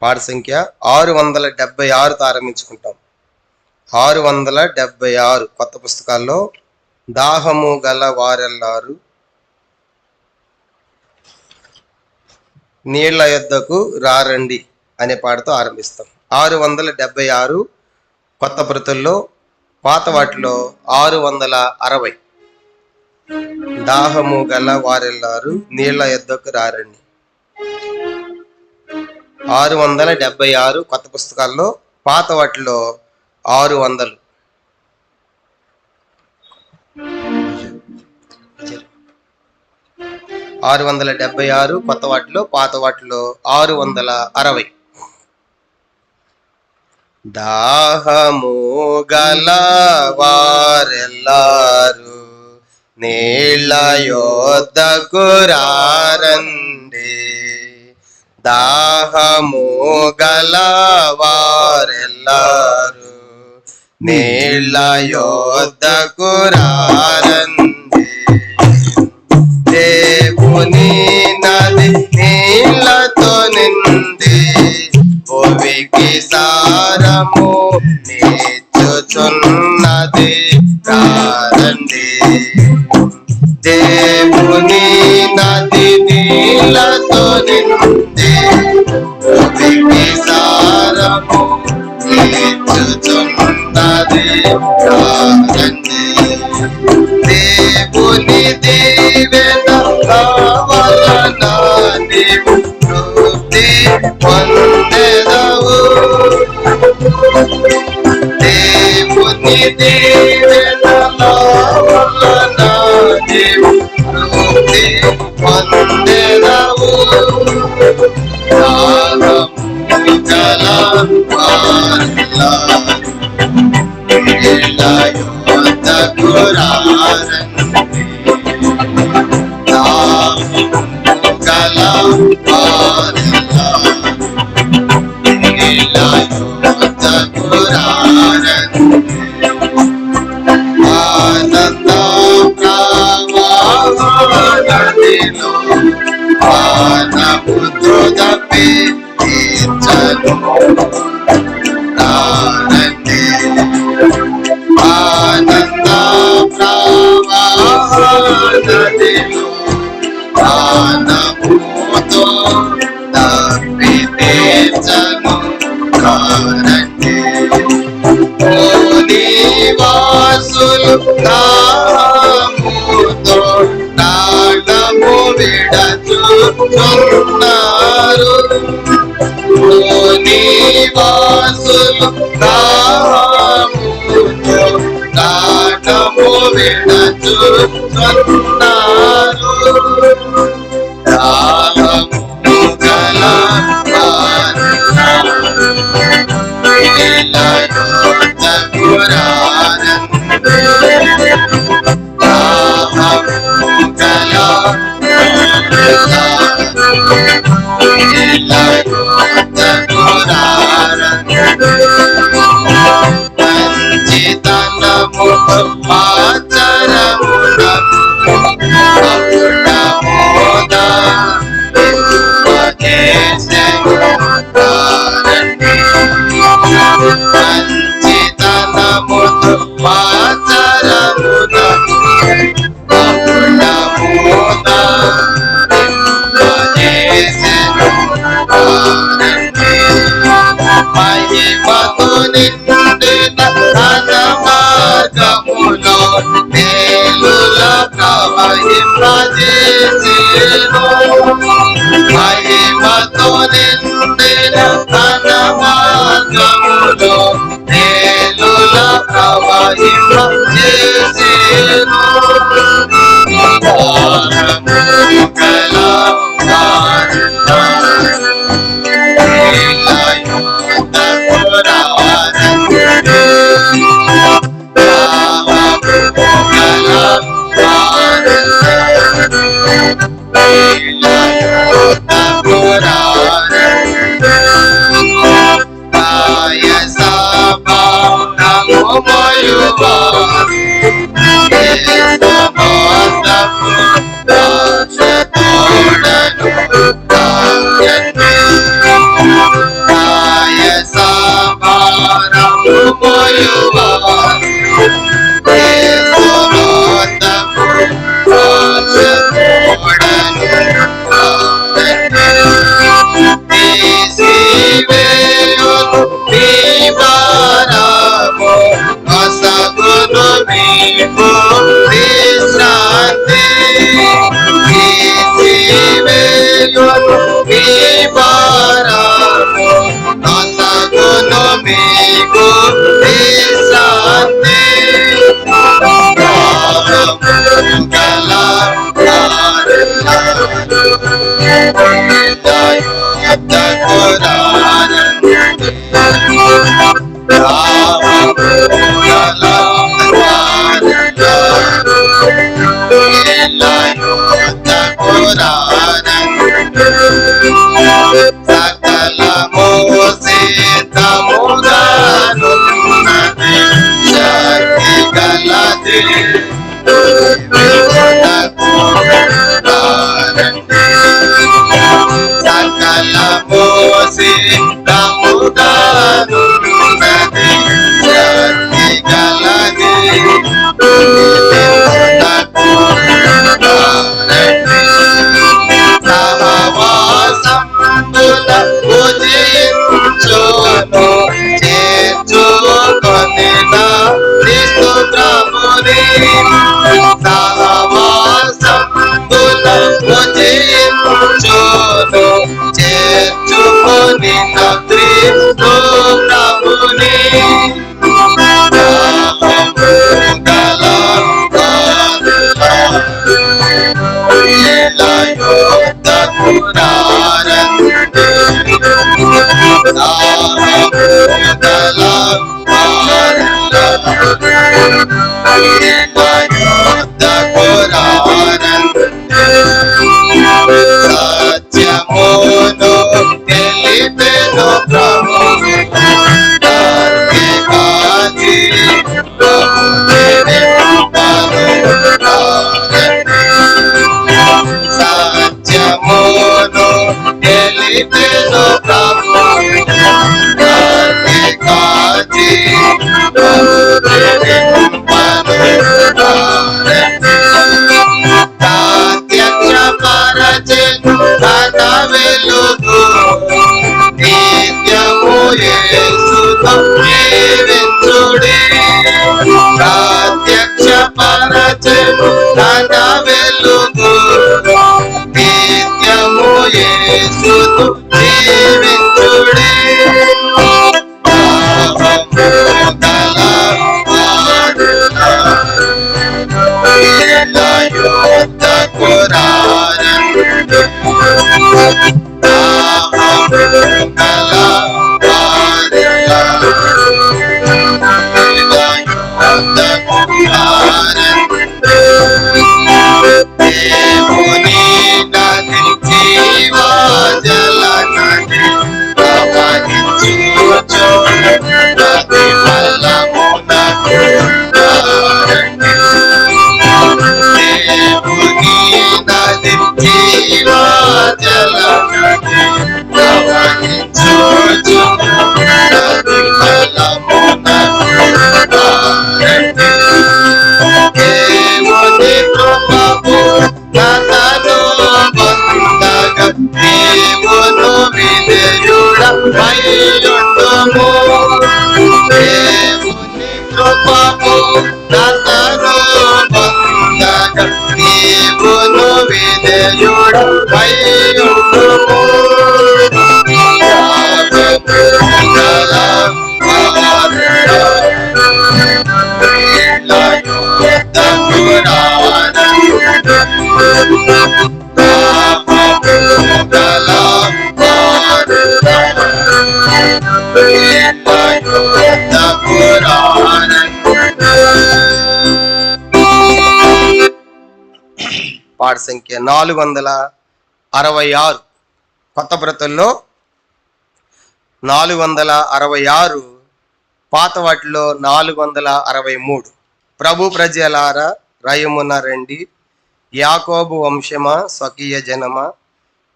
పాట సంఖ్య 676తో ఆరంభించుకుంటాం. 676 కొత్త పుస్తకాల్లో దాహము గల వారెల్లారు నీళ్ల యొద్దకు రారండి అనే పాటతో ఆరంభిస్తాం. 676 కొత్త ప్రతుల్లో, పాత వాటిలో 660 దాహము గల వారెల్లారు నీళ్ల యొద్దకు రారండి. 676 కొత్త పుస్తకాల్లో, పాత వాటిలో 600. 676 కొత్త వాటిలో, పాత వాటిలో 660. దాహము గల వారెల్లారు నీళ్ల యొద్దకు రారండి. దాహము గల వారెల్లారు నీళ్ల యొద్దకు రారండి. దేవుని నది నీళ్లతో నింది భూమికి సారము నీచుచున్నది రారండి. దేవుని నది నీళ్లతో నింది భూమికి సారము నీచుచున్నది రారండి. దేవుని దీవెన వలన నీవు తృప్తి పొందెదవు. దేవుని దీవెన వలన నీవు తృప్తి పొందెదవు. దాహము గల వారెల్లారు నీళ్ల యొద్దకు రారండి. దాహము గల వారెల్లారు నీళ్ల యొద్దకు రారండి. ఆనంద ప్రవాహ నదిలో పానము తుదపి తీర్చను రారండి. ఆనంద ప్రవాహ నదిలో పానముతో తప్పి తీర్చను రారండి. ఓ నివాసులు దాహముతో ప్రాణము విడచుచున్నారు. ఓ నివాసులు దాహముతో ప్రాణము విడచుచున్నారు. దాహము గల వారెల్లారు నీళ్ల యొద్దకు రారండి. దాహము గల వారెల్లారు నీళ్ల యొద్దకు రారండి. మంచితనముతో ఆచరమునకు అప్పుడమోదా చేసెను రారండి. మంచితనముతో ఆచరమునకు అప్పుడమోదా చేసెను రారండి. మహిమతో నిండెను ప్రవహింపజేసేను. మహిమతో నిండిన తన మార్గములో మేలుల ప్రవహింపజేసేను. నిత్యము యేసుతో జీవించుడి. విధేయుడు అయ్యుండుము. పాట సంఖ్య 466. కొత్త బ్రతుల్లో 466, పాత వాటిలో 463. ప్రభు ప్రజలారా రయమున రండి, యాకోబు వంశమా స్వకీయ జనమా,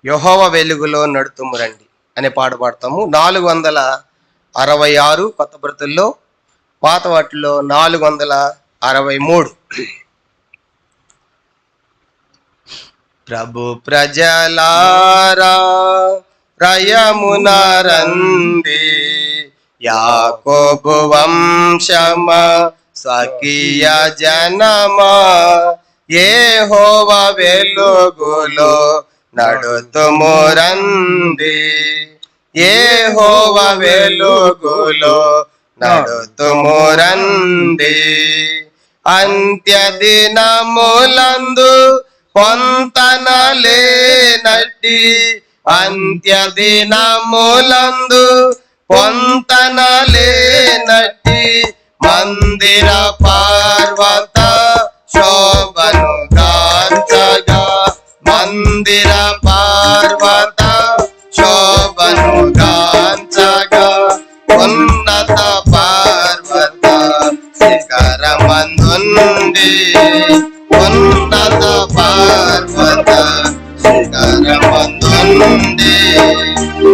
యెహోవా వెలుగులో నడుతుము రండి అనే పాట పాడతాము. 466 కొత్త బ్రతుల్లో, పాత వాటిలో 463. ప్రభు ప్రజలారా రయమున రండి, యాకోబు వంశమా స్వకీయ జనమా, యెహోవా వెలుగులో నడుతుము రండి, యెహోవా వెలుగులో నడుతుము రండి. అంత్య దినములందు పొంతన లేనట్టి, అంత్య దినములందు పొంతన లేనట్టి, మందిర పార్వత శోభను గాంచగా, మందిర పార్వత శోభను గాంచగా, ఉన్నత పార్వత శిఖరమందుండి, ఉన్నత పార్వత శిఖరమందుండి,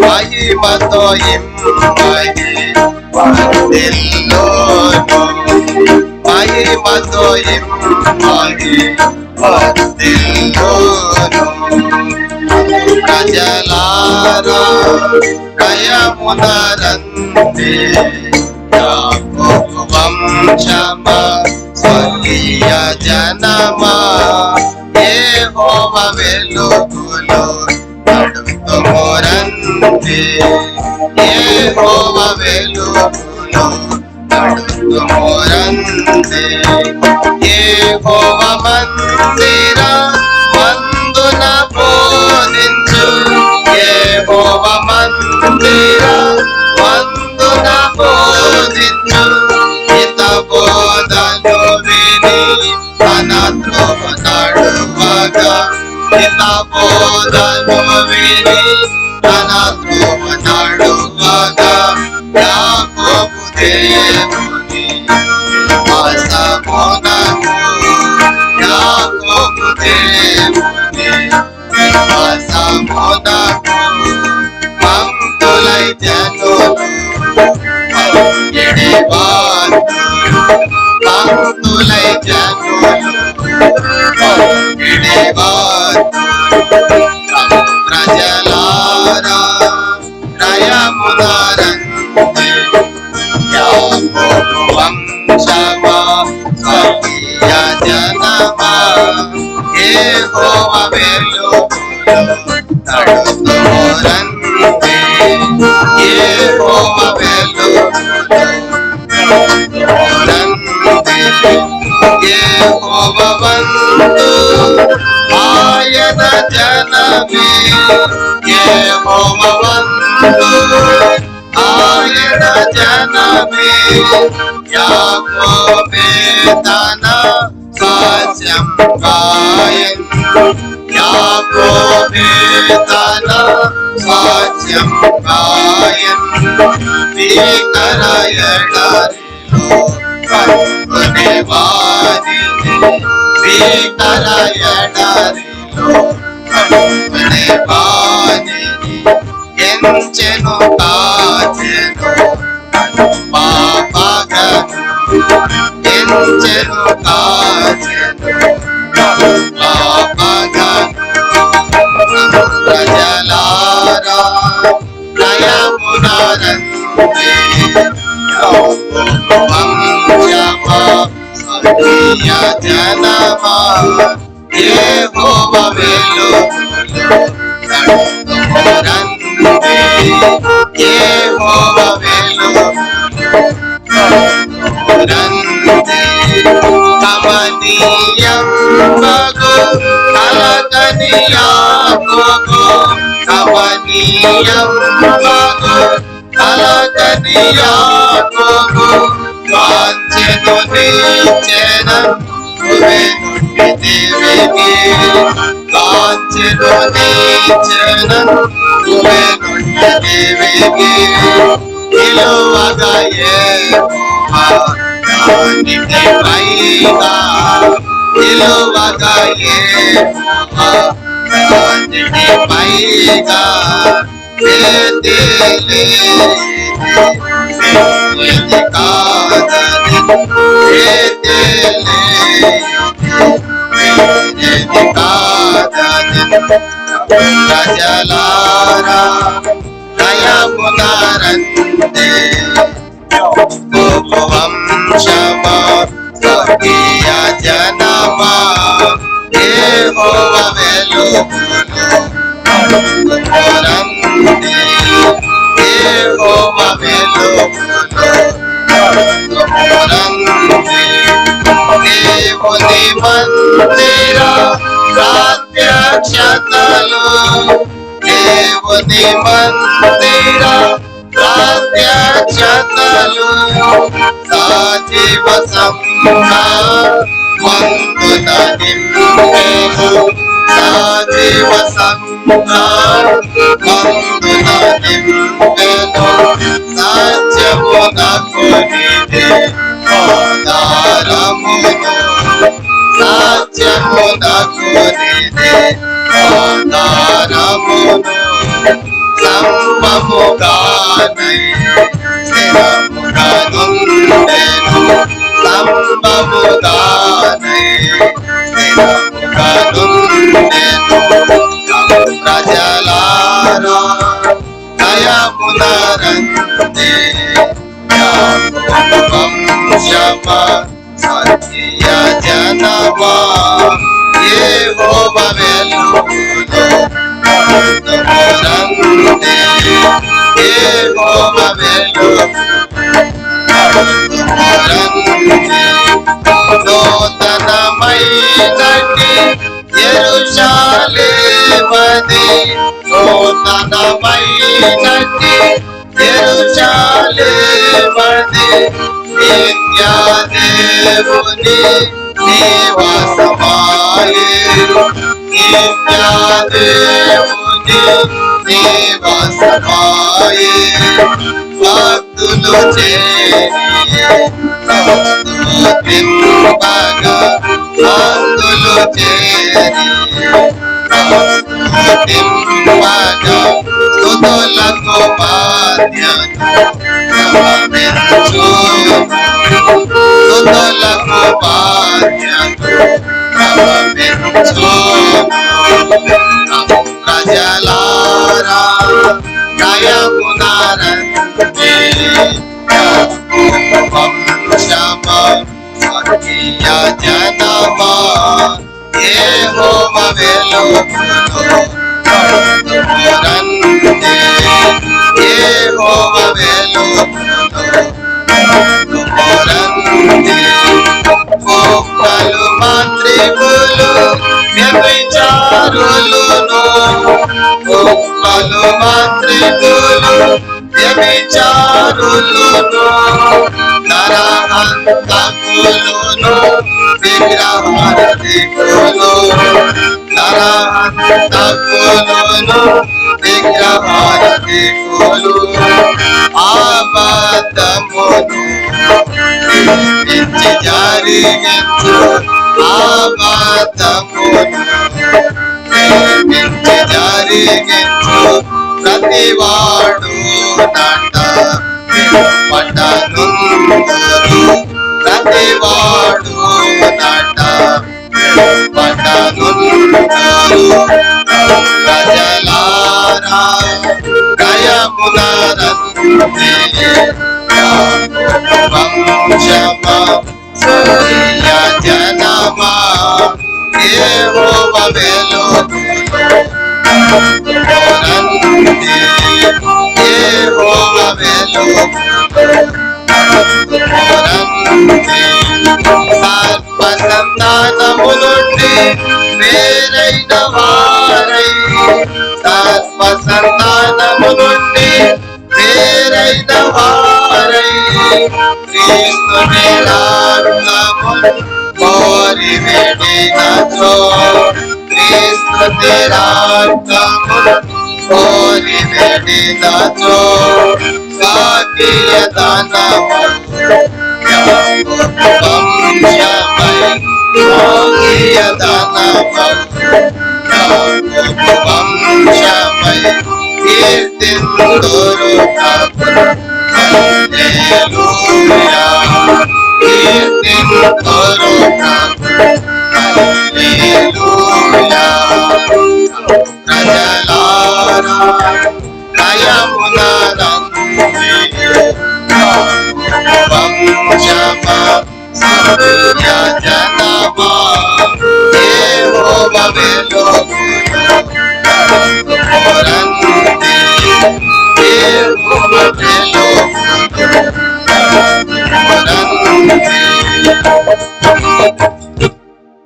మహిమతో ఇమ్మడి వర్ధిల్లును, మహిమతో ఇమ్మడి వర్ధిల్లును. ప్రజలారా రయమున రండి, యాకోబు వంశమా స్వకీయ జనమా, యెహోవా వెలుగులో నడుతుము రండి, యెహోవా వెలుగులో నడుతుము రండి. యెహోవా మందిర మందున బోధించు, యెహోవా మందిర మందున బోధించు, హిత బోధను విని తన త్రోవ నడువగా, హిత బోధను విని తన త్రోవ నడువగా, యాకోబు దేవుని వాసమునకు, యాకోబు దేవుని వాసమునకు, పంక్తులై జనులు పంగిడివారు, పంక్తులై జనులు పంగిడివారు. ప్రజలారా రయమున రండి, యాకోబు వంశమా స్వకీయ జనమా, యెహోవా వెలుగులో నడుతుము రండి, యెహోవా వెలుగులో నడుతుము రండి. యెహోవా వంతు ఆయన జనమే, యెహోవా వంతు ఆయన జనమే, యాకోబే తన స్వాస్యం గాయన్, యాకోబే తన స్వాస్యం గాయన్. భీకర ఎడారిలో కనుగొనే వారిని, భీకర ఎడారిలో కనుగొనే వారిని, ఎంచెను కాచెను పాపగను, ఎంచెను కాచెను పాపగను. ప్రజలారా రయమున రండి, యాకోబు వంశమా స్వకీయ జనమా, యెహోవా వెలుగులో రండి, యెహోవా వెలుగులో రండి. కమనీయంబగు కలకని యాకోబు, కమనీయంబగు కలకని యాకోబు వాంచెను నీచెను దివికి, వాంచెను నీచెను దివికి. నిలువగా యెహోవా దానికి పైగా, నిలువగా యెహోవా దానికి పైగా. వేదిలేది కాదని, వేదిలేది కాదని. ప్రజలారా దయముగా రండి, వంశమా స్వర్గీయ జనమా, యెహోవా వెలుగులో రండి, యెహోవా వెలుగులో రండి. దేవుని మందిర ప్రత్యక్షతలు, దేవుని మందిర ప్రత్యక్షతలు, సజీవ మందున నింపెను, సజీవ మందున నింపెను. సత్యమునకు నిదే ఆధారమును, సత్యమునకు నిదే ఆధారమును. సంభముగానై స్థిరముగా నుండెను, సంభముగానై స్థిరముగా నుండెను. ప్రజలారా దయమున రండి, యాకోబు వంశమా స్వర్గీయ జనమా, యెహోవా వెలుగులో రండి, యెహోవా వెలుగులో రండి. నూతనమైనటి యెరూషలేమది, నూతనమైనటి యెరూషలేమది. నిత్యదేవుని నివాసమాయెను, నిత్యదేవుని నివాసమాయెను. భక్తులు చేరి స్తుతింపగా, భక్తులు చేరి స్తుతింపగా. స్తుతులకు బాధ్యను సమర్పించును, స్తుతులకు బాధ్యను సమర్పించును. ప్రజలారా దయమున రండి, వంశమా స్వర్గీయ జనమా, యెహోవా వెలుగులో రండి, యెహోవా వెలుగులో రండి. కుక్కలు మాంత్రికులు వ్యభిచారులును, కుక్కలు మాంత్రికులు వ్యభిచారులును, నరహంతకులును విగ్రహారాధికులు, నరహంతకులును విగ్రహారాధికులు. అబద్ధమును ప్రేమించి జరిగించు, అబద్ధమును ప్రేమించి జరిగించు. ప్రతివాడు నట పట్టనుందురు, ప్రతివాడు నట పట్టనుందురు. ప్రజలారా దయమున రండి, యాకోబు వంశమా స్వర్గీయ జనమా, యెహోవా వెలుగులో యెహోవా వెలుగులో సర్వసంతానము నుండి వేరైన వారై సర్వసంతానము నుండి వేరైన వారై క్రీస్తు నిరాకము కోరి వెడినచో క్రీస్తు నిరాకము కోరి వెడినచో సాకియ దానము వంశమై సాకియ దానము వంశమై కీర్తింతురు హల్లెలూయా కీర్తింతురు హల్లెలూయా ప్రజలారా నయమున వంశమ సూర్య జనమా యెహోవా వెలుగులో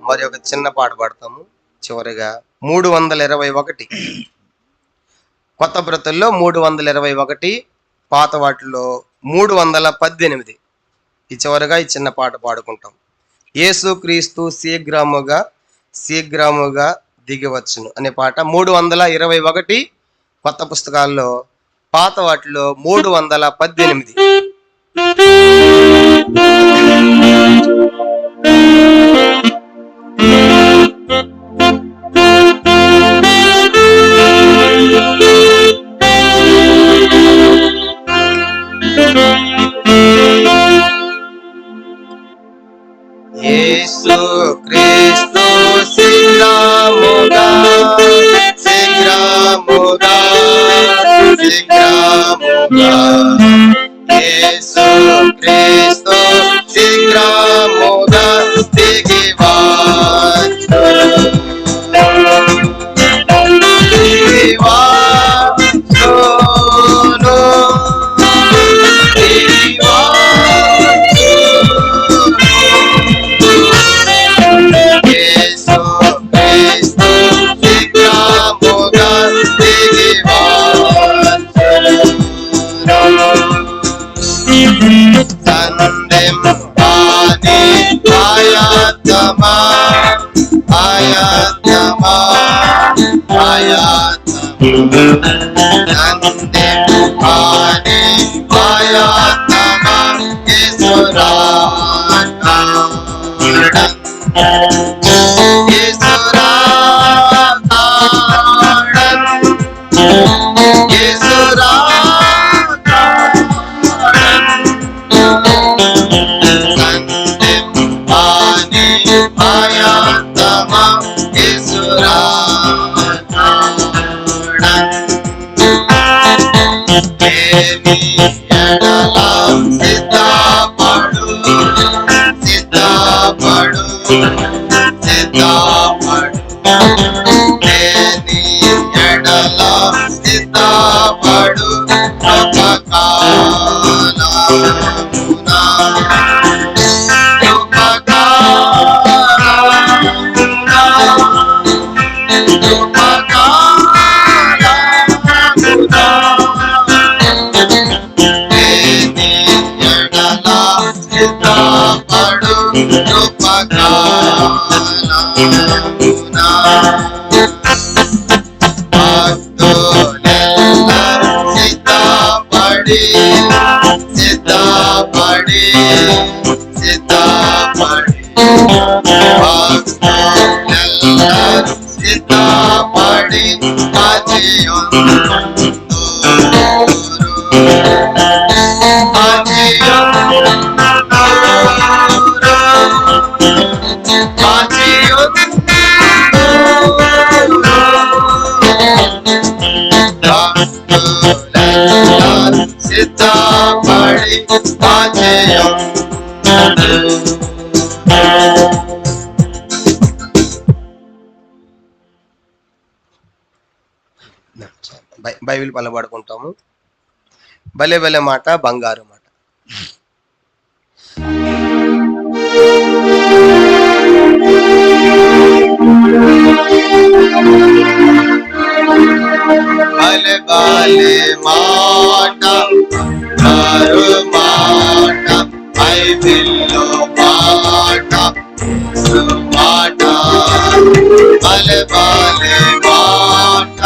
మరి ఒక చిన్న పాట పాడతాము చివరిగా. 321 కొత్త బ్రతుల్లో 321, పాత వాటిలో 318. ఈ చివరిగా ఈ చిన్న పాట పాడుకుంటాం. యేసు క్రీస్తు శీఘ్రముగా దిగివచ్చును అనే పాట 321 కొత్త పుస్తకాల్లో, పాత వాటిలో 318. యేసు క్రీస్తు శీఘ్రముగా యేసు క్రీస్తు శీఘ్రముగా బైబిల్ పలబడుకుంటాము. భలే భలే మాట బంగారు మాట. భలే భలే మాట బంగారు మాట, బైబిల్లో మాట మాట. భలే భలే మాట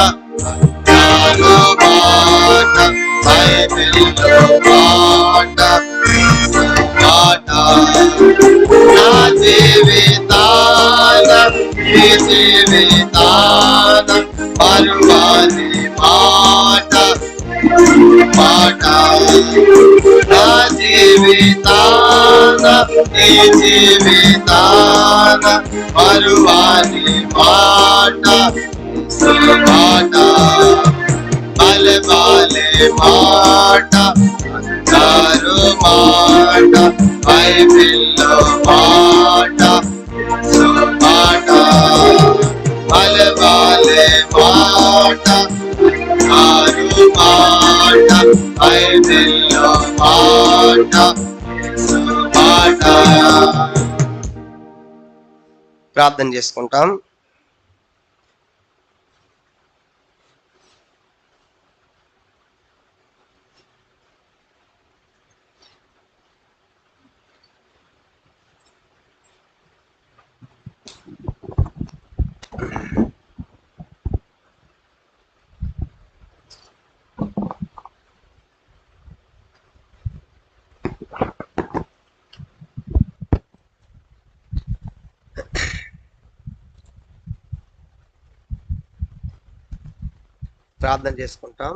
బంగారు మాట, బైబిల్లో మాట మాట. నా జీవితాన ఈ జీవితాన మరువని మాట మాట. నా జీవితాన ఈ జీవితాన మరువని మాట మాట. భలే భలే మాట బంగారు మాట, బైబిల్లో మాట మాట. భలే భలే మాట బంగారు మాట, బైబిల్లో మాట మాట. ప్రార్థన చేసుకుంటాం. ప్రార్థన చేసుకుంటాం.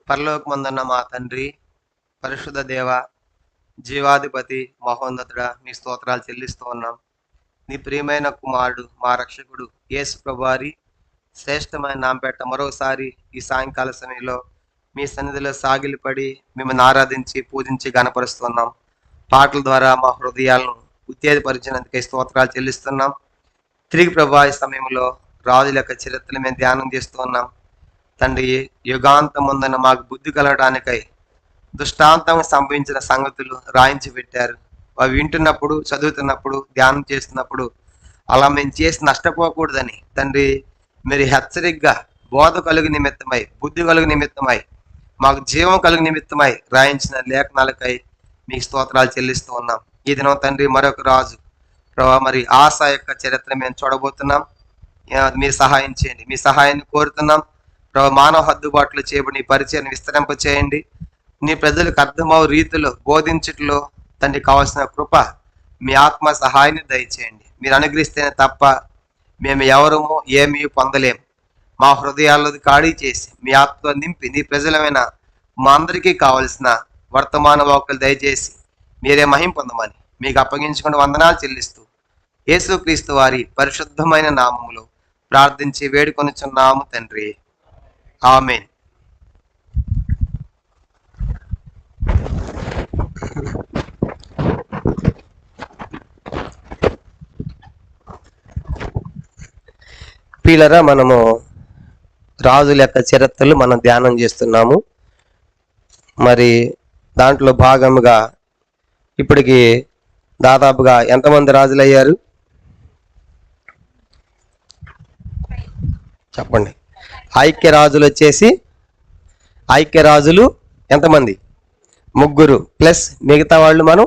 పరలోకమందున్న మా తండ్రి, పరిశుద్ధ దేవ, జీవాధిపతి, మహోన్నతుడా, మీ స్తోత్రాలు చెల్లిస్తూ ఉన్నాం. నీ ప్రియమైన కుమారుడు, మా రక్షకుడు యేసు ప్రభువారి శ్రేష్టమైన నామపేట మరోసారి ఈ సాయంకాల సమయంలో మీ సన్నిధిలో సాగిలిపడి మిమ్మల్ని ఆరాధించి పూజించి గణపరుస్తున్నాం. పాటల ద్వారా మా హృదయాలను ఉత్తేజపరిచినందుకే స్తోత్రాలు చెల్లిస్తున్నాం. తిరిగి ప్రభా ఈ సమయంలో రాజుల యొక్క చరిత్రలు మేము ధ్యానం చేస్తూ ఉన్నాం. తండ్రి, యుగాంతం ముందన్న మాకు బుద్ధి కలగడానికై దృష్టాంతం సంభవించిన సంగతులు రాయించి పెట్టారు. అవి వింటున్నప్పుడు, చదువుతున్నప్పుడు, ధ్యానం చేస్తున్నప్పుడు అలా మేము చేసి నష్టపోకూడదని తండ్రి మీరు హెచ్చరికగా బోధ కలుగు నిమిత్తమై, బుద్ధి కలుగు నిమిత్తమై, మాకు జీవం కలుగు నిమిత్తమై రాయించిన లేఖనాలకై మీకు స్తోత్రాలు చెల్లిస్తూ ఉన్నాం. ఈ దినం తండ్రి మరొక రాజు ప్రభా మరి ఆశ యొక్క చరిత్ర మేము చూడబోతున్నాం. మీరు సహాయం చేయండి, మీ సహాయాన్ని కోరుతున్నాం ప్రభా. మానవ హద్దుబాట్లు చేయబడి పరిచయం విస్తరింప చేయండి. నీ ప్రజలకు అర్థమవు రీతిలో బోధించట్లో తండ్రి కావాల్సిన కృప, మీ ఆత్మ సహాయాన్ని దయచేయండి. మీరు అనుగ్రహిస్తేనే తప్ప మేము ఎవరము ఏమీ పొందలేము. మా హృదయాల్లో ఖాళీ చేసి మీ ఆత్మతో నింపి నీ ప్రజలమైన మా అందరికీ కావలసిన వర్తమాన వాక్కులు దయచేసి మీరే మహిం పొందమని మీకు అప్పగించుకుని వందనాలు చెల్లిస్తూ యేసుక్రీస్తు వారి పరిశుద్ధమైన నామములో ప్రార్థించి వేడుకొనుచున్నాము తండ్రి, ఆమేన్. పిల్లరా, మనము రాజుల యొక్క చరిత్రలు మనం ధ్యానం చేస్తున్నాము. మరి దాంట్లో భాగముగా ఇప్పటికి దాదాపుగా ఎంతమంది రాజులు అయ్యారు చెప్పండి. ఐక్యరాజులు వచ్చేసి ఐక్యరాజులు ఎంతమంది? 3 ప్లస్ మిగతా వాళ్ళు మనం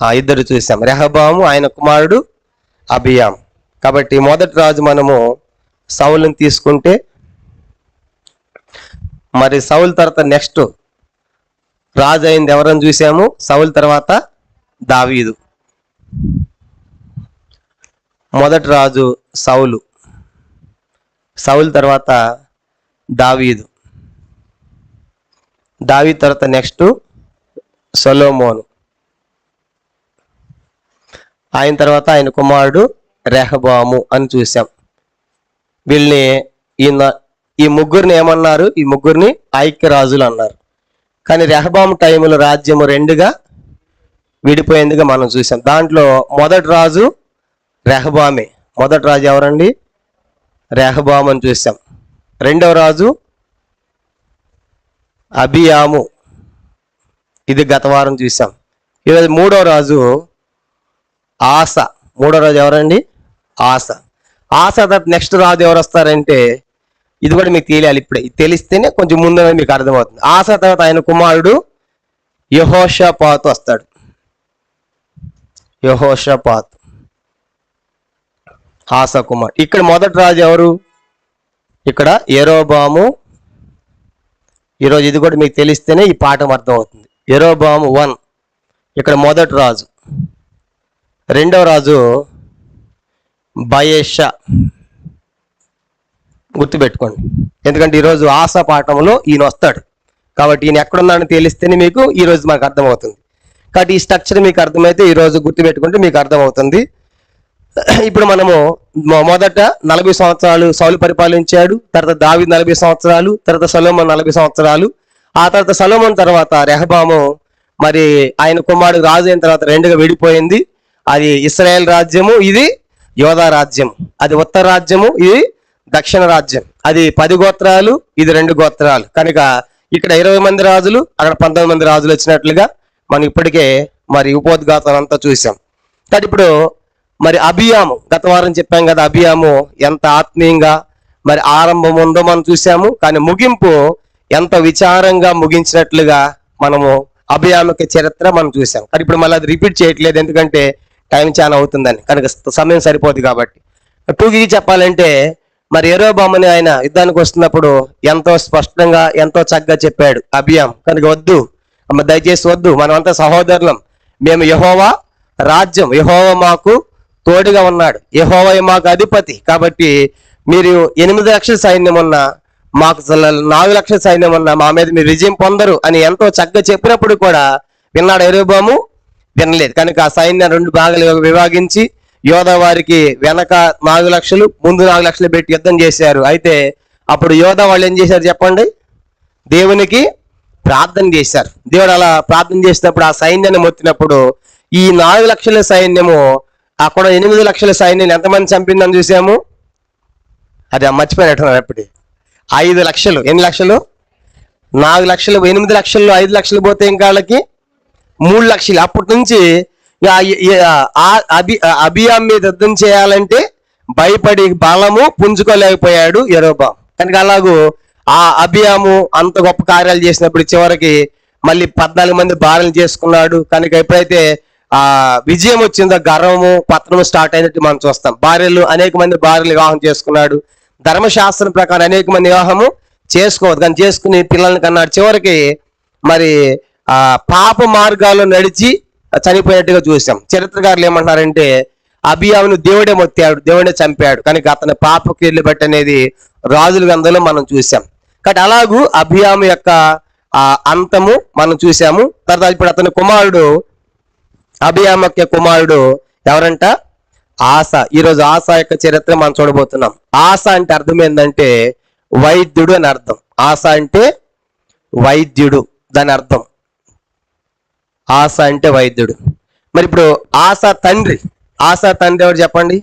2 చూసాం. రెహబాము, ఆయన కుమారుడు అబియాం. కాబట్టి మొదటి రాజు మనము సౌలుని తీసుకుంటే, మరి సౌలు తర్వాత నెక్స్ట్ రాజు అయింది ఎవరని చూసాము? సౌలు తర్వాత దావీదు. మొదటి రాజు సౌలు, సౌలు తర్వాత దావీదు, దావీదు తర్వాత నెక్స్ట్ సొలొమోను, ఆయన తర్వాత ఆయన కుమారుడు రెహబాము అని చూసాం. వీళ్ళని ఈ ముగ్గురిని ఏమన్నారు? ఈ ముగ్గురిని ఐక్యరాజులు అన్నారు. కానీ రెహబాము టైంలో రాజ్యము రెండుగా విడిపోయిందిగా మనం చూసాం. దాంట్లో మొదటి రాజు రెహబామే. మొదటి రాజు ఎవరండి? రెహబాము అని చూసాం. రెండవ రాజు అబియాము, ఇది గత వారం చూసాం. ఈరోజు మూడో రాజు ఆస. మూడో రాజు ఎవరండి? ఆస. ఆస తర్వాత నెక్స్ట్ రాజు ఎవరు వస్తారంటే, ఇది కూడా మీకు తెలియాలి. ఇప్పుడే తెలిస్తేనే కొంచెం ముందు మీకు అర్థమవుతుంది. ఆస తర్వాత ఆయన కుమారుడు యెహోషాపాతు వస్తాడు. యెహోషాపాతు, ఆస కుమార్. ఇక్కడ మొదటి రాజు ఎవరు? ఇక్కడ యెరోబాము. ఈరోజు ఇది కూడా మీకు తెలిస్తేనే ఈ పాఠం అర్థమవుతుంది. యెరోబాము 1 ఇక్కడ మొదటి రాజు. రెండవ రాజు బయేషా. గుర్తుపెట్టుకోండి, ఎందుకంటే ఈరోజు ఆస పాఠంలో ఈయన వస్తాడు కాబట్టి ఈయన ఎక్కడున్నాడని తెలిస్తేనే మీకు ఈరోజు మాకు అర్థమవుతుంది. కాబట్టి ఈ స్ట్రక్చర్ మీకు అర్థమైతే ఈరోజు గుర్తుపెట్టుకుంటే మీకు అర్థమవుతుంది. ఇప్పుడు మనము మొదట 40 సంవత్సరాలు సౌలు పరిపాలించాడు. తర్వాత దావీదు 40 సంవత్సరాలు, తర్వాత సొలొమోను 40 సంవత్సరాలు. ఆ తర్వాత సొలొమోను తర్వాత రెహబాము మరి ఆయన కుమారుడు రాజు అయిన తర్వాత రెండుగా విడిపోయింది. అది ఇశ్రాయేల్ రాజ్యము, ఇది యోధా రాజ్యం. అది ఉత్తర రాజ్యము, ఇది దక్షిణ రాజ్యం. అది 10 గోత్రాలు, ఇది 2 గోత్రాలు. కనుక ఇక్కడ 20 మంది రాజులు, అక్కడ 19 మంది రాజులు వచ్చినట్లుగా మనం ఇప్పటికే మరి ఉపోద్ఘాతాలు అంతా చూసాం. కానీ ఇప్పుడు మరి అబియాము, గత వారం చెప్పాం కదా, అబియాము ఎంత ఆత్మీయంగా మరి ఆరంభం ఉందో మనం చూసాము. కానీ ముగింపు ఎంత విచారంగా ముగించినట్లుగా మనము అబియాముకి చరిత్ర మనం చూసాం. కానీ ఇప్పుడు మళ్ళీ అది రిపీట్ చేయట్లేదు, ఎందుకంటే టైం చాలా అవుతుందని, కనుక సమయం సరిపోదు కాబట్టి. టూకి చెప్పాలంటే మరి యెరోబాముని ఆయన యుద్ధానికి వస్తున్నప్పుడు ఎంతో స్పష్టంగా ఎంతో చక్కగా చెప్పాడు అబియాం. కనుక వద్దు అమ్మ, దయచేసి వద్దు, మనమంతా సహోదరులం, మేము యెహోవా రాజ్యం, యెహోవా మాకు తోడుగా ఉన్నాడు, యెహోవా మాకు అధిపతి, కాబట్టి మీరు 8 లక్షల సైన్యం ఉన్నా, మాకు 4 లక్షల సైన్యం ఉన్నా మా మీద మీరు విజయం పొందరు అని ఎంతో చక్కగా చెప్పినప్పుడు కూడా విన్నాడు యెరోబాము? వినలేదు. కనుక ఆ సైన్యం 2 భాగాలుగా విభాగించి యోధా వారికి వెనక 4 లక్షలు, ముందు 4 లక్షలు పెట్టి యుద్ధం చేశారు. అయితే అప్పుడు యోధా వాళ్ళు ఏం చేశారు చెప్పండి? దేవునికి ప్రార్థన చేశారు. దేవుడు అలా ప్రార్థన చేసినప్పుడు ఆ సైన్యాన్ని మొత్తినప్పుడు ఈ 4 లక్షల సైన్యము అక్కడ 8 లక్షల సైన్యం ఎంతమంది చంపిందని చూసాము? అది మర్చిపోయినట్టున్నారు. ఎప్పటి 5 లక్షలు. ఎన్ని లక్షలు? 4 లక్షలు. 8 లక్షల్లో 5 లక్షలు పోతే ఇంకా వాళ్ళకి 3 లక్షలు. అప్పటి నుంచి అబియాం మీద యుద్ధం చేయాలంటే భయపడి బలము పుంజుకోలేకపోయాడు యెరోబాము. కనుక అలాగూ ఆ అబియాము అంత గొప్ప కార్యాలు చేసినప్పుడు చివరికి మళ్ళీ 14 మంది భార్యలు చేసుకున్నాడు. కనుక ఎప్పుడైతే ఆ విజయం వచ్చిందో గర్వము పత్రము స్టార్ట్ అయినట్టు మనం చూస్తాం. అనేక మంది భార్యలు వివాహం చేసుకున్నాడు. ధర్మశాస్త్రం ప్రకారం అనేక మంది వివాహము చేసుకోవద్దు, కానీ చేసుకుని పిల్లల్ని కన్నాడు. చివరికి మరి ఆ పాప మార్గాల్లో నడిచి చనిపోయినట్టుగా చూసాం. చరిత్రకారులు ఏమంటున్నారంటే అబియామును దేవుడే మొత్తాడు, దేవుడే చంపాడు. కనుక అతని పాప క్రియలు బట్టి అనేది రాజుల గ్రంథంలో మనం చూసాం. కాబట్టి అలాగూ అబియాము యొక్క అంతము మనం చూసాము. తర్వాత ఇప్పుడు అతని కుమారుడు అబియాము యొక్క కుమారుడు ఎవరంట? ఆస. ఈరోజు ఆస యొక్క చరిత్ర మనం చూడబోతున్నాం. ఆస అంటే అర్థం ఏంటంటే వైద్యుడు అని అర్థం. ఆస అంటే వైద్యుడు, దాని అర్థం. ఆస అంటే వైద్యుడు. మరి ఇప్పుడు ఆస తండ్రి ఎవరు చెప్పండి?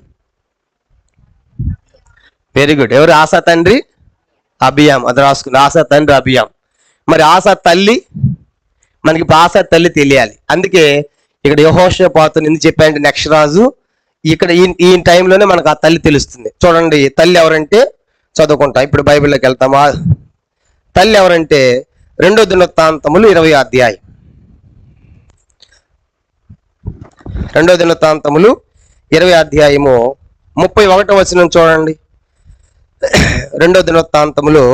Very good. ఎవరు ఆస తండ్రి? అబియాం. అది రాసుకుంది, ఆస తండ్రి అబియాం. మరి ఆస తల్లి, మనకి ఇప్పుడు ఆస తల్లి తెలియాలి. అందుకే ఇక్కడ యెహోషాపాతుని ఎందుకు చెప్పారంటే నెక్స్ట్ రాజు ఇక్కడ ఈ టైంలోనే మనకు ఆ తల్లి తెలుస్తుంది. చూడండి తల్లి ఎవరంటే, చదువుకుంటాం ఇప్పుడు బైబిల్లోకి వెళ్తామా. తల్లి ఎవరంటే 2 దినవృత్తాంతములు 20వ అధ్యాయం. 2 దినవృత్తాంతములు 20వ అధ్యాయము 31వ వచనం చూడండి. 2 దినవృత్తాంతములు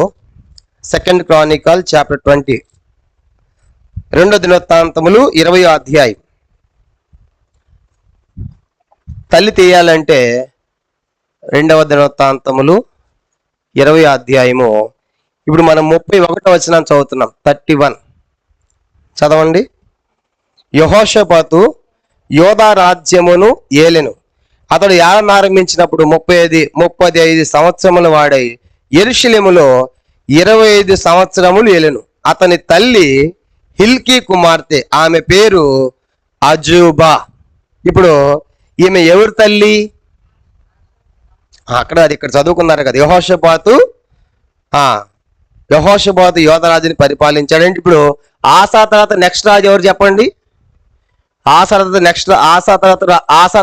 2 Chronicles chapter 20. 2 దినవృత్తాంతములు 20వ అధ్యాయం. తల్లి తీయాలంటే 2 దినవృత్తాంతములు 20వ అధ్యాయము. ఇప్పుడు మనం 31వ వచనం చదువుతున్నాం. 31 చదవండి. యెహోషాపాతు యోధా రాజ్యమును ఏలెను. అతడు ఏలన ఆరంభించినప్పుడు 35 సంవత్సరముల వాడై యెరూషలేములో 25 సంవత్సరములు ఏలెను. అతని తల్లి హిల్కీ కుమార్తె, ఆమె పేరు అజూబా. ఇప్పుడు ఈమె ఎవరి తల్లి? అది ఇక్కడ చదువుకున్నారు కదా, యెహోషాపాతు. యెహోషాపాతు యోధరాజుని పరిపాలించాడంటే ఇప్పుడు ఆసా తర్వాత నెక్స్ట్ రాజు ఎవరు చెప్పండి? ఆసా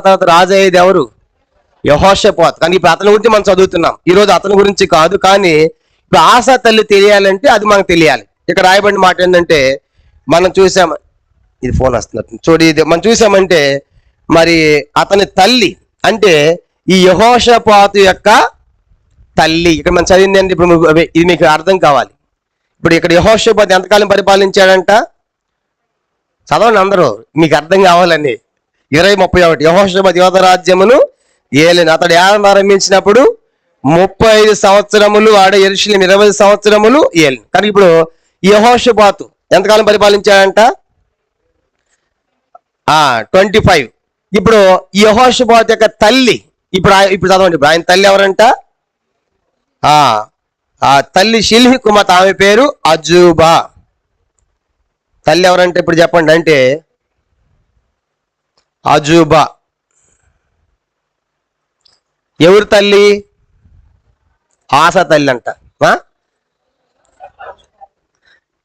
తర్వాత రాజు అయ్యేది ఎవరు? యెహోషాపాతు. కానీ ఇప్పుడు అతని గురించి మనం చదువుతున్నాం. ఈరోజు అతని గురించి కాదు, కానీ ఇప్పుడు ఆసా తల్లి తెలియాలంటే అది మనకు తెలియాలి. ఇక్కడ రాయబడిన మాట ఏంటంటే, మనం చూసాం, ఇది ఫోన్ వస్తున్నట్టు చూడు, ఇది మనం చూసామంటే మరి అతని తల్లి అంటే ఈ యెహోషాపాతు యొక్క తల్లి. ఇక్కడ మనం చదివింది అంటే ఇప్పుడు ఇది మీకు అర్థం కావాలి. ఇప్పుడు ఇక్కడ యెహోషాపాతు ఎంతకాలం పరిపాలించాడంట? చదవండి అందరూ, మీకు అర్థం కావాలని. 20:31 యెహోషాపాతు యోధరాజ్యమును ఏలెను. అతడు ఏలన ఆరంభించినప్పుడు 35 సంవత్సరములు ఆడ, యెరూషలేము 20 సంవత్సరములు ఏలెను. కానీ ఇప్పుడు యెహోషాపాతు ఎంతకాలం పరిపాలించాడంట? 25. ఇప్పుడు యెహోషాపాతు యొక్క తల్లి ఇప్పుడు చదవండి. ఇప్పుడు ఆయన తల్లి ఎవరంట? ఆ తల్లి షిల్హి కుమార్తె, ఆమె పేరు అజూబా. తల్లి ఎవరంటే ఇప్పుడు చెప్పండి. అంటే అజూబా ఎవరు తల్లి? ఆసా తల్లి అంట.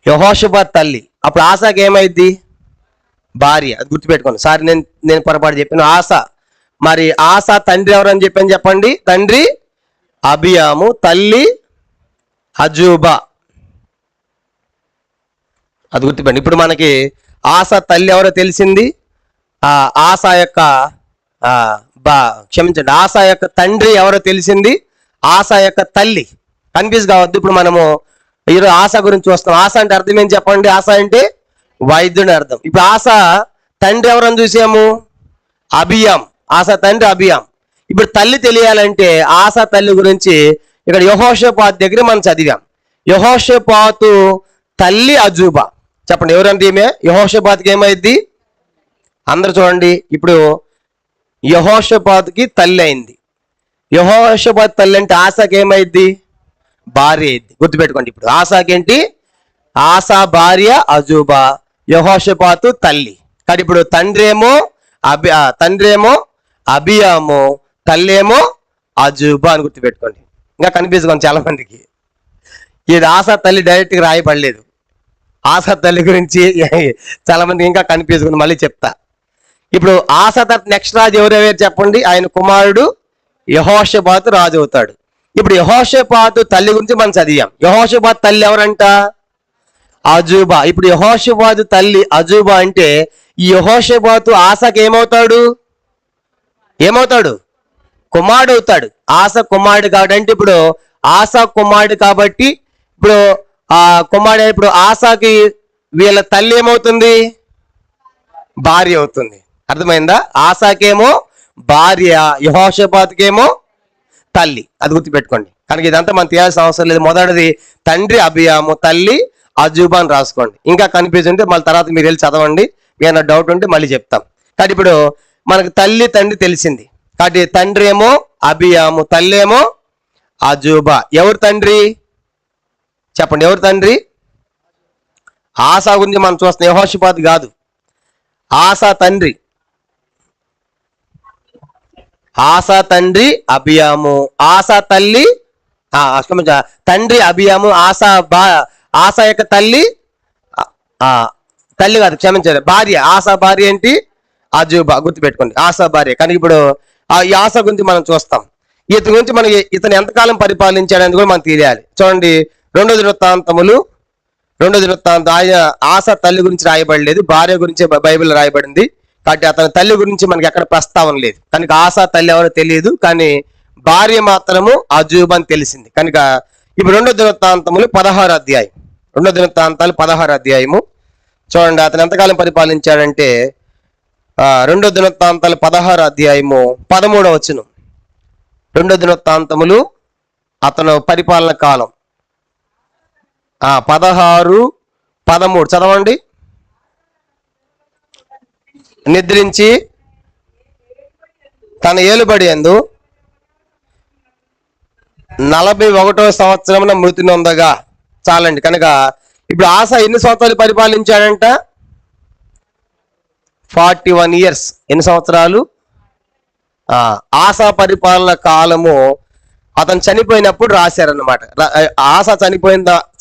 యెహోషాపాతు తల్లి. అప్పుడు ఆసాకి ఏమైద్ది? భార్య. అది గుర్తుపెట్టుకోండి. సారీ, నేను పొరపాటు చెప్పాను. ఆసా. మరి ఆసా తండ్రి ఎవరని చెప్పండి. తండ్రి అబియాము, తల్లి అజూబా. అది గుర్తుపెట్టండి. ఇప్పుడు మనకి ఆసా తల్లి ఎవరో తెలిసింది. ఆసా యొక్క క్షమించండి, ఆసా యొక్క తండ్రి ఎవరో తెలిసింది. ఆసా యొక్క తల్లి కన్ఫ్యూజ్ కావద్దు. ఇప్పుడు మనము ఈరోజు ఆసా గురించి చూస్తాం. ఆసా అంటే అర్థం ఏం చెప్పండి? ఆసా అంటే వైద్యుని అర్థం. ఇప్పుడు ఆసా తండ్రి ఎవరని చూసాము? అబియాం. ఆసా తండ్రి అబియాం. ఇప్పుడు తల్లి తెలియాలంటే ఆసా తల్లి గురించి ఇక్కడ యెహోషాపాతు దగ్గర మనం చదివాం. యెహోషాపాతు తల్లి అజూబా. చెప్పండి ఎవరంటే ఈమె? యెహోషాపాతుకి ఏమైంది? అందరు చూడండి. ఇప్పుడు యెహోషాపాతుకి తల్లి అయింది. యెహోషాపాతు తల్లి అంటే ఆసాకి ఏమైంది? భార్య అయింది. గుర్తుపెట్టుకోండి. ఇప్పుడు ఆసాకేంటి? ఆసా భార్య అజూబా, యెహోషాపాతు తల్లి. కానీ ఇప్పుడు తండ్రేమో అబియాము, తల్లేమో అజూబా అని గుర్తుపెట్టుకోండి. ఇంకా కనిపిస్తుంది చాలా మందికి. ఇది ఆసా తల్లి డైరెక్ట్గా రాయబడలేదు. ఆసా తల్లి గురించి చాలా మందికి ఇంకా కనిపిస్తుంది. మళ్ళీ చెప్తా. ఇప్పుడు ఆసా తర్వాత నెక్స్ట్ రాజు ఎవరెవరు చెప్పండి. ఆయన కుమారుడు యెహోషాపాతు రాజు అవుతాడు. ఇప్పుడు యెహోషాపాతు తల్లి గురించి మనం చదివాం. యెహోషాపాతు తల్లి ఎవరంట? అజూబా. ఇప్పుడు యెహోషాపాతు తల్లి అజూబా అంటే ఈ యెహోషాపాతు ఆసాకి ఏమవుతాడు? కుమారుడు అవుతాడు. ఆసా కుమారుడు కాబట్టి ఇప్పుడు ఆసా కుమారుడు కాబట్టి ఇప్పుడు కుమారుడు. ఇప్పుడు ఆసాకి వీళ్ళ తల్లి ఏమవుతుంది? భార్య అవుతుంది. అర్థమైందా? ఆసాకేమో భార్య, యెహోషాపాతుకేమో తల్లి. అది గుర్తుపెట్టుకోండి. కనుక ఇదంతా మనం తీయాల్సిన అవసరం లేదు. మొదటిది తండ్రి అబియాము, తల్లి అజూబా అని రాసుకోండి. ఇంకా కన్ఫ్యూజ్ ఉంటే మళ్ళీ తర్వాత మీరు వెళ్ళి చదవండి. ఏమైనా డౌట్ ఉంటే మళ్ళీ చెప్తాం. కానీ ఇప్పుడు మనకు తల్లి తండ్రి తెలిసింది. కాబట్టి తండ్రి ఏమో అబియాము, తల్లి ఏమో అజూబా. ఎవరు తండ్రి చెప్పండి? ఎవరు తండ్రి? ఆసా గురించి మనం చూస్తాం, యెహోషాపాతు కాదు. ఆసా తండ్రి తండ్రి అబియాము, ఆసా తల్లి తండ్రి అబియాము, ఆసా యొక్క తల్లి కాదు, క్షమించారు, భార్య. ఆసా భార్య ఏంటి? అజూబా. గుర్తుపెట్టుకోండి, ఆసా భార్య. కానీ ఇప్పుడు ఈ ఆసా గురించి మనం చూస్తాం. ఇతని గురించి మనకి ఇతను ఎంతకాలం పరిపాలించాడని కూడా మనం తెలియాలి. చూడండి, 2 దినవృత్తాంతములు ఆయన ఆసా తల్లి గురించి రాయబడలేదు, భార్య గురించి బైబిల్ రాయబడింది. కాబట్టి అతని తల్లి గురించి మనకి ఎక్కడ ప్రస్తావన లేదు. కనుక ఆసా తల్లి ఎవరో తెలియదు, కానీ భార్య మాత్రము అజూబా అని తెలిసింది. కనుక ఇప్పుడు 2 దినవృత్తాంతములు 16 అధ్యాయం. 2 దినవృత్తాంతాలు 16 అధ్యాయము చూడండి. అతను ఎంతకాలం పరిపాలించాడంటే 2 దినవృత్తాంతాలు 16 అధ్యాయము 13వ వచనం. 2 దినవృత్తాంతములు అతను పరిపాలన కాలం 16, 13 చదవండి. నిద్రించి తన ఏలుబడి యందు 41వ సంవత్సరమున మృతి నొందగా. చాలండి. కనుక ఇప్పుడు ఆస ఎన్ని సంవత్సరాలు పరిపాలించాడంట? 41 ఇయర్స్. ఎన్ని సంవత్సరాలు? ఆసా పరిపాలన కాలము అతను చనిపోయినప్పుడు రాశారనమాట. ఆస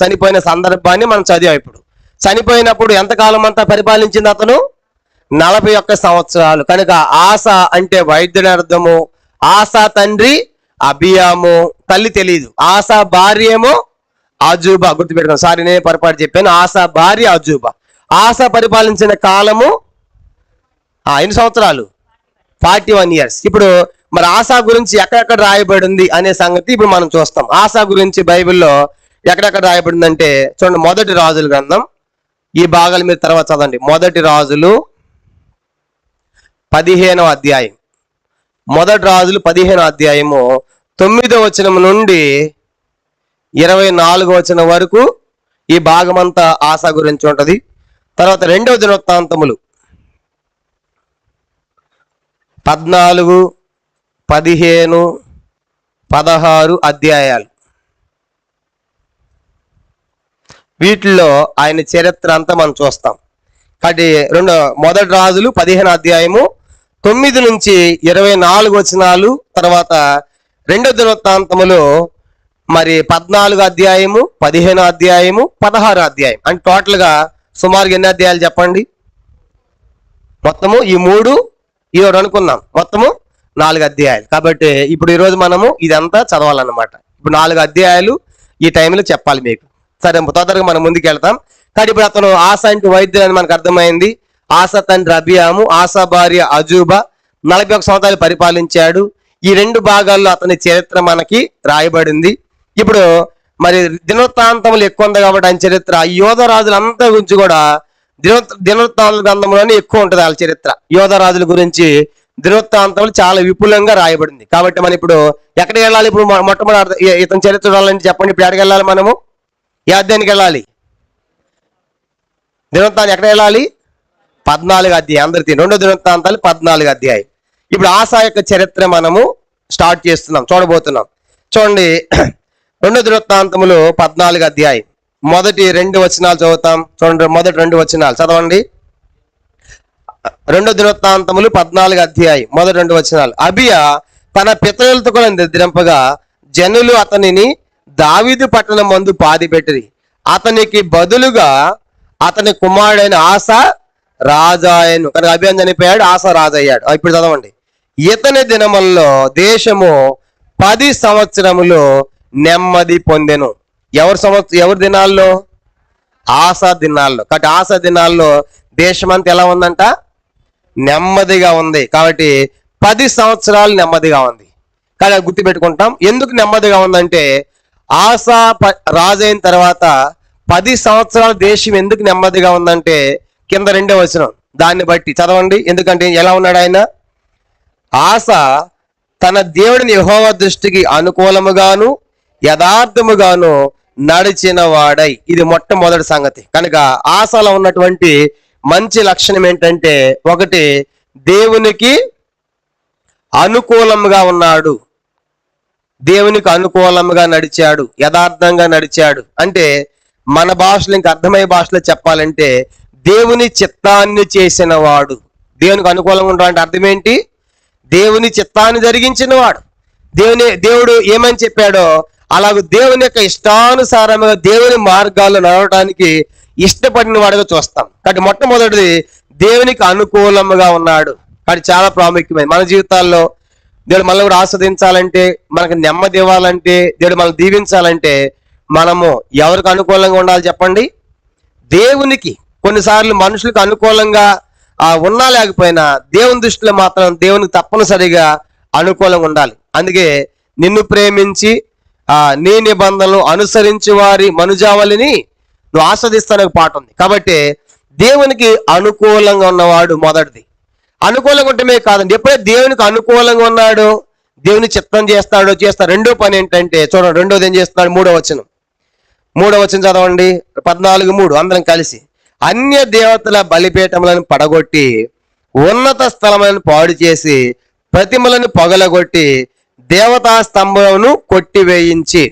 చనిపోయిన సందర్భాన్ని మనం చదివాం. ఇప్పుడు చనిపోయినప్పుడు ఎంతకాలం అంతా పరిపాలించింది అతను? 41 సంవత్సరాలు. కనుక ఆస అంటే వైద్యుని అర్థము. ఆసా తండ్రి అబియాము, తల్లి తెలియదు. ఆసా భార్య ఏమో అజూబా. గుర్తుపెట్టుకోండి, సారీ నేనే పొరపాటు చెప్పాను. ఆసా భార్య అజూబా. ఆస పరిపాలించిన కాలము ఎన్ని సంవత్సరాలు? 41 ఇయర్స్. ఇప్పుడు మరి ఆసా గురించి ఎక్కడెక్కడ రాయబడింది అనే సంగతి ఇప్పుడు మనం చూస్తాం. ఆసా గురించి బైబిల్లో ఎక్కడెక్కడ రాయబడిందంటే చూడండి, మొదటి రాజుల గ్రంథం, ఈ భాగాలు మీరు తర్వాత చదవండి. మొదటి రాజులు 15వ అధ్యాయం. మొదటి రాజులు 15వ అధ్యాయము 9వ వచనం నుండి 24వ వచనం వరకు ఈ భాగమంతా ఆసా గురించి ఉంటది. తర్వాత రెండవ దినవృత్తాంతములు 14, 15, 16 అధ్యాయాలు. వీటిల్లో ఆయన చరిత్ర అంతా మనం చూస్తాం. కాబట్టి మొదటి రాజులు 15వ అధ్యాయము 9 నుంచి 24 వచనాలు, తర్వాత రెండవ దినవృత్తాంతములు మరి 14 అధ్యాయము, 15 అధ్యాయము, 16 అధ్యాయం. అంటే టోటల్గా సుమారుగా ఎన్ని అధ్యాయాలు చెప్పండి? మొత్తము ఈ 3 ఈ 2 అనుకుందాం, మొత్తము 4 అధ్యాయాలు. కాబట్టి ఇప్పుడు ఈరోజు మనము ఇదంతా చదవాలన్నమాట. ఇప్పుడు 4 అధ్యాయాలు ఈ టైంలో చెప్పాలి మీకు. సరే, తొందరగా మనం ముందుకు వెళ్తాం. కానీ ఇప్పుడు అతను ఆసా ఇంటి వైద్యుడు అని మనకు అర్థమైంది. ఆసా తండ్రి అబియాము, ఆసా భార్య అజూబా 41 సంవత్సరాలు పరిపాలించాడు. ఈ 2 భాగాల్లో అతని చరిత్ర మనకి రాయబడింది. ఇప్పుడు మరి దినవృత్తాంతములు ఎక్కువ ఉంది కాబట్టి ఆయన చరిత్ర, యోధ రాజులంతా గురించి కూడా దినవృత్తాంతముల గ్రంథంలోనే ఎక్కువ ఉంటుంది వాళ్ళ చరిత్ర. యోధ రాజుల గురించి దినవృత్తాంతములు చాలా విపులంగా రాయబడింది. కాబట్టి మనం ఇప్పుడు ఎక్కడికి వెళ్ళాలి? ఇప్పుడు మొట్టమొదటి ఇతని చరిత్ర చూడాలని చెప్పండి. ఇప్పుడు ఎక్కడికి వెళ్ళాలి? మనము ఏ అధ్యాయానికి వెళ్ళాలి? దినవృత్తాంతం ఎక్కడ వెళ్ళాలి? 14 అధ్యాయం. అందరికీ రెండో దినవృత్తాంతాలు 14 అధ్యాయం. ఇప్పుడు ఆసా యొక్క చరిత్ర మనము స్టార్ట్ చేస్తున్నాం, చూడబోతున్నాం. చూడండి, రెండో దినవృత్తాంతములు 14 అధ్యాయం మొదటి 2 వచనాలు చదువుతాం. చూడండి, మొదటి 2 వచనాలు చదవండి. రెండో దినవృత్తాంతములు 14 అధ్యాయం మొదటి 2 వచనాలు. అబియా తన పితరులతో కూడా నిద్రింపగా జనులు అతనిని దావీదు పట్టణం మందు పాతిపెట్టిరి. అతనికి బదులుగా అతని కుమారుడైన ఆసా రాజాయను. కనుక అబియా చనిపోయాడు, ఆసా రాజయ్యాడు. ఇప్పుడు చదవండి. ఇతని దినములలో దేశము 10 సంవత్సరములు నెమ్మది పొందెను. ఎవరి దినాల్లో? ఆసా దినాల్లో. కాబట్టి ఆసా దినాల్లో దేశమంతా ఎలా ఉందంట? నెమ్మదిగా ఉంది. కాబట్టి 10 సంవత్సరాలు నెమ్మదిగా ఉంది. కానీ అది గుర్తుపెట్టుకుంటాం. ఎందుకు నెమ్మదిగా ఉందంటే ఆసా రాజైన తర్వాత 10 సంవత్సరాల దేశం ఎందుకు నెమ్మదిగా ఉందంటే కింద 2వ వచనం దాన్ని బట్టి చదవండి. ఎందుకంటే ఎలా ఉన్నాడు ఆయన? ఆసా తన దేవుడిని యెహోవా దృష్టికి అనుకూలముగాను యథార్థముగాను నడిచిన వాడై. ఇది మొట్టమొదటి సంగతి. కనుక ఆసాలో ఉన్నటువంటి మంచి లక్షణం ఏంటంటే, ఒకటి, దేవునికి అనుకూలంగా ఉన్నాడు, దేవునికి అనుకూలంగా నడిచాడు, యథార్థంగా నడిచాడు. అంటే మన భాషలో, ఇంకా అర్థమయ్యే భాషలో చెప్పాలంటే దేవుని చిత్తాన్ని చేసిన వాడు. దేవునికి అనుకూలంగా ఉండడం అంటే అర్థం ఏంటి? దేవుని చిత్తాన్ని జరిగించిన వాడు. దేవుడు ఏమని చెప్పాడో అలాగే దేవుని యొక్క ఇష్టానుసారంగా దేవుని మార్గాల్లో నడవడానికి ఇష్టపడిన వాడుగా చూస్తాం. కాబట్టి మొట్టమొదటిది దేవునికి అనుకూలంగా ఉన్నాడు. కాబట్టి చాలా ప్రాముఖ్యమైనది మన జీవితాల్లో. దేవుడు మనల్ని కూడా ఆస్వాదించాలంటే, మనకు నెమ్మది ఇవ్వాలంటే, దేవుడు మనల్ని దీవించాలంటే మనము ఎవరికి అనుకూలంగా ఉండాలి చెప్పండి? దేవునికి. కొన్నిసార్లు మనుషులకు అనుకూలంగా ఉన్నా లేకపోయినా దేవుని దృష్టిలో మాత్రం దేవునికి తప్పనిసరిగా అనుకూలంగా ఉండాలి. అందుకే నిన్ను ప్రేమించి నీ నిబంధనలు అనుసరించి వారి మనుజావళిని నువ్వు ఆస్వాదిస్తానే పాట ఉంది. కాబట్టి దేవునికి అనుకూలంగా ఉన్నవాడు మొదటిది. అనుకూలంగా ఉంటమే కాదండి, ఎప్పుడైతే దేవునికి అనుకూలంగా ఉన్నాడో దేవుని చిత్తం చేస్తాడో రెండో పని ఏంటంటే చూడండి, రెండోది ఏం చేస్తున్నాడు? 3వ వచనం చదవండి. 14:3 అందరం కలిసి. అన్య దేవతల బలిపీఠములను పడగొట్టి ఉన్నత స్థలములను పాడు చేసి ప్రతిమలను పగలగొట్టి దేవతా స్తంభమును కొట్టివేయించి.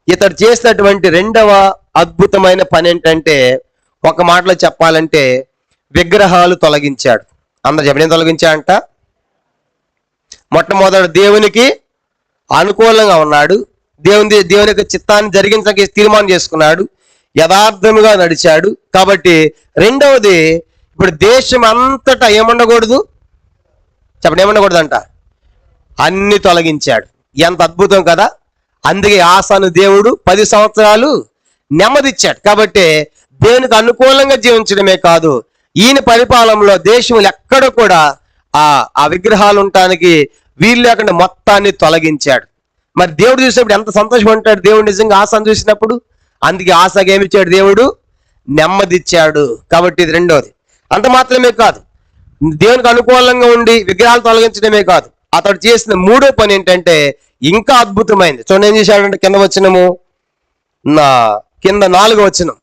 ఇతడు చేసినటువంటి రెండవ అద్భుతమైన పని ఏంటంటే, ఒక మాటలో చెప్పాలంటే విగ్రహాలు తొలగించాడు. అందరు చెప్పండి, ఏం తొలగించాడంట? మొట్టమొదటి దేవునికి అనుకూలంగా ఉన్నాడు, దేవుని యొక్క చిత్తాన్ని జరిగించడానికి తీర్మానం చేసుకున్నాడు, యథార్థముగా నడిచాడు. కాబట్టి రెండవది, ఇప్పుడు దేశం అంతటా ఏముండకూడదు చెప్పండి, ఏముండకూడదంట? అన్ని తొలగించాడు. ఎంత అద్భుతం కదా! అందుకే ఆసాను దేవుడు 10 సంవత్సరాలు నెమ్మదిచ్చాడు. కాబట్టి దేవునికి అనుకూలంగా జీవించడమే కాదు, ఈయన పరిపాలనలో దేశంలో ఎక్కడ కూడా ఆ విగ్రహాలు ఉండటానికి వీలు లేకుండా మొత్తాన్ని తొలగించాడు. మరి దేవుడు చూసినప్పుడు ఎంత సంతోషపడ్డాడు దేవుడు నిజంగా ఆసాను చూసినప్పుడు. అందుకే ఆసాకి ఏమిచ్చాడు దేవుడు? నెమ్మదిచ్చాడు. కాబట్టి ఇది రెండోది. అంత మాత్రమే కాదు, దేవునికి అనుకూలంగా ఉండి విగ్రహాలు తొలగించడమే కాదు, అతడు చేసిన మూడో పని ఏంటంటే ఇంకా అద్భుతమైంది. చూడండి ఏం చేశాడంటే, కింద వచనము, కింద 4వ వచనం,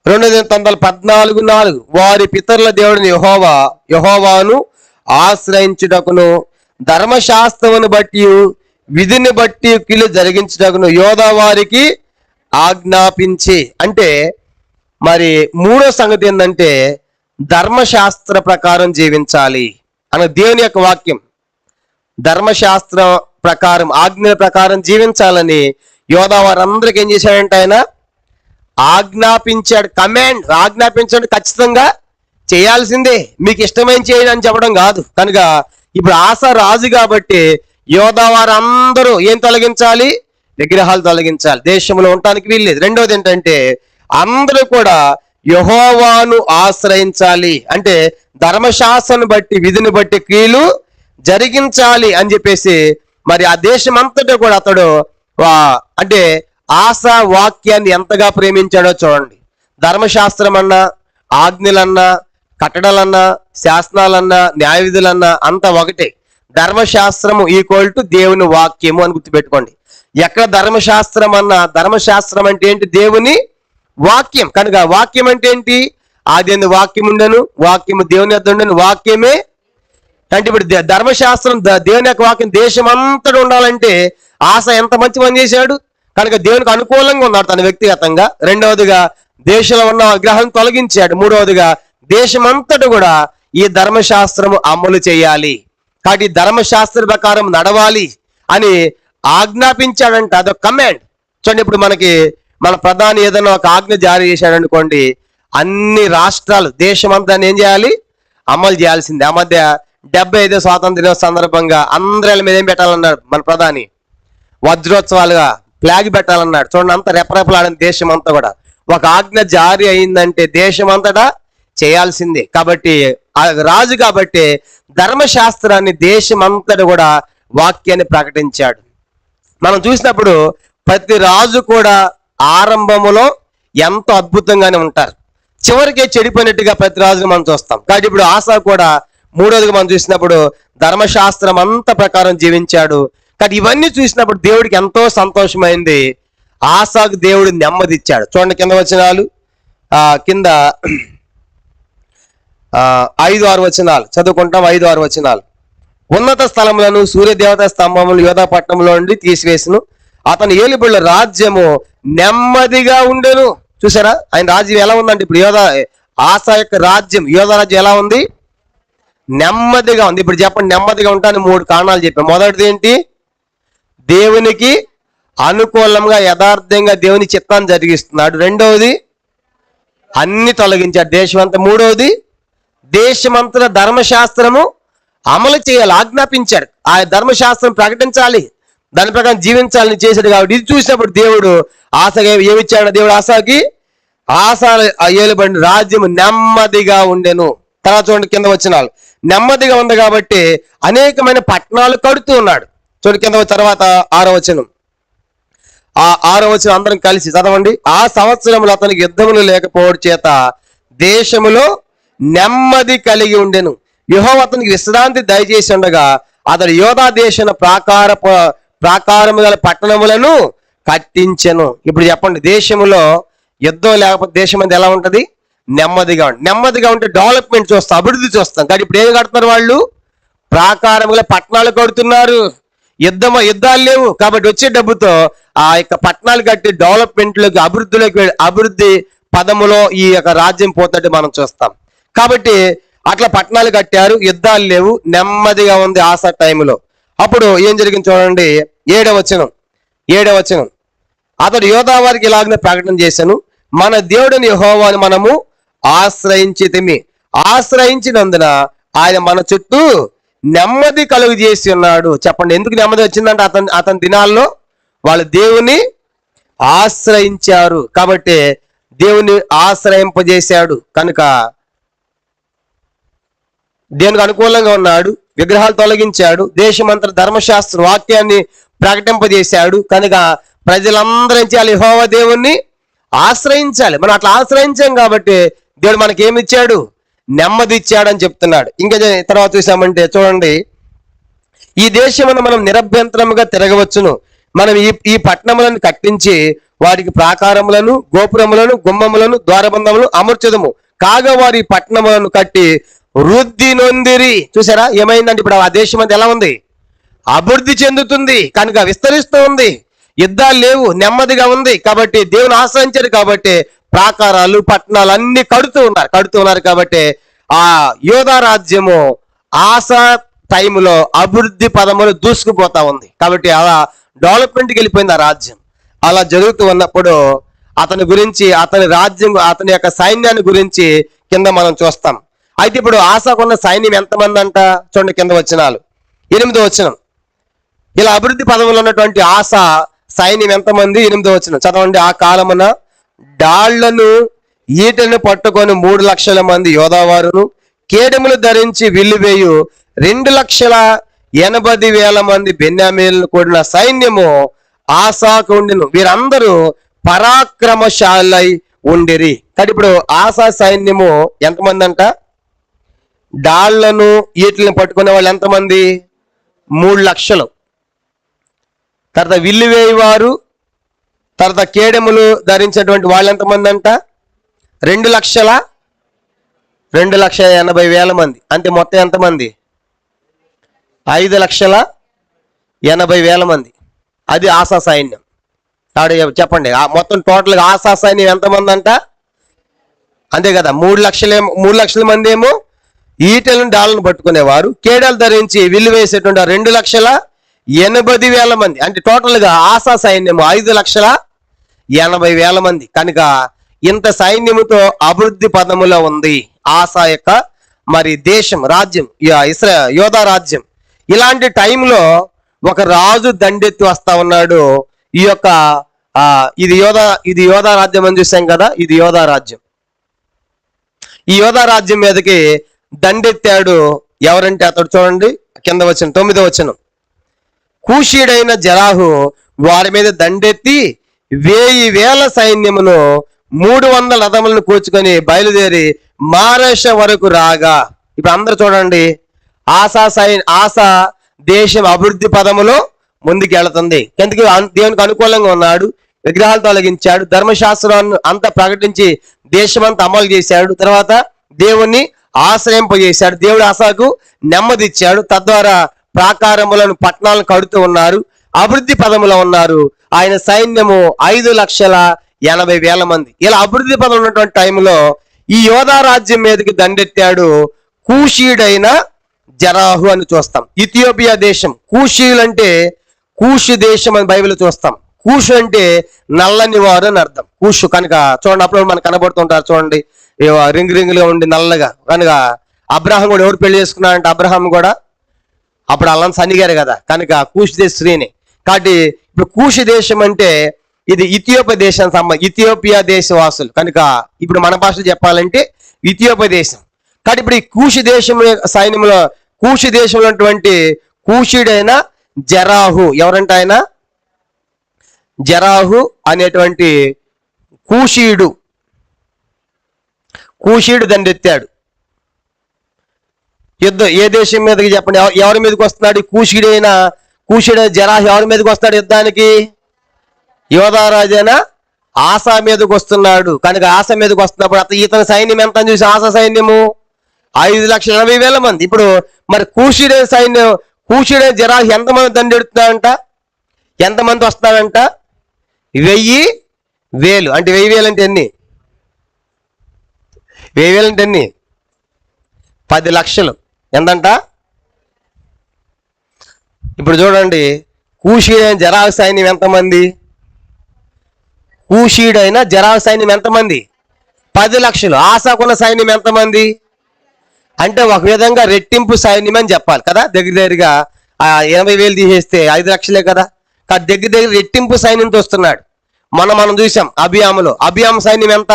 2 దినవృత్తాంతాలు 14:4. వారి పితరుల దేవుడిని యెహోవాను ఆశ్రయించుటకును ధర్మశాస్త్రమును బట్టి విధిని బట్టి కీలు జరిగించుటకును యోధా వారికి ఆజ్ఞాపించి. అంటే మరి మూడో సంగతి ఏంటంటే ధర్మశాస్త్ర ప్రకారం జీవించాలి అన్న దేవుని యొక్క వాక్యం. ధర్మశాస్త్ర ప్రకారం, ఆజ్ఞల ప్రకారం జీవించాలని యోధా వారందరికీ ఏం చేశాడంటే ఆయన ఆజ్ఞాపించాడు. కమాండ్, ఆజ్ఞాపించాడు, ఖచ్చితంగా చేయాల్సిందే, మీకు ఇష్టమైన చేయండి అని చెప్పడం కాదు. కనుక ఇప్పుడు ఆసా రాజు కాబట్టి యోధా వారందరూ ఏం తొలగించాలి? విగ్రహాలు తొలగించాలి, దేశంలో ఉండటానికి వీల్లేదు. రెండోది ఏంటంటే అందరూ కూడా యెహోవాను ఆశ్రయించాలి, అంటే ధర్మశాస్త్రం బట్టి విధిని బట్టి క్రియలు జరిగించాలి అని చెప్పేసి మరి ఆ దేశం అంతటా కూడా అతడు అంటే ఆసా వాక్యాన్ని ఎంతగా ప్రేమించాడో చూడండి. ధర్మశాస్త్రం అన్నా, ఆజ్ఞలన్నా, కట్టడలన్నా, శాసనాలన్నా, న్యాయ విధులన్నా అంతా ఒకటే. ధర్మశాస్త్రము ఈక్వల్ టు దేవుని వాక్యము అని గుర్తుపెట్టుకోండి. ఎక్కడ ధర్మశాస్త్రం అన్నా, ధర్మశాస్త్రం అంటే ఏంటి? దేవుని వాక్యం. కనుక వాక్యం అంటే ఏంటి? ఆది వాక్యం ఉండను, వాక్యము దేవుని యొద్ద ఉండను, వాక్యమే. అంటే ఇప్పుడు ధర్మశాస్త్రం, దేవుని యొక్క వాక్యం దేశం అంతటా ఉండాలంటే ఆశ ఎంత మంచి పని చేశాడు. కనుక దేవునికి అనుకూలంగా ఉన్నాడు తన వ్యక్తిగతంగా. రెండవదిగా దేశంలో ఉన్న విగ్రహాలను తొలగించాడు. మూడవదిగా దేశమంతటా కూడా ఈ ధర్మశాస్త్రము అమలు చేయాలి, కాబట్టి ధర్మశాస్త్ర ప్రకారం నడవాలి అని ఆజ్ఞాపించాడంట. అదొక కమాండ్. చూడండి, ఇప్పుడు మన ప్రధాని ఏదైనా ఒక ఆజ్ఞ జారీ చేశాడు అనుకోండి, అన్ని రాష్ట్రాలు, దేశమంతా ఏం చేయాలి? అమలు చేయాల్సిందే. ఆ మధ్య 75వ స్వాతంత్ర దినోత్సవ సందర్భంగా అందరి మీద ఏం పెట్టాలన్నాడు మన ప్రధాని? వజ్రోత్సవాలుగా ఫ్లాగ్ పెట్టాలన్నాడు. చూడండి, అంత రెపరెపలాడిన దేశం అంతా కూడా. ఒక ఆజ్ఞ జారీ అయిందంటే దేశం అంతటా చేయాల్సిందే. కాబట్టి రాజు కాబట్టి ధర్మశాస్త్రాన్ని దేశం అంతటా కూడా వాక్యాన్ని ప్రకటించాడు. మనం చూసినప్పుడు ప్రతి రాజు కూడా ఆరంభములో ఎంతో అద్భుతంగానే ఉంటారు, చివరికే చెడిపోయినట్టుగా ప్రతి రాజుని మనం చూస్తాం. కాబట్టి ఇప్పుడు ఆసా కూడా మూడోదిగా మనం చూసినప్పుడు ధర్మశాస్త్రం అంత ప్రకారం జీవించాడు. కానీ ఇవన్నీ చూసినప్పుడు దేవుడికి ఎంతో సంతోషమైంది. ఆసాకు దేవుడు నెమ్మదిచ్చాడు. చూడండి కింద వచనాలు, కింద 5-6 వచనాలు చదువుకుంటాం. 5-6 వచనాలు. ఉన్నత స్థలములను సూర్యదేవత స్తంభములు యోధా పట్టణంలో నుండి తీసివేసును, అతని ఏలుబడిలో రాజ్యము నెమ్మదిగా ఉండెను. చూసారా ఆయన రాజ్యం ఎలా ఉందంటే, ఇప్పుడు ఆసా యొక్క రాజ్యం, యోధా రాజ్యం ఎలా ఉంది? నెమ్మదిగా ఉంది. ఇప్పుడు చెప్పండి, నెమ్మదిగా ఉంటాను 3 కారణాలు చెప్పాను. మొదటిది ఏంటి? దేవునికి అనుకూలంగా యథార్థంగా దేవుని చిత్తాన్ని జరిగిస్తున్నాడు. రెండవది అన్ని తొలగించాడు దేశం అంతా. మూడవది దేశమంతటా ధర్మశాస్త్రము అమలు చేయాలి, ఆజ్ఞాపించాడు. ఆ ధర్మశాస్త్రం ప్రకటించాలి, దాని ప్రకారం జీవించాలని చేశాడు. కాబట్టి ఇది చూసినప్పుడు దేవుడు ఆశగా ఏమిచ్చాడు? దేవుడు ఆశాకి ఆశా ఏలుబడిన రాజ్యము నెమ్మదిగా ఉండెను. తర్వాత చూడండి కింద వచనాలు, నెమ్మదిగా ఉంది కాబట్టి అనేకమైన పట్టణాలు కడుతూ ఉన్నాడు. చూడండి కింద తర్వాత 6వ వచనం. ఆ 6వ వచనం అందరం కలిసి చదవండి. ఆ సంవత్సరంలో అతనికి యుద్ధములు లేకపోవడం చేత దేశములో నెమ్మది కలిగి ఉండెను. యెహోవా అతనికి విశ్రాంతి దయచేసి ఉండగా అతడు యోధా దేశం ప్రాకారము గల పట్టణములను కట్టించెను. ఇప్పుడు చెప్పండి, దేశములో యుద్ధం లేకపోతే దేశం అనేది ఎలా ఉంటది? నెమ్మదిగా ఉంటుంది. నెమ్మదిగా ఉంటే డెవలప్మెంట్ చూస్తాం, అభివృద్ధి చూస్తాం. కానీ ఇప్పుడు ఏం కడుతున్నారు వాళ్ళు? ప్రాకారము గల పట్టణాలు కడుతున్నారు. యుద్ధాలు లేవు కాబట్టి వచ్చే డబ్బుతో ఆ యొక్క పట్టణాలు కట్టి డెవలప్మెంట్లోకి అభివృద్ధి పదములో ఈ యొక్క రాజ్యం పోతాడు మనం చూస్తాం. కాబట్టి అట్లా పట్టణాలు కట్టారు, యుద్ధాలు లేవు, నెమ్మదిగా ఉంది ఆశ టైంలో. అప్పుడు ఏం జరిగింది చూడండి, 7వ వచనం. అతడు యోధా వారికి ఇలాగనే ప్రకటన చేశాను, మన దేవుడిని యెహోవాను మనము ఆశ్రయించినందున ఆయన మన చుట్టూ నెమ్మది కలుగు చేసి ఉన్నాడు. చెప్పండి, ఎందుకు నెమ్మది వచ్చిందంటే అతని దినాల్లో వాళ్ళు దేవుని ఆశ్రయించారు కాబట్టి దేవుని ఆశ్రయింపజేశాడు కనుక దేవునికి అనుకూలంగా ఉన్నాడు. విగ్రహాలు తొలగించాడు, దేశమంతట ధర్మశాస్త్ర వాక్యాన్ని ప్రకటింపజేశాడు కనుక ప్రజలందరూ చేయాలి, యెహోవా దేవుణ్ణి ఆశ్రయించాలి. మనం అట్లా ఆశ్రయించాం కాబట్టి దేవుడు మనకి ఏమి ఇచ్చాడు, నెమ్మది ఇచ్చాడని చెప్తున్నాడు. ఇంకా తర్వాత చూసామంటే చూడండి, ఈ దేశమును మనం నిరభ్యంతరముగా తిరగవచ్చును, మనం ఈ పట్టణములను కట్టించి వారికి ప్రాకారములను గోపురములను గుమ్మములను ద్వారబంధములను అమర్చదము, కాగా వారి పట్టణములను కట్టి వృద్ధి నొందిరి. చూసారా ఏమైందంటే ఇప్పుడు ఆ దేశం అంతా ఎలా ఉంది, అభివృద్ధి చెందుతుంది కనుక విస్తరిస్తూ ఉంది, యుద్ధాలు లేవు, నెమ్మదిగా ఉంది. కాబట్టి దేవుని ఆశ్రయించారు కాబట్టి ప్రాకారాలు పట్టణాలు అన్ని కడుతూ ఉన్నారు కాబట్టి ఆ యోధా రాజ్యము ఆశ టైంలో అభివృద్ధి పదములు దూసుకుపోతా ఉంది. కాబట్టి అలా డెవలప్మెంట్కి వెళ్ళిపోయింది ఆ రాజ్యం. అలా జరుగుతూ ఉన్నప్పుడు అతని గురించి, అతని రాజ్యం, అతని యొక్క సైన్యాన్ని గురించి కింద మనం చూస్తాం. అయితే ఇప్పుడు ఆశకున్న సైన్యం ఎంతమంది అంట చూడండి, కింద వచనాలు 8వ వచనం. ఇలా అభివృద్ధి పదవులు ఉన్నటువంటి ఆశ సైన్యం ఎంతమంది? 8వ వచనం చదవండి. ఆ కాలమున డాళ్లను ఈటను పట్టుకొని 3 లక్షల మంది యోధావారును కేడములు ధరించి విల్లువేయు 2,80,000 మంది బెన్యామీలను కూడిన సైన్యము ఆశాకు ఉండెను. వీరందరూ పరాక్రమశాలై ఉండిరి. కాబట్టి ఇప్పుడు ఆశా సైన్యము ఎంతమంది అంట? డాళ్లను ఈటలను పట్టుకునే వాళ్ళు ఎంతమంది? 3 లక్షలు. తర్వాత విల్లు వేయవారు, తర్వాత కేడములు ధరించేటువంటి వాళ్ళు ఎంతమంది అంట? 2,80,000 మంది. అంటే మొత్తం ఎంతమంది? 5,80,000 మంది. అది ఆశా సైన్యం. చెప్పండి, మొత్తం టోటల్గా ఆశా సైన్యం ఎంతమంది అంట? అంతే కదా, 3 లక్షల మంది ఏమో ఈటెలను డాళ్ళను పట్టుకునేవారు, కేడలు ధరించి విల్లు వేసేటువంటి 2,80,000 మంది. అంటే టోటల్గా ఆశా సైన్యము 5,80,000 మంది. కనుక ఇంత సైన్యముతో అభివృద్ధి పదములో ఉంది ఆశా యొక్క మరి దేశం, రాజ్యం, యోధా రాజ్యం. ఇలాంటి టైంలో ఒక రాజు దండెత్తి వస్తా ఉన్నాడు. ఈ యొక్క ఇది యోధా రాజ్యం అని చూసాం కదా, ఇది యోధా రాజ్యం. ఈ యోధా రాజ్యం మీదకి దండెత్తాడు. ఎవరంటే అతడు చూడండి కింద వచ్చిన 9వ వచనం. కూషీడైన జరాహు వారి మీద దండెత్తి 1,000 సైన్యమును 300 రథములను కూర్చుకొని బయలుదేరి మారేష వరకు రాగా. ఇప్పుడు అందరూ చూడండి, ఆశా దేశం అభివృద్ధి పదములో ముందుకు వెళుతుంది. ఎందుకు? దేవునికి అనుకూలంగా ఉన్నాడు, విగ్రహాలు తొలగించాడు, ధర్మశాస్త్రాన్ని అంతా ప్రకటించి దేశమంతా అమలు చేశాడు, తర్వాత దేవుణ్ణి ఆశ్రయింపజేశాడు, దేవుడు ఆశాకు నెమ్మదిచ్చాడు, తద్వారా ప్రాకారములను పట్టణాలను కడుతూ ఉన్నారు, అభివృద్ధి పదములో ఉన్నారు. ఆయన సైన్యము 5,80,000 మంది. ఇలా అభివృద్ధి పదం ఉన్నటువంటి టైంలో ఈ యోధా రాజ్యం మీదకి దండెత్తాడు కూషీడైన జరాహు అని చూస్తాం. ఇథియోపియా దేశం. కూషీలు అంటే కూషు దేశం అని బైబిల్ చూస్తాం. కూషు అంటే నల్లని వారు అని అర్థం. కూషు కనుక చూడండి, అప్పుడు మనకు కనబడుతుంటారు చూడండి, రింగులుగా ఉండి నల్లగా. కనుక అబ్రహాం కూడా ఎవరు పెళ్లి చేసుకున్నారంటే అబ్రహాం కూడా అప్పుడు అల్లని సన్నిగారు కదా, కనుక కూషు దేశ స్త్రీని. కాబట్టి ఇప్పుడు కూషు దేశం అంటే ఇది ఇథియోపియా దేశానికి ఇథియోపియా దేశవాసులు. కనుక ఇప్పుడు మన భాషలో చెప్పాలంటే ఇథియోపియా దేశం. కాబట్టి ఇప్పుడు ఈ కూషు దేశం సైన్యంలో కూషు దేశంలో ఉన్నటువంటి కూషుడైన జరాహు, ఎవరంటే ఆయన జరాహు అనేటువంటి కూషీయుడు దండెత్తాడు. యుద్ధం ఏ దేశం మీదకి చెప్పండి, ఎవరి మీదకి వస్తున్నాడు? కూషీడైన జరాహు ఎవరి మీదకి వస్తాడు యుద్ధానికి? యోధారాజైన ఆశా మీదకి వస్తున్నాడు. కనుక ఆశ మీదకి వస్తున్నప్పుడు ఇతని సైన్యం ఎంత అని చూసి ఆశా సైన్యము 5,80,000 మంది. ఇప్పుడు మరి కూషీడైన సైన్యం, కూషుడైన జరాహు ఎంతమంది దండెడుతున్నాడంట? ఎంతమంది వస్తాడంట? 1000 అంటే 1000 అంటే ఎన్ని? 1000 అంటే ఎన్ని? 10 లక్షలు. ఎంతంట? ఇప్పుడు చూడండి, కూషీడైన జరాహు సైన్యం ఎంతమంది? కూషీడైన జరాహు సైన్యం ఎంతమంది? 10 లక్షలు. ఆసాకున్న సైన్యం ఎంతమంది? అంటే ఒక విధంగా రెట్టింపు సైన్యం అని చెప్పాలి కదా. దగ్గరగా 80,000 తీసేస్తే 5 లక్షలే కదా. దగ్గర రెట్టింపు సైన్యంతో వస్తున్నాడు. మనం చూసాం అభియాము సైన్యం ఎంత?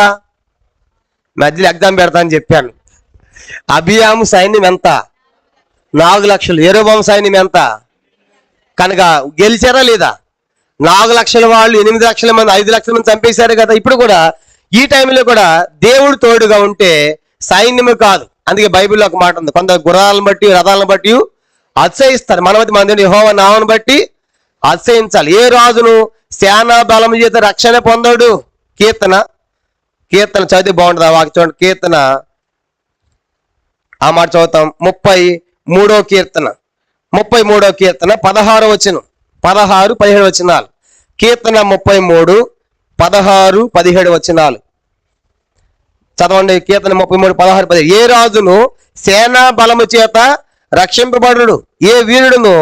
మధ్యలో ఎగ్జామ్ పెడతా అని చెప్పాను. అభియాము సైన్యం ఎంత? 4 లక్షలు. యెరోబాము సైన్యం ఎంత? కనుక గెలిచారా లేదా? 4 లక్షల వాళ్ళు 8 లక్షల మంది 5 లక్షల మంది చంపేశారు కదా. ఇప్పుడు కూడా ఈ టైంలో కూడా దేవుడు తోడుగా ఉంటే సైన్యము కాదు. అందుకే బైబిల్లో ఒక మాట ఉంది, కొందరు గుర్రాలను బట్టి రథాలను బట్టి అతిశయిస్తారు, మన దేవుని యెహోవా నామమును బట్టి అతిశయించాలి. ఏ రాజును సేనా బలము చేత రక్షణ పొందడు. కీర్తన చదివి బాగుంటుంది ఆ వాక్యం చూడండి. కీర్తన ఆ మాట చదువుతాం. 33వ కీర్తన 16వ వచనం, 16, 17 వచనాలు. కీర్తన 33, 16, 17 వచనాలు చదవండి. కీర్తన 33, 16, 17. ఏ రాజును సేనా బలము చేత రక్షింపబడు, ఏ వీరుడును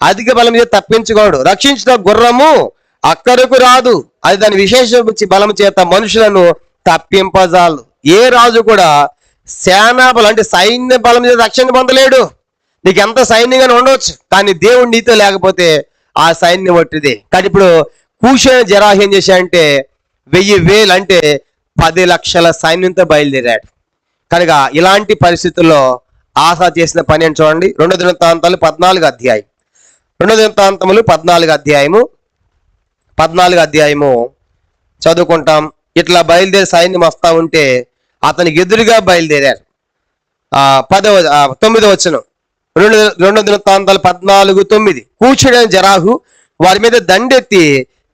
అధిక బలం చేత తప్పించుకోడు. రక్షించిన గుర్రము అక్కడకు రాదు, అది దాని విశేష బలం చేత మనుషులను తప్పింపజాలు. ఏ రాజు కూడా సేనా బలం అంటే సైన్య బలం చేత రక్షణ పొందలేడు. నీకు ఎంత సైన్యంగానే ఉండవచ్చు, కానీ దేవుడు నీతో లేకపోతే ఆ సైన్యం వట్టిదే. కానీ ఇప్పుడు కూషైన జరాహు ఏం చేశాడంటే 1000 అంటే 10 లక్షల సైన్యంతో బయలుదేరాడు. కనుక ఇలాంటి పరిస్థితుల్లో ఆసా చేసిన పని అని చూడండి. 2 దినవృత్తాంతాలు 14వ అధ్యాయం, 2 దినవృత్తాంతములు 14వ అధ్యాయము చదువుకుంటాం. ఇట్లా బయలుదేరి సైన్యం వస్తా ఉంటే అతనికి ఎదురుగా బయలుదేరారు. 9వ వచనం, 2 దినవృత్తాంతాలు 14:9. కూషుడైన జరాహు వారి మీద దండెత్తి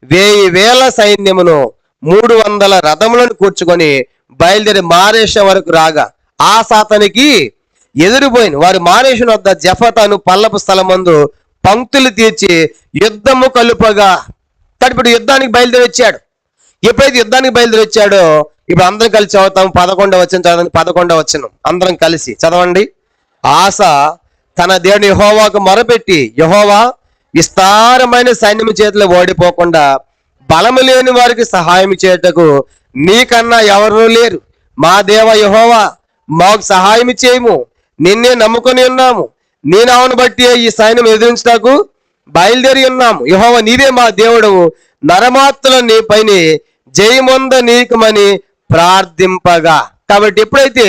1000 సైన్యమును 300 రథములను కూర్చుకొని బయలుదేరి మారేష వరకు రాగా ఆసా అతనికి ఎదురుపోయిన వారు మారేషుని వద్ద జఫతాను పల్లపు స్థలమందు పంక్తులు తీర్చి యుద్ధము కలుపగా. ఇప్పుడు యుద్ధానికి బయలుదేరి వచ్చాడు. ఎప్పుడైతే యుద్ధానికి బయలుదేరి వచ్చాడో ఇప్పుడు అందరం కలిసి చదువుతాం. 11వ వచనం చదవండి. 11వ వచనం అందరం కలిసి చదవండి. ఆసా తన దేవుని యెహోవాకు మొరపెట్టి, యెహోవా విస్తారమైన సైన్యము చేతిలో ఓడిపోకుండా బలము లేని వారికి సహాయం చేయటకు నీకన్నా ఎవరు లేరు. మా దేవ యెహోవా మాకు సహాయం చేయము, నిన్నే నమ్ముకొని ఉన్నాము. నీ నామమును బట్టి ఈ సైన్యం ఎదిరించటకు బయలుదేరి ఉన్నాము. యెహోవా నీవే మా దేవుడు, నరమాత్రుల నీ పైన జయమొంద నీకుమని ప్రార్థింపగా. కాబట్టి ఎప్పుడైతే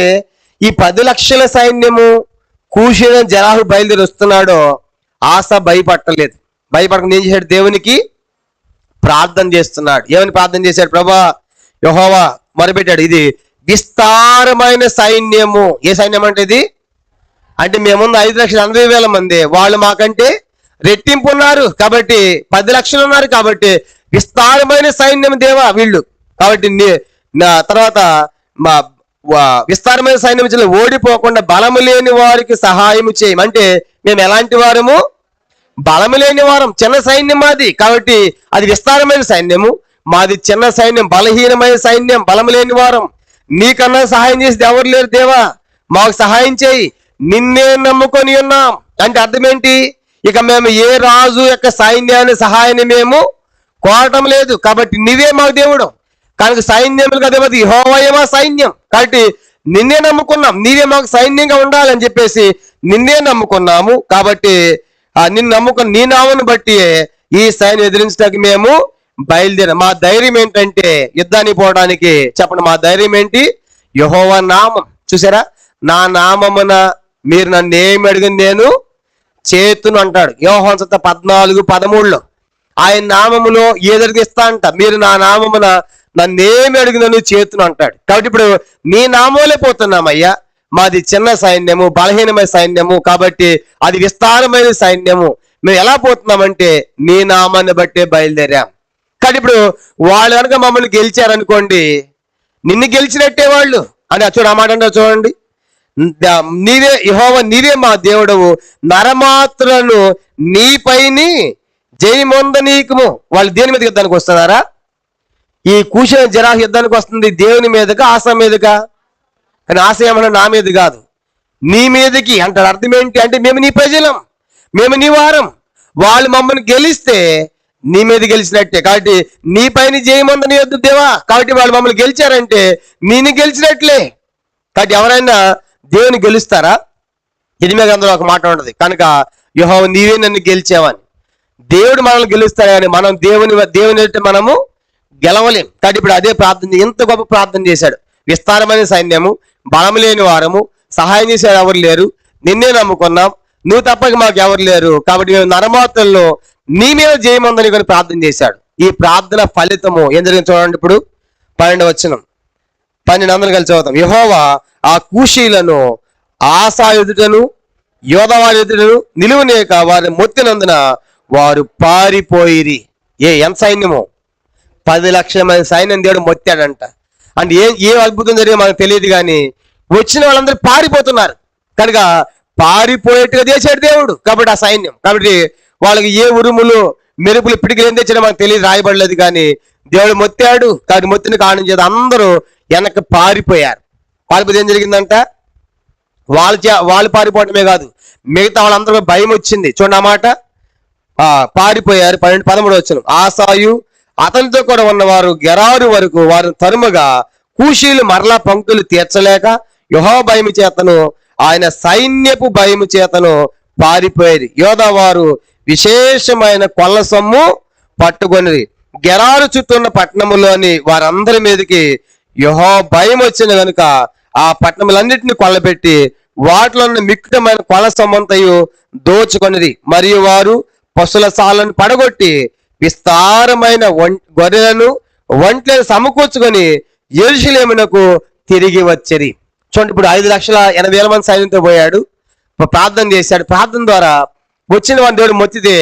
ఈ 10 లక్షల సైన్యము కూషైన జరాహు బయలుదేరి వస్తున్నాడో ఆసా భయపడలేదు. భయపడకుండా ఏం చేశాడు? దేవునికి ప్రార్థన చేస్తున్నాడు. ఏమని ప్రార్థన చేశాడు? ప్రభా యెహోవా మొరపెట్టాడు, ఇది విస్తారమైన సైన్యము. ఏ సైన్యం అంటే ఇది? అంటే మేముందు 5,80,000 మంది, వాళ్ళు మాకంటే రెట్టింపు ఉన్నారు, కాబట్టి 10 లక్షలు ఉన్నారు, కాబట్టి విస్తారమైన సైన్యం దేవా వీళ్ళు. కాబట్టి తర్వాత విస్తారమైన సైన్యం ఓడిపోకుండా బలము లేని వారికి సహాయం చేయము. అంటే మేము ఎలాంటి వారము? బలము లేని వారం. చిన్న సైన్యం మాది, కాబట్టి అది విస్తారమైన సైన్యము. మాది చిన్న సైన్యం, బలహీనమైన సైన్యం, బలము లేని వారం. నీకన్నా సహాయం చేసి ఎవరు లేరు దేవా, మాకు సహాయం చేయి, నిన్నే నమ్ముకొని ఉన్నాం. అంటే అర్థం ఏంటి? ఇక మేము ఏ రాజు యొక్క సైన్యాన్ని సహాయాన్ని మేము కోరటం లేదు, కాబట్టి నీవే మాకు దేవుడు. కనుక సైన్యములు కదా యెహోవాయే మా సైన్యం, కాబట్టి నిన్నే నమ్ముకున్నాం, నీవే మాకు సైన్యంగా ఉండాలని చెప్పేసి నిన్నే నమ్ముకున్నాము. కాబట్టి నిన్ను నమ్ముకుని నీ నామను బట్టి ఈ సైన్యం ఎదిరించడానికి మేము బయలుదేరాం. మా ధైర్యం ఏంటంటే యుద్ధానికి పోవడానికి చెప్పండి. మా ధైర్యం ఏంటి? యెహోవా నామం. చూసారా, నా నామమున మీరు నన్ను ఏమి అడిగింది నేను చేతును అంటాడు. యోహాను సువార్త 14:13. ఆయన నామములో ఏదడిగి ఇస్తా అంట. మీరు నా నామమున నన్నేమి అడిగినను చేతును అంటాడు. కాబట్టి ఇప్పుడు నీ నామంలో పోతున్నామయ్యా. మాది చిన్న సైన్యము, బలహీనమైన సైన్యము, కాబట్టి అది విస్తారమైన సైన్యము. మేము ఎలా పోతున్నామంటే నీ నామాన్ని బట్టే బయలుదేరాం. కానీ ఇప్పుడు వాళ్ళు కనుక మమ్మల్ని గెలిచారనుకోండి, నిన్ను గెలిచినట్టే వాళ్ళు అని చూడు ఆ మాట అంటారు చూడండి. నీవే యెహోవా, నీవే మా దేవుడవు, నరమాత్రులను నీపైని జయమొందనీకము. వాళ్ళు దేని మీద యుద్ధానికి వస్తున్నారా? ఈ కూషిన జరాహు యుద్ధానికి వస్తుంది దేవుని మీదగా, ఆశ మీదగా. కానీ ఆశ ఏమన్నా నా మీద కాదు, నీ మీదకి అంటాడు. అర్థం ఏంటి అంటే, మేము నీ ప్రజలం, మేము నీ వారం, వాళ్ళు మమ్మల్ని గెలిస్తే నీ మీద గెలిచినట్టే. కాబట్టి నీ పైన జయమందని వద్దు దేవా. కాబట్టి వాళ్ళు మమ్మల్ని గెలిచారంటే నేను గెలిచినట్లే. కాబట్టి ఎవరైనా దేవుని గెలుస్తారా? ఇరిమియా గ్రంథంలో ఒక మాట ఉండదు, కనుక యెహోవా నీవే నన్ను గెలిచావని. దేవుడు మనల్ని గెలుస్తాడు కానీ మనం దేవుని ఎదుట మనము గెలవలేం. కాబట్టి ఇప్పుడు అదే ప్రార్థన, ఎంత గొప్ప ప్రార్థన చేశాడు. విస్తారమైన సైన్యము, బలం లేని వారము, సహాయం చేసేవారు ఎవరు లేరు, నిన్నే నమ్ముకున్నాం, నువ్వు తప్పక మాకు ఎవరు లేరు, కాబట్టి మేము నరమాత్రుల్లో నీ మీద జయమందని కొని ప్రార్థన చేశాడు. ఈ ప్రార్థన ఫలితము ఏం జరిగింది చూడండి. ఇప్పుడు 12వ వచనం, 12 కలిసి చదువుతాం. యెహోవా ఆ కూషీలను ఆశా ఎదుటను యోధవారి ఎదుటను నిలువనేక వారిని మొత్తినందున వారు పారిపోయిరి. ఎంత సైన్యము? 10 లక్షల మంది సైన్యం దేవుడు మొత్తాడంట. అంటే ఏ అద్భుతం జరిగిందో మనకు తెలియదు, కానీ వచ్చిన వాళ్ళందరూ పారిపోతున్నారు. కనుక పారిపోయేట్టుగా చేశాడు దేవుడు. కాబట్టి ఆ సైన్యం, కాబట్టి వాళ్ళకి ఏ ఉరుములు మెరుపులు పిడికిలు ఏం తెచ్చినా మనకు తెలియదు, రాయబడలేదు, కానీ దేవుడు మొత్తాడు. కాబట్టి మొత్తిన కారణం చేత అందరూ వెనక్కి పారిపోయారు. పారిపోతే ఏం జరిగిందంట? వాళ్ళు పారిపోవటమే కాదు, మిగతా వాళ్ళందరూ భయం వచ్చింది. చూడండి ఆ మాట, పారిపోయారు. 13వ వచనం, ఆసాయు అతనితో కూడా ఉన్నవారు గెరారు వరకు వారు తరుముగా కూషీలు మరలా పంక్తులు తీర్చలేక యెహోవా భయము చేతను ఆయన సైన్యపు భయము చేతను పారిపోయేది. యోధవారు విశేషమైన కొల్ల సొమ్ము పట్టుకొనిది. గెరారు చుట్టూన్న పట్టణములోని వారందరి మీదకి యెహోవా భయం వచ్చిన కనుక ఆ పట్టణములన్నిటిని కొల్లబెట్టి వాటిలో ఉన్న మిక్కుటమైన కొల్ల సొమ్మంతయు దోచుకొనిది. మరియు వారు పశుల సాలను పడగొట్టి విస్తారమైన గొర్రెలను ఒంట్లను సమకూర్చుకొని యెరూషలేమునకు తిరిగి వచ్చిరి. చూడండి, ఇప్పుడు 5,80,000 మంది సైన్యంతో పోయాడు, ప్రార్థన చేశాడు. ప్రార్థన ద్వారా వచ్చిన వాడిని దేవుడు మొత్తితే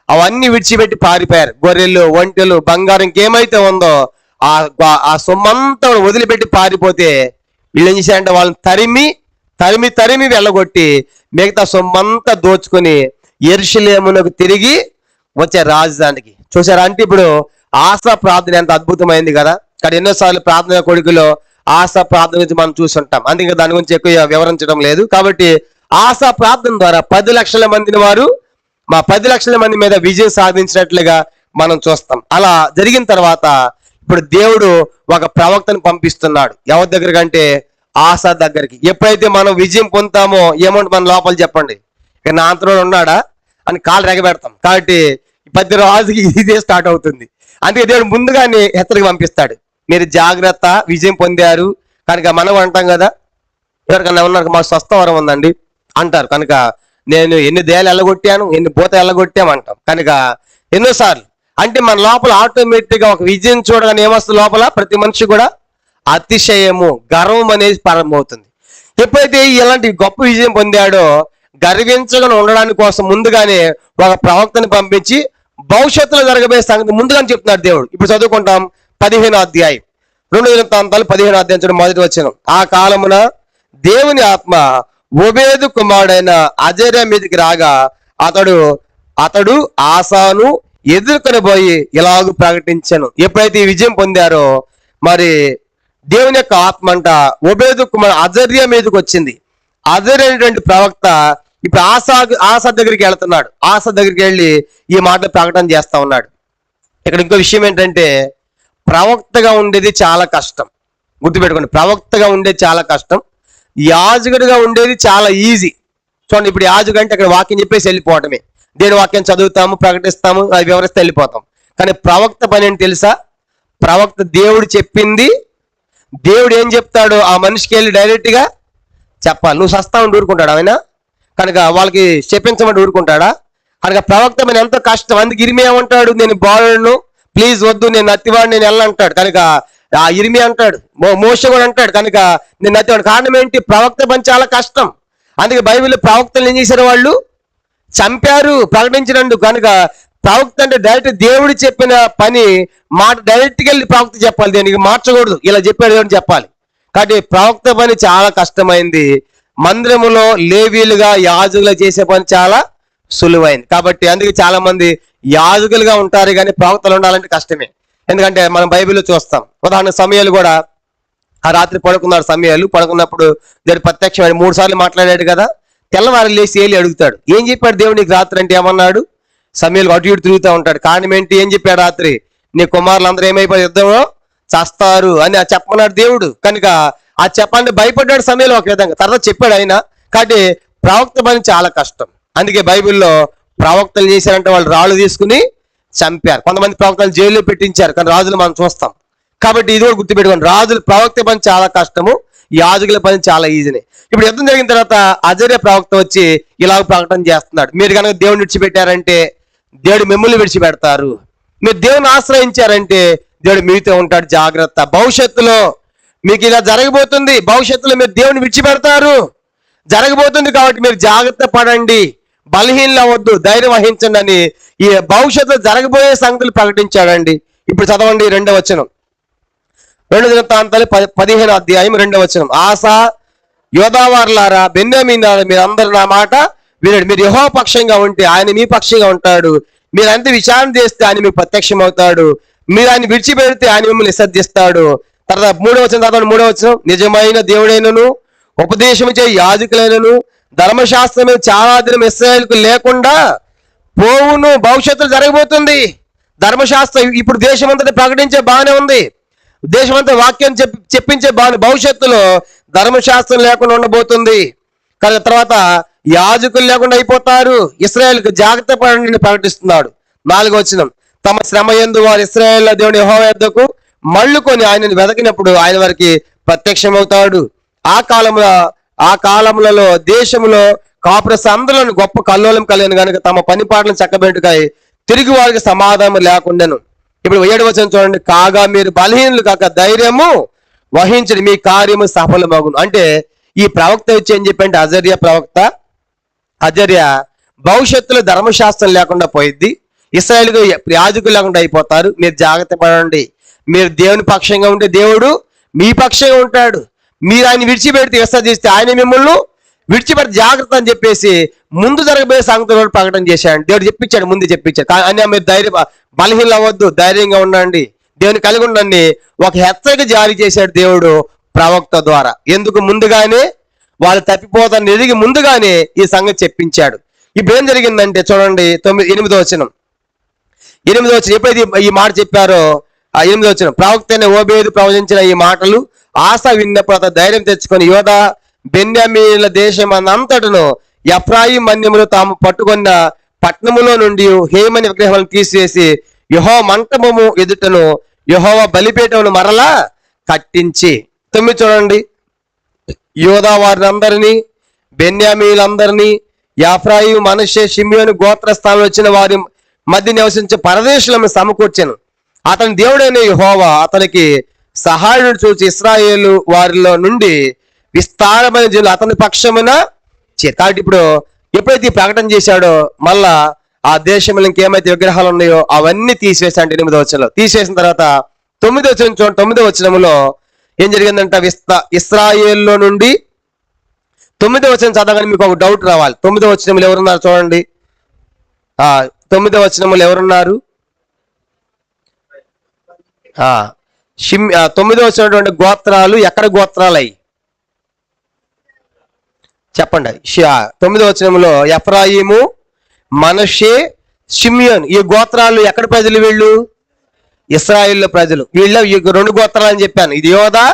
అవన్నీ విడిచిపెట్టి పారిపోయారు. గొర్రెలు, ఒంటెలు, బంగారం ఇంకేమైతే ఉందో ఆ సొమ్మంతా వదిలిపెట్టి పారిపోతే వీళ్ళు ఏం చేశారంటే వాళ్ళని తరిమి వెళ్ళగొట్టి మిగతా సొమ్మంతా దోచుకొని యెరూషలేమునకు తిరిగి వచ్చే రాజధానికి. చూసారా? అంటే ఇప్పుడు ఆశా ప్రార్థన ఎంత అద్భుతమైంది కదా. కానీ ఎన్నోసార్లు ప్రార్థన కొడుకులో ఆశా ప్రార్థన గురించి మనం చూస్తుంటాం, అందుకే దాని గురించి ఎక్కువ వివరించడం లేదు. కాబట్టి ఆశా ప్రార్థన ద్వారా 10 లక్షల మందిని వారు 10 లక్షల మంది మీద విజయం సాధించినట్లుగా మనం చూస్తాం. అలా జరిగిన తర్వాత ఇప్పుడు దేవుడు ఒక ప్రవక్తను పంపిస్తున్నాడు. ఎవరి దగ్గర అంటే ఆశా దగ్గరికి. ఎప్పుడైతే మనం విజయం పొందుతామో ఏమంటే మన లోపల చెప్పండి, ఇక నా అంతలో ఉన్నాడా అని కాళ్ళు రెగబెడతాం. కాబట్టి 10 రోజుకి ఇదే స్టార్ట్ అవుతుంది. అందుకే దేవుడు ముందుగానే హెచ్చరిక పంపిస్తాడు, మీరు జాగ్రత్త, విజయం పొందారు కనుక. మనం అంటాం కదా, ఎవరికన్నా ఉన్నారు మాకు స్వస్థవరం ఉందండి అంటారు, కనుక నేను ఎన్ని దేయాలు ఎల్లగొట్టాను, ఎన్ని పూత ఎల్లగొట్టాము అంటాం. కనుక ఎన్నోసార్లు అంటే మన లోపల ఆటోమేటిక్గా ఒక విజయం చూడగానే ఏమొస్తుంది లోపల? ప్రతి మనిషి కూడా అతిశయము, గర్వం అనేది ప్రారంభమవుతుంది. ఎప్పుడైతే ఇలాంటి గొప్ప విజయం పొందాడో గర్వించగా ఉండడానికి కోసం ముందుగానే ఒక ప్రవక్తని పంపించి భవిష్యత్తులో జరగబోయే సంగతి ముందుగానే చెప్తున్నాడు దేవుడు. ఇప్పుడు చదువుకుంటాం 15వ అధ్యాయం, 2 దినవృత్తాంతాలు 15వ అధ్యాయం మొదటి వచనం. ఆ కాలమున దేవుని ఆత్మ ఓబేదు కుమారుడైన అజర్యా మీదకి రాగా అతడు ఆసాను ఎదుర్కొని పోయి ఇలాగూ ప్రకటించాను. ఎప్పుడైతే ఈ విజయం పొందారో మరి దేవుని యొక్క ఆత్మ అంట ఓబేదు కుమారుడు అజర్యా మీదకి వచ్చింది. అజర్యా అనేటువంటి ప్రవక్త ఇప్పుడు ఆశా దగ్గరికి వెళ్తున్నాడు. ఆశా దగ్గరికి వెళ్ళి ఈ మాటలు ప్రకటన చేస్తా ఉన్నాడు. ఇక్కడ ఇంకో విషయం ఏంటంటే, ప్రవక్తగా ఉండేది చాలా కష్టం. గుర్తుపెట్టుకోండి, ప్రవక్తగా ఉండేది చాలా కష్టం, యాజకుడిగా ఉండేది చాలా ఈజీ. చూడండి, ఇప్పుడు యాజకుడు అంటే అక్కడ వాక్యం చెప్పేసి వెళ్ళిపోవటమే. దేని వాక్యం చదువుతాము, ప్రకటిస్తాము, అది వివరిస్తే వెళ్ళిపోతాం. కానీ ప్రవక్త పని ఏంటి తెలుసా? ప్రవక్త దేవుడు చెప్పింది, దేవుడు ఏం చెప్తాడో ఆ మనిషికి వెళ్ళి డైరెక్ట్గా చెప్పాలి. నువ్వు సస్తామని ఊరుకుంటాడు ఆయన, కనుక వాళ్ళకి చెప్పించమని ఊరుకుంటాడా? కనుక ప్రవక్త పని ఎంతో కష్టం. అందుకు ఇర్మియా అంటాడు, నేను బాలుడును, ప్లీజ్ వద్దు, నేను అత్తివాడు, నేను వెళ్ళంటాడు. కనుక ఆ ఇర్మియా అంటాడు, మోషే కూడా అంటాడు, కనుక నేను అత్తివాడు. కారణం ఏంటి? ప్రవక్త పని చాలా కష్టం. అందుకే బైబిల్లో ప్రవక్తలు ఏం చేశారు? వాళ్ళు చంపారు ప్రకటించినందుకు. కనుక ప్రవక్త అంటే డైరెక్ట్ దేవుడు చెప్పిన పని మాట డైరెక్ట్గా వెళ్ళి ప్రవక్త చెప్పాలి, దీనికి మార్చకూడదు, ఇలా చెప్పాడు దేవుడు చెప్పాలి. కాబట్టి ప్రవక్త పని చాలా కష్టమైంది. మందిరములో లేవీలుగా యాజకులుగా చేసే పని చాలా సులువైంది. కాబట్టి అందుకే చాలా మంది యాజకులుగా ఉంటారు కానీ ప్రవక్తలు ఉండాలంటే కష్టమే. ఎందుకంటే మనం బైబిల్లో చూస్తాం. ఉదాహరణ సమయాలు కూడా ఆ రాత్రి పడుకున్నాడు. సమయాలు పడుకున్నప్పుడు దేవుడు ప్రత్యక్షమైన 3 సార్లు మాట్లాడాడు కదా. తెల్లవారు లేచి ఏలి అడుగుతాడు, ఏం చెప్పాడు దేవుడు నీకు రాత్రి అంటే? ఏమన్నాడు? సమయాలు అటు ఇటు తిరుగుతూ ఉంటాడు. కారణం ఏంటి? ఏం చెప్పాడు రాత్రి? నీ కుమారులు అందరూ ఏమైపోయి యుద్ధంలో చస్తారు అని చెప్పమన్నాడు దేవుడు. కనుక ఆ చెప్పాలని భయపడ్డాడు సమయాలు ఒక విధంగా. తర్వాత చెప్పాడు ఆయన. కాబట్టి ప్రవక్త పని చాలా కష్టం. అందుకే బైబిల్లో ప్రవక్తలు చేశారంటే వాళ్ళు రాళ్ళు తీసుకుని చంపారు. కొంతమంది ప్రవక్తలు జైల్లో పెట్టించారు, కానీ రాజులు మనం చూస్తాం. కాబట్టి ఇది కూడా గుర్తుపెట్టుకోండి, రాజులు ప్రవక్త పని చాలా కష్టము, యాజకుల పని చాలా ఈజీనే. ఇప్పుడు యుద్ధం జరిగిన తర్వాత అజర్య ప్రవక్త వచ్చి ఇలాగ ప్రకటన చేస్తున్నాడు, మీరు కనుక దేవుని విడిచిపెట్టారంటే దేవుడు మిమ్మల్ని విడిచిపెడతారు, మీరు దేవుని ఆశ్రయించారంటే దేవుడు మీతో ఉంటాడు, జాగ్రత్త, భవిష్యత్తులో మీకు ఇలా జరగబోతుంది, భవిష్యత్తులో మీరు దేవుని విడిచిపెడతారు, జరగబోతుంది, కాబట్టి మీరు జాగ్రత్త పడండి, బలహీనలు అవ్వద్దు, ధైర్యం వహించండి అని ఈ భవిష్యత్తులో జరగబోయే సంగతులు ప్రకటించాడండి. ఇప్పుడు చదవండి 2వ వచనం, 2 దినవృత్తాంతాలు 15వ అధ్యాయం 2వ వచనం. ఆసా, యోధావారులారా, బెన్యామీనులారా, మీరు అందరూ నా మాట వినండి. మీరు యెహోవా పక్షంగా ఉంటే ఆయన మీ పక్షంగా ఉంటాడు, మీరు అంత విచారణ చేస్తే ఆయన మీకు ప్రత్యక్షం అవుతాడు, మీరు ఆయన విడిచిపెడితే ఆయన మిమ్మల్ని విసర్జిస్తాడు. తర్వాత 3వ వచనం, తర్వాత 3వ వచనం, నిజమైన దేవుడైనను ఉపదేశం చే యాజకులైనను ధర్మశాస్త్రమే చాలా దినం ఇశ్రాయేలుకు లేకుండా పోవును. భవిష్యత్తులో జరగబోతుంది. ధర్మశాస్త్రం ఇప్పుడు దేశమంతటి ప్రకటించే బాగానే ఉంది, దేశమంతా వాక్యం చెప్పించే బాగానే, భవిష్యత్తులో ధర్మశాస్త్రం లేకుండా ఉండబోతుంది. కానీ తర్వాత యాజకులు లేకుండా అయిపోతారు, ఇశ్రాయేలుకు జాగ్రత్త పడండి ప్రకటిస్తున్నాడు. 4వ వచనం, తమ శ్రమ యందు వారు ఇశ్రాయేలు దేవుని యెహోవా యొద్దకు మళ్ళుకొని ఆయనను వెదకినప్పుడు ఆయన వారికి ప్రత్యక్షమవుతాడు. ఆ కాలములలో దేశంలో కాపురస్ అందరిలోని గొప్ప కల్లోలం కలిగిన కనుక తమ పని పాటలను చక్కబెట్టుకై తిరిగి వారికి సమాధానం లేకుండాను. ఇప్పుడు 7వ వచనం చూడండి, కాగా మీరు బలహీనులు కాక ధైర్యము వహించండి, మీ కార్యము సఫలమగును. అంటే ఈ ప్రవక్త వచ్చి ఏం చెప్పంటే, అజర్య ప్రవక్త, అజర్య భవిష్యత్తులో ధర్మశాస్త్రం లేకుండా పోయిద్ది, ఇశ్రాయేలుకు యాజకులు లేకుండా అయిపోతారు, మీరు జాగ్రత్త పడండి, మీరు దేవుని పక్షంగా ఉంటే దేవుడు మీ పక్షంగా ఉంటాడు, మీరు ఆయన విడిచిపెడితే విసర్జిస్తే ఆయన మిమ్మల్ని విడిచిపెడితే జాగ్రత్త అని చెప్పేసి ముందు జరగబోయే సంగతులు ప్రకటన చేశాడు. దేవుడు చెప్పించాడు, ముందు చెప్పించాడు. కానీ మీరు బలహీనలు అవ్వద్దు, ధైర్యంగా ఉండండి, దేవుని కలిగి ఉండండి, ఒక హెచ్చరిక జారీ చేశాడు దేవుడు ప్రవక్త ద్వారా. ఎందుకు? ముందుగానే వాళ్ళు తప్పిపోతాన్ని ఎదిగి ముందుగానే ఈ సంగతి చెప్పించాడు. ఇప్పుడు ఏం జరిగిందంటే చూడండి 8వ వచనం, ఎప్పుడైతే ఈ మాట చెప్పారో 8వ వచనం, ప్రవక్త అయిన ఓబేదు ప్రవచించిన ఈ మాటలు ఆశ విన్నప్పుడు అతను ధైర్యం తెచ్చుకొని యోధా బెన్యామీనుల దేశం అంతటను ఎఫ్రాయిం మన్యములు తాము పట్టుకున్న పట్టణములో నుండి హేమని విగ్రహాలను తీసివేసి యెహోవా మంటపము ఎదుటను యెహోవా బలిపీఠమును మరలా కట్టించి. 9 చూడండి, యోధా వారిని అందరినీ, బెన్యామీలందరినీ, ఎఫ్రాయిం, మనష్షే, షిమ్యోను గోత్ర స్థానంలో వచ్చిన వారి మధ్య నివసించే పరదేశులను సమకూర్చెను. అతని దేవుడైన యెహోవా అతనికి సహాయుడు చూసి ఇశ్రాయేలు వారిలో నుండి విస్తారమైన జనులు అతని పక్షమున కాబట్టి ఇప్పుడు ఎప్పుడైతే ఈ ప్రకటన చేశాడో మళ్ళా ఆ దేశంలో ఇంకేమైతే విగ్రహాలు ఉన్నాయో అవన్నీ తీసివేశాడు. 8వ వచనంలో తీసివేసిన తర్వాత 9వ వచనం చూడండి. 9వ వచనంలో ఏం జరిగిందంట, ఇశ్రాయేల్లో నుండి 9వ వచనం చదవగానే మీకు ఒక డౌట్ రావాలి. 9వ వచనంలో ఎవరున్నారు చూడండి. 9వ వచనంలో ఎవరున్నారు? 9వ వచ్చినటువంటి గోత్రాలు ఎక్కడ గోత్రాలు అయ్యి చెప్పండి. 9వ వచనంలో ఎఫ్రాయిము, మనష్షే, షిమ్యోన్ ఈ గోత్రాలు ఎక్కడ ప్రజలు? వీళ్ళు ఇశ్రాయేలు ప్రజలు. వీళ్ళ ఈ 2 గోత్రాలు అని చెప్పాను, ఇది యోధా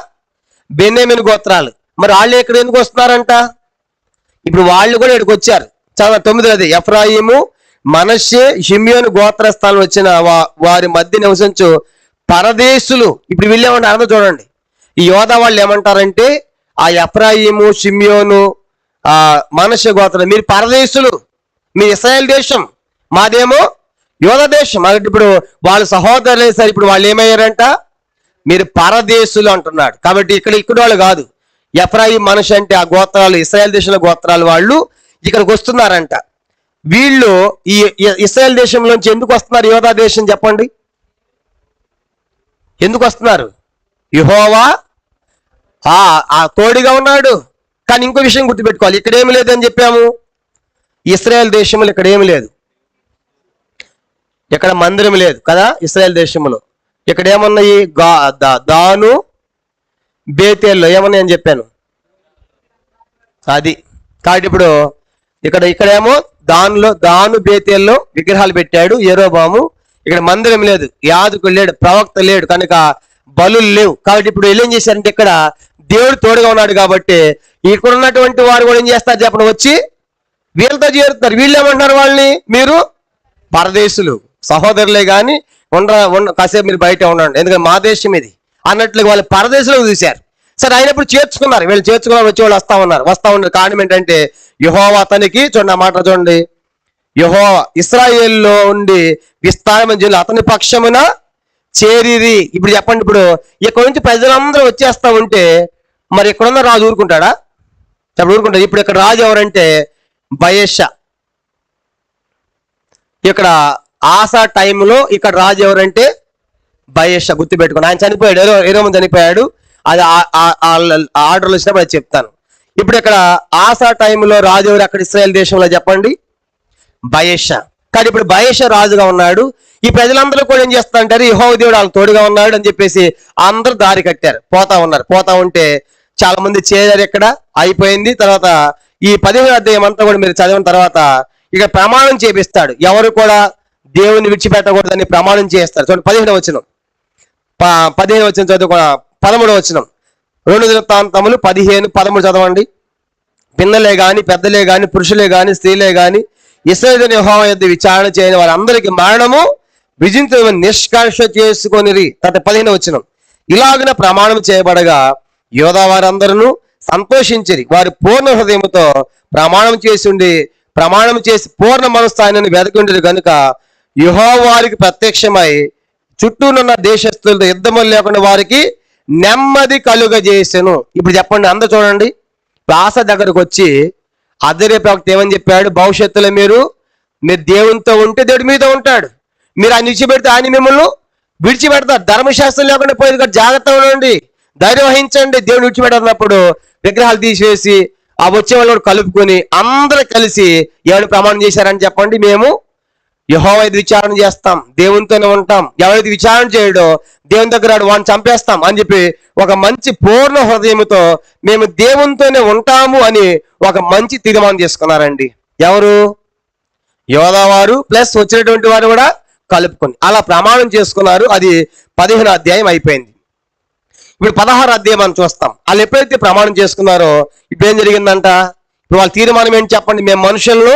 బెన్యామీను గోత్రాలు. మరి వాళ్ళు ఇక్కడ ఎందుకు వస్తున్నారంట? ఇప్పుడు వాళ్ళు కూడా ఇక్కడికి వచ్చారు. చాలా 9వ ఎఫ్రాయిము, మనష్షే, షిమ్యోను గోత్ర స్థానం వచ్చిన వారి మధ్య నివసించు పరదేశులు. ఇప్పుడు వీళ్ళు ఏమంటారు అర్థం చూడండి. ఈ యోధా వాళ్ళు ఏమంటారంటే, ఆ ఎఫ్రాయిము, షిమ్యోను, మనష్షే గోత్రం మీరు పరదేశులు, మీ ఇశ్రాయేల్ దేశం, మాదేమో యోధా దేశం. అంటే ఇప్పుడు వాళ్ళు సహోదరులే సార్, ఇప్పుడు వాళ్ళు ఏమయ్యారంట? మీరు పరదేశులు అంటున్నాడు. కాబట్టి ఇక్కడ వాళ్ళు కాదు. ఎఫ్రాయిం, మనష్షే అంటే ఆ గోత్రాలు ఇశ్రాయేల్ దేశంలో గోత్రాలు, వాళ్ళు ఇక్కడికి వస్తున్నారంట. వీళ్ళు ఈ ఇశ్రాయేల్ దేశంలోంచి ఎందుకు వస్తున్నారు? యోధా దేశం చెప్పండి, ఎందుకు వస్తున్నారు? యెహోవా ఆ తోడుగా ఉన్నాడు, కానీ ఇంకో విషయం గుర్తుపెట్టుకోవాలి, ఇక్కడ ఏమి లేదని చెప్పాము, ఇశ్రాయేల్ దేశంలో ఇక్కడ ఏమి లేదు, ఇక్కడ మందిరం లేదు కదా ఇశ్రాయేల్ దేశంలో. ఇక్కడ ఏమున్నాయి, దాను బేతేల్లో ఏమన్నాయి అని చెప్పాను, అది. కాబట్టి ఇప్పుడు ఇక్కడేమో దాను బేతేల్లో విగ్రహాలు పెట్టాడు యెరోబాము. ఇక్కడ మందిరం లేదు, యాజకుడు లేడు, ప్రవక్త లేడు, కనుక బలులు లేవు. కాబట్టి ఇప్పుడు వీళ్ళు ఏం చేశారంటే, ఇక్కడ దేవుడు తోడుగా ఉన్నాడు కాబట్టి ఇక్కడ ఉన్నటువంటి వారు కూడా ఏం చేస్తారు చెప్పండి, వచ్చి వీళ్ళతో చేరుతున్నారు. వీళ్ళు ఏమంటున్నారు వాళ్ళని, మీరు పరదేశులు సహోదరులే కానీ కాసేపు మీరు బయట ఉండండి, ఎందుకంటే మా దేశం ఇది అన్నట్లుగా వాళ్ళు పరదేశంలో చూశారు. సరే అయినప్పుడు చేర్చుకున్నారు, వీళ్ళు చేర్చుకున్నారు, వచ్చి వాళ్ళు వస్తా ఉన్నారు. కారణం ఏంటంటే యెహోవా అతనికి, చూడండి ఆ మాట చూడండి, యెహోవా ఇశ్రాయేలులో ఉండి విస్తారమైన జనులు అతని పక్షమున చేరిరి. ఇప్పుడు చెప్పండి, ఇప్పుడు ఇక్కడ నుంచి ప్రజలందరూ వచ్చేస్తా ఉంటే మరి ఇక్కడున్న రాజు ఊరుకుంటాడా? చెప్పండి, ఊరుకుంటాడు. ఇప్పుడు ఇక్కడ రాజు ఎవరంటే బయెషా. ఇక్కడ ఆసా టైంలో ఇక్కడ రాజు ఎవరంటే బయెషా, గుర్తుపెట్టుకోండి. ఆయన చనిపోయాడు, ఏరోము చనిపోయాడు. అది ఆర్డర్లు వచ్చినప్పుడు అది చెప్తాను. ఇప్పుడు ఇక్కడ ఆసా టైంలో రాజు ఎవరు అక్కడ ఇశ్రాయేల్ దేశంలో చెప్పండి, బయెషా. కానీ ఇప్పుడు బయెషా రాజుగా ఉన్నాడు. ఈ ప్రజలందరూ కూడా ఏం చేస్తా అంటారు, యెహోవా దేవుడు వాళ్ళకి తోడుగా ఉన్నాడు అని చెప్పేసి అందరూ దారి కట్టారు, పోతా ఉంటే చాలా మంది చేరారు, ఇక్కడ అయిపోయింది. తర్వాత ఈ 15వ అధ్యాయం అంతా కూడా మీరు చదివిన తర్వాత ఇక ప్రమాణం చేపిస్తాడు, ఎవరు కూడా దేవుని విడిచిపెట్టకూడదని ప్రమాణం చేస్తారు. చూడండి 15వ వచనం, 15వ వచనం చదువుకో, 13వ వచనం, 2 దినవృత్తాంతములు 15:13 చదవండి. పిన్నలే గాని, పెద్దలే గాని, పురుషులే గాని, స్త్రీలే గాని ఇశ్రాయేలు యెహోవా యొద్ద విచారణ చేయని వారందరికీ మరణము విధించమని నిష్కర్ష చేసుకొనిరి. తర్వాత 15వ వచనం, ఇలాగున ప్రమాణం చేయబడగా యోధా వారందరూ సంతోషించిరి, వారి పూర్ణ హృదయముతో ప్రమాణం చేసి పూర్ణ మనస్థాయిని వెదకుండిరి కనుక యెహోవా వారికి ప్రత్యక్షమై చుట్టూనున్న దేశస్తులతో యుద్ధము లేకుండా వారికి నెమ్మది కలుగజేసెను. ఇప్పుడు చెప్పండి, అందరూ చూడండి, ఆస దగ్గరకు వచ్చి అదరే ప్రవక్త ఏమని చెప్పాడు, భవిష్యత్తులో మీరు దేవునితో ఉంటే దేవుడు మీతో ఉంటాడు, మీరు ఆయన విడిచిపెడితే ఆయన మిమ్మల్ని విడిచిపెడతారు, ధర్మశాస్త్రం లేకుండా పోయి జాగ్రత్తగా ఉండండి, ధైర్యం వహించండి. దేవుడు విడిచిపెట్టినప్పుడు విగ్రహాలు తీసేసి ఆ వచ్చే వాళ్ళు కలుపుకొని అందరూ కలిసి ఎవరు ప్రమాణం చేశారని చెప్పండి, మేము యెహోవా విచారణ చేస్తాం, దేవునితోనే ఉంటాం, ఎవరైతే విచారణ చేయడో దేవుని దగ్గర వాడిని చంపేస్తాం అని చెప్పి ఒక మంచి పూర్ణ హృదయంతో మేము దేవునితోనే ఉంటాము అని ఒక మంచి తీర్మానం చేసుకున్నారండి. ఎవరు? యోధా వారు ప్లస్ వచ్చినటువంటి వారు కూడా కలుపుకొని అలా ప్రమాణం చేసుకున్నారు. అది 15వ అధ్యాయం అయిపోయింది. ఇప్పుడు 16వ అధ్యాయం మనం చూస్తాం. వాళ్ళు ఎప్పుడైతే ప్రమాణం చేసుకున్నారో ఇప్పుడు ఏం జరిగిందంట, ఇప్పుడు వాళ్ళ తీర్మానం ఏంటి చెప్పండి, మేము మనుషులను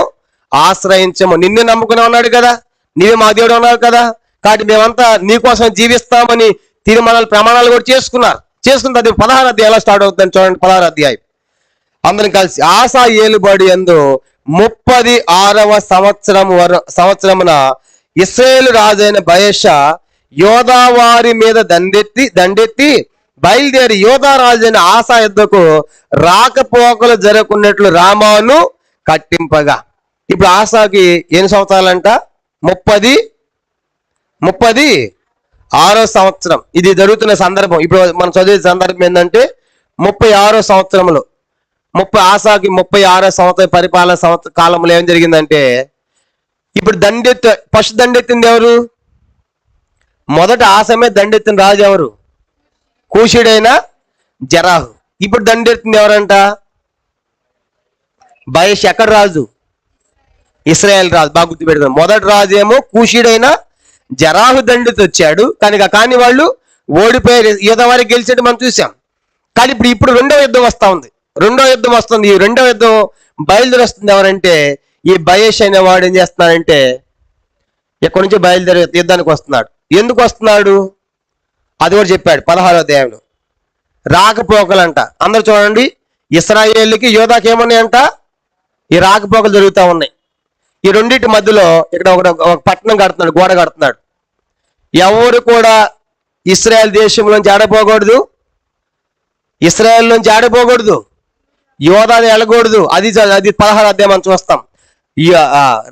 ఆశ్రయించము, నిన్నే నమ్ముకుని ఉన్నాడు కదా, నీవే మా దేవుడు ఉన్నావు కదా, కాబట్టి మేమంతా నీకోసం జీవిస్తామని తీర్మానాలు ప్రమాణాలు కూడా చేసుకున్న 16వ అధ్యాయం ఎలా స్టార్ట్ అవుతుందని చూడండి. 16వ అధ్యాయం అందరం కలిసి, ఆసా ఏలుబడి యందు 36వ సంవత్సరమున ఇశ్రాయేలు రాజైన బయెషా యోధా వారి మీద దండెత్తి బయలుదేరి యోధా రాజైన ఆసా యుద్ధకు రాకపోకలు జరగకున్నట్లు రామాను కట్టింపగా. ఇప్పుడు ఆసాకి ఎన్ని సంవత్సరాలంట, 36వ సంవత్సరం. ఇది జరుగుతున్న సందర్భం, ఇప్పుడు మనం చదివే సందర్భం ఏంటంటే 36వ సంవత్సరంలో ఆసాకి 36వ సంవత్సరం పరిపాలన కాలంలో ఏం జరిగిందంటే, ఇప్పుడు ఫస్ట్ దండెత్తింది ఎవరు? మొదట ఆసమే దండెత్తిన రాజు ఎవరు? కూషుడైన జరాహు. ఇప్పుడు దండెత్తింది ఎవరంట? బయెషా. ఎక్కడ రాజు? ఇశ్రాయేల్ రాజు. బాగా గుర్తుపెట్టుకున్నాం. మొదటి రాజు ఏమో కూషుడైన జరాహు దండెత్తి వచ్చాడు, కానీ వాళ్ళు ఓడిపోయారు, యుద్ధ వారికి గెలిచేట్టు మనం చూసాం. కానీ ఇప్పుడు రెండవ యుద్ధం వస్తుంది. ఈ రెండవ యుద్ధం బయలుదేరి వస్తుంది. ఎవరంటే ఈ బయెషా అనే వాడు ఏం చేస్తున్నాడంటే ఎక్కడి నుంచి బయలుదేరి యుద్ధానికి వస్తున్నాడు. ఎందుకు వస్తున్నాడు అది కూడా చెప్పాడు 16వ అధ్యాయంలో. రాకపోకలంట. అందరు చూడండి, ఇశ్రాయేలుకి యోధాకి ఏమున్నాయంట, ఈ రాకపోకలు జరుగుతూ ఉన్నాయి. ఈ రెండింటి మధ్యలో ఇక్కడ ఒక పట్టణం కడుతున్నాడు, గోడ కడుతున్నాడు. ఎవరు కూడా ఇశ్రాయేల్ దేశంలోంచి ఆడపోకూడదు, ఇశ్రాయేల్ నుంచి ఆడిపోకూడదు, యోధాని వెళ్ళకూడదు. అది 16వ అధ్యాయం మనం చూస్తాం.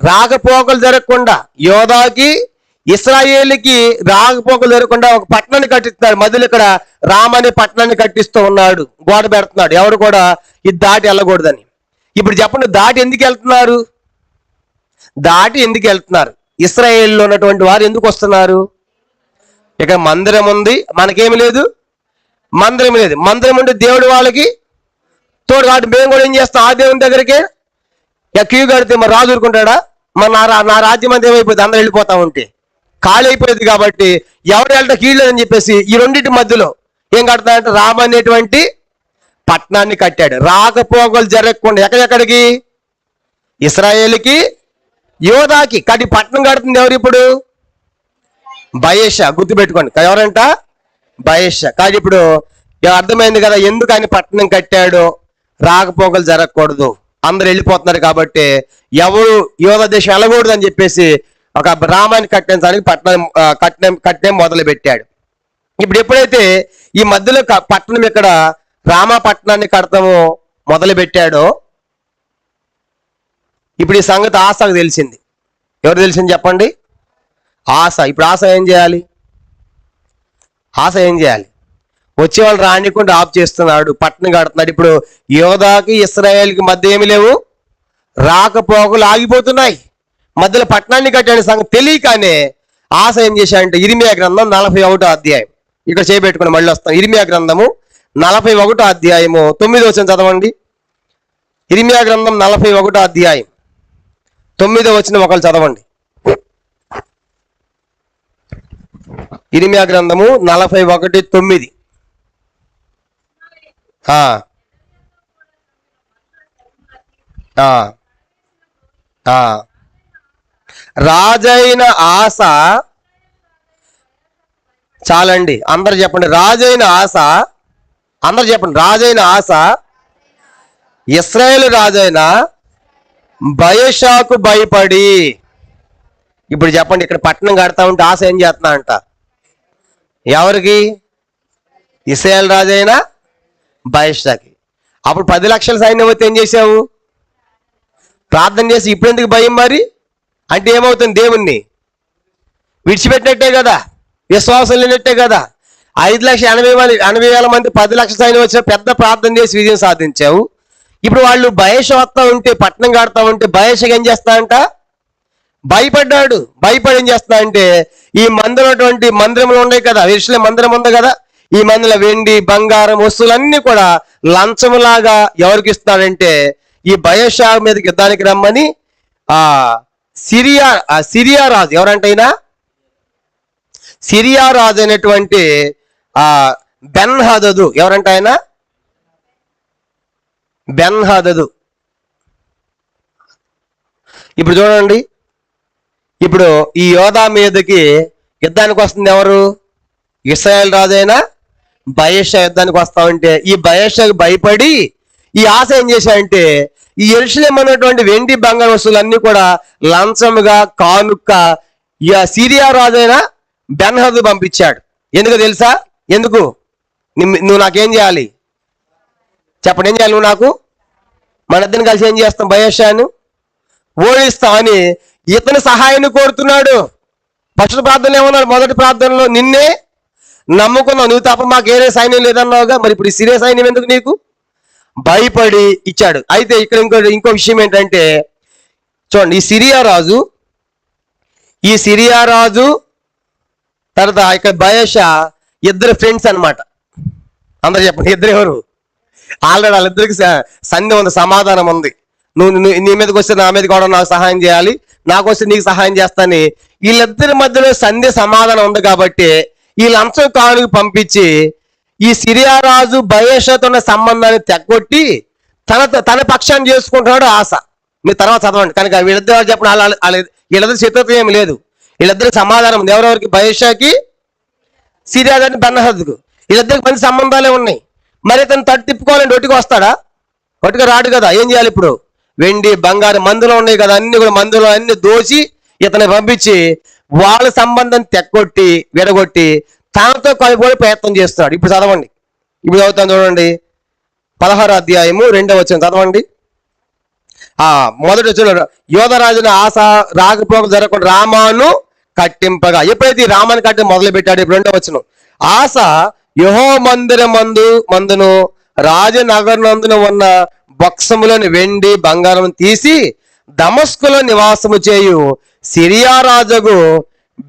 రాకపోకలు జరగకుండా యోధాకి ఇశ్రాయేలుకి రాకపోకలు జరగకుండా ఒక పట్టణాన్ని కట్టిస్తున్నాడు. మధ్యలో ఇక్కడ రామ్ అనే పట్టణాన్ని కట్టిస్తూ ఉన్నాడు, గోడ పెడుతున్నాడు. ఎవరు కూడా ఇది దాటి వెళ్ళకూడదని. ఇప్పుడు చెప్పండి, దాటి ఎందుకు వెళ్తున్నారు? దాటి ఎందుకు వెళ్తున్నారు? ఇశ్రాయేల్లో ఉన్నటువంటి వారు ఎందుకు వస్తున్నారు? ఇక మందిరం ఉంది, మనకేమి లేదు, మందిరం లేదు. మందిరం ఉంటే దేవుడు వాళ్ళకి తోడు. కాబట్టి మేము కూడా ఏం చేస్తాం? ఆ దేవుని దగ్గరికి క్యూ కడితే మరి రాజు ఊరుకుంటాడా? మరి నా రాజ్యం అంతా ఏమైపోతుంది? అందరూ వెళ్ళిపోతా ఉంటే ఖాళీ అయిపోయింది. కాబట్టి ఎవరు వెళ్ళటం కీళ్ళని చెప్పేసి ఈ రెండింటి మధ్యలో ఏం కడతాడంటే రామ అనేటువంటి పట్టణాన్ని కట్టాడు. రాకపోకలు జరగకుండా ఎక్కడెక్కడికి? ఇశ్రాయేలుకి, యోధాకి. కాబట్టి పట్టణం కడుతుంది ఎవరు ఇప్పుడు? బయెషా. గుర్తుపెట్టుకోండి, ఎవరంట? బయెషా. కానీ ఇప్పుడు అర్థమైంది కదా ఎందుకు ఆయన పట్టణం కట్టాడో. రాకపోకలు జరగకూడదు, అందరు వెళ్ళిపోతున్నారు కాబట్టి ఎవరు యోధ దేశం వెళ్ళకూడదు అని చెప్పేసి ఒక రామాన్ని కట్టించడానికి కట్టడం మొదలు పెట్టాడు. ఇప్పుడు ఎప్పుడైతే ఈ మధ్యలో పట్టణం ఇక్కడ రామ పట్టణాన్ని కడతామో మొదలు పెట్టాడో, ఇప్పుడు ఈ సంగతి ఆశకు తెలిసింది. ఎవరు తెలిసింది చెప్పండి? ఆశ. ఇప్పుడు ఆశ ఏం చేయాలి? ఆశ ఏం చేయాలి? వచ్చే వాళ్ళు రానికుండా ఆఫ్ చేస్తున్నాడు, పట్టణం కడుతున్నాడు. ఇప్పుడు యోధాకి ఇశ్రాయేల్కి మధ్య ఏమి లేవు, రాకపోకలు ఆగిపోతున్నాయి. మధ్యలో పట్టణాన్ని కట్టాడు సంగతి తెలియకనే ఆశ ఏం చేశాడంటే ఇర్మియా గ్రంథం 41వ అధ్యాయం, ఇక్కడ చేయబెట్టుకుని మళ్ళీ వస్తాం. ఇర్మియా గ్రంథము 41వ అధ్యాయము 9వ వచనం చదవండి. ఇర్మియా గ్రంథం 41వ అధ్యాయం 9వ వచనం ఒకళ్ళు చదవండి. ఇర్మియా గ్రంథము 41:9. రాజైన ఆశ. చాలండి, అందరు చెప్పండి. రాజైన ఆశ. అందరు చెప్పండి. రాజైన ఆశ ఇశ్రాయేలు రాజైన బయెషాకు భయపడి. ఇప్పుడు చెప్పండి, ఇక్కడ పట్టణం కడతా ఉంటే ఆశ ఏం చేస్తున్నా అంట? ఎవరికి? ఇశ్రాయేలు రాజైన బయెషాకి. అప్పుడు 10 లక్షల సైన్యం వచ్చి ఏం చేసావు? ప్రార్థన చేసి. ఇప్పుడు ఎందుకు భయం మరి? అంటే ఏమవుతుంది? దేవుణ్ణి విడిచిపెట్టినట్టే కదా, విశ్వాసం లేనట్టే కదా. 5,80,000 మంది 10 లక్షల సైన్యం వచ్చిన పెద్ద ప్రార్థన చేసి విజయం సాధించావు. ఇప్పుడు వాళ్ళు బయెష వస్తా ఉంటే, పట్టణం కడతా ఉంటే బయెషకి ఏం చేస్తా అంట? భయపడ్డాడు. భయపడి ఏం చేస్తా అంటే ఈ మందిరంలో ఉన్నాయి కదా, యెరూషలేము మందిరం ఉంది కదా, ఈ మందిలో వెండి బంగారం వస్తువులన్నీ కూడా లంచములాగా ఎవరికి ఇస్తున్నాడంటే ఈ బయెషా మీదకి యుద్ధానికి రమ్మని సిరియా రాజు. ఎవరంటైనా సిరియా రాజు అయినటువంటి బెన్హదదు. ఎవరంటే ఆయన? బెన్హదదు. ఇప్పుడు చూడండి, ఇప్పుడు ఈ యోధా మీదకి యుద్ధానికి వస్తుంది ఎవరు? ఇశ్రాయేల్ రాజు అయినా బయెషా యుద్ధానికి వస్తా ఉంటే ఈ బయెషాకి భయపడి ఈ ఆశ ఏం చేశాడంటే ఈ యెరూషలేము అన్నటువంటి వెండి బంగారు వస్తువులన్నీ కూడా లంచముగా కానుక ఈ సిరియా రాజు అయిన బెన్హదదు పంపించాడు. ఎందుకు తెలుసా? ఎందుకు? నువ్వు నాకేం చేయాలి చెప్పండి? ఏం చేయాలి నువ్వు నాకు? మన ఇద్దరిని కలిసి ఏం చేస్తాం? బయెషాను ఓడిస్తామని ఇతని సహాయాన్ని కోరుతున్నాడు. ఫస్ట్ ప్రార్థనలో ఏమన్నాడు? మొదటి ప్రార్థనలో నిన్నే నమ్ముకున్నావు, నువ్వు తప్ప మాకు ఏరే సైన్యం లేదన్నావుగా, మరి ఇప్పుడు ఈ సిరియా సైన్యం ఎందుకు నీకు? భయపడి ఇచ్చాడు. అయితే ఇక్కడ ఇంకో విషయం ఏంటంటే చూడండి, ఈ సిరియా రాజు తర్వాత ఇక్కడ బయెషా ఇద్దరు ఫ్రెండ్స్ అన్నమాట. అందరు చెప్పండి, ఇద్దరు ఎవరు? ఆల్రెడీ వాళ్ళిద్దరికి సంధి ఉంది, సమాధానం ఉంది. నువ్వు నీ మీదకి వస్తే నా మీదకి కూడా నాకు సహాయం చేయాలి, నాకు వస్తే నీకు సహాయం చేస్తాని వీళ్ళిద్దరి మధ్యలో సంధి సమాధానం ఉంది. కాబట్టి ఈ లంచం కానుక పంపించి ఈ సిరియా రాజు బయెషాతో ఉన్న సంబంధాన్ని తెగొట్టి తన పక్షాన్ని చేసుకుంటున్నాడు ఆశ. మీరు తర్వాత చదవండి. కనుక వీళ్ళిద్దరు చెప్పండి, వీళ్ళిద్దరు శత్రుత్వం ఏమి లేదు, వీళ్ళిద్దరికి సమాధానం ఉంది. ఎవరెవరికి? బయెషాకి, సిరియా రాజు బెన్హదదుకు. వీళ్ళిద్దరికి మంచి సంబంధాలే ఉన్నాయి. మరి తను తట్టు తిప్పుకోవాలంటే ఒట్టిగా వస్తాడా? ఒట్టిగా రాడు కదా. ఏం చేయాలి ఇప్పుడు? వెండి బంగారు మందులో ఉన్నాయి కదా, అన్ని కూడా మందులో అన్ని దోచి ఇతను పంపించి వాళ్ళ సంబంధం తెగొట్టి విడగొట్టి తనతో కలుపుకొని ప్రయత్నం చేస్తున్నాడు. ఇప్పుడు చదవండి, ఇప్పుడు చదువుతాను చూడండి. 16వ అధ్యాయము 2వ వచనం చదవండి. మొదటి వచనం, యోధరాజున ఆశ రాకపోకలు జరగకుండా రామాను కట్టింపగా. ఎప్పుడైతే ఈ రామాన్ని కట్టి మొదలు పెట్టాడు, ఇప్పుడు 2వ వచనం, ఆశ యెహోవా మందును రాజనగరనందున ఉన్న బొక్సములను వెండి బంగారం తీసి దమస్కులో నివాసము చేయు సిరియా రాజుకు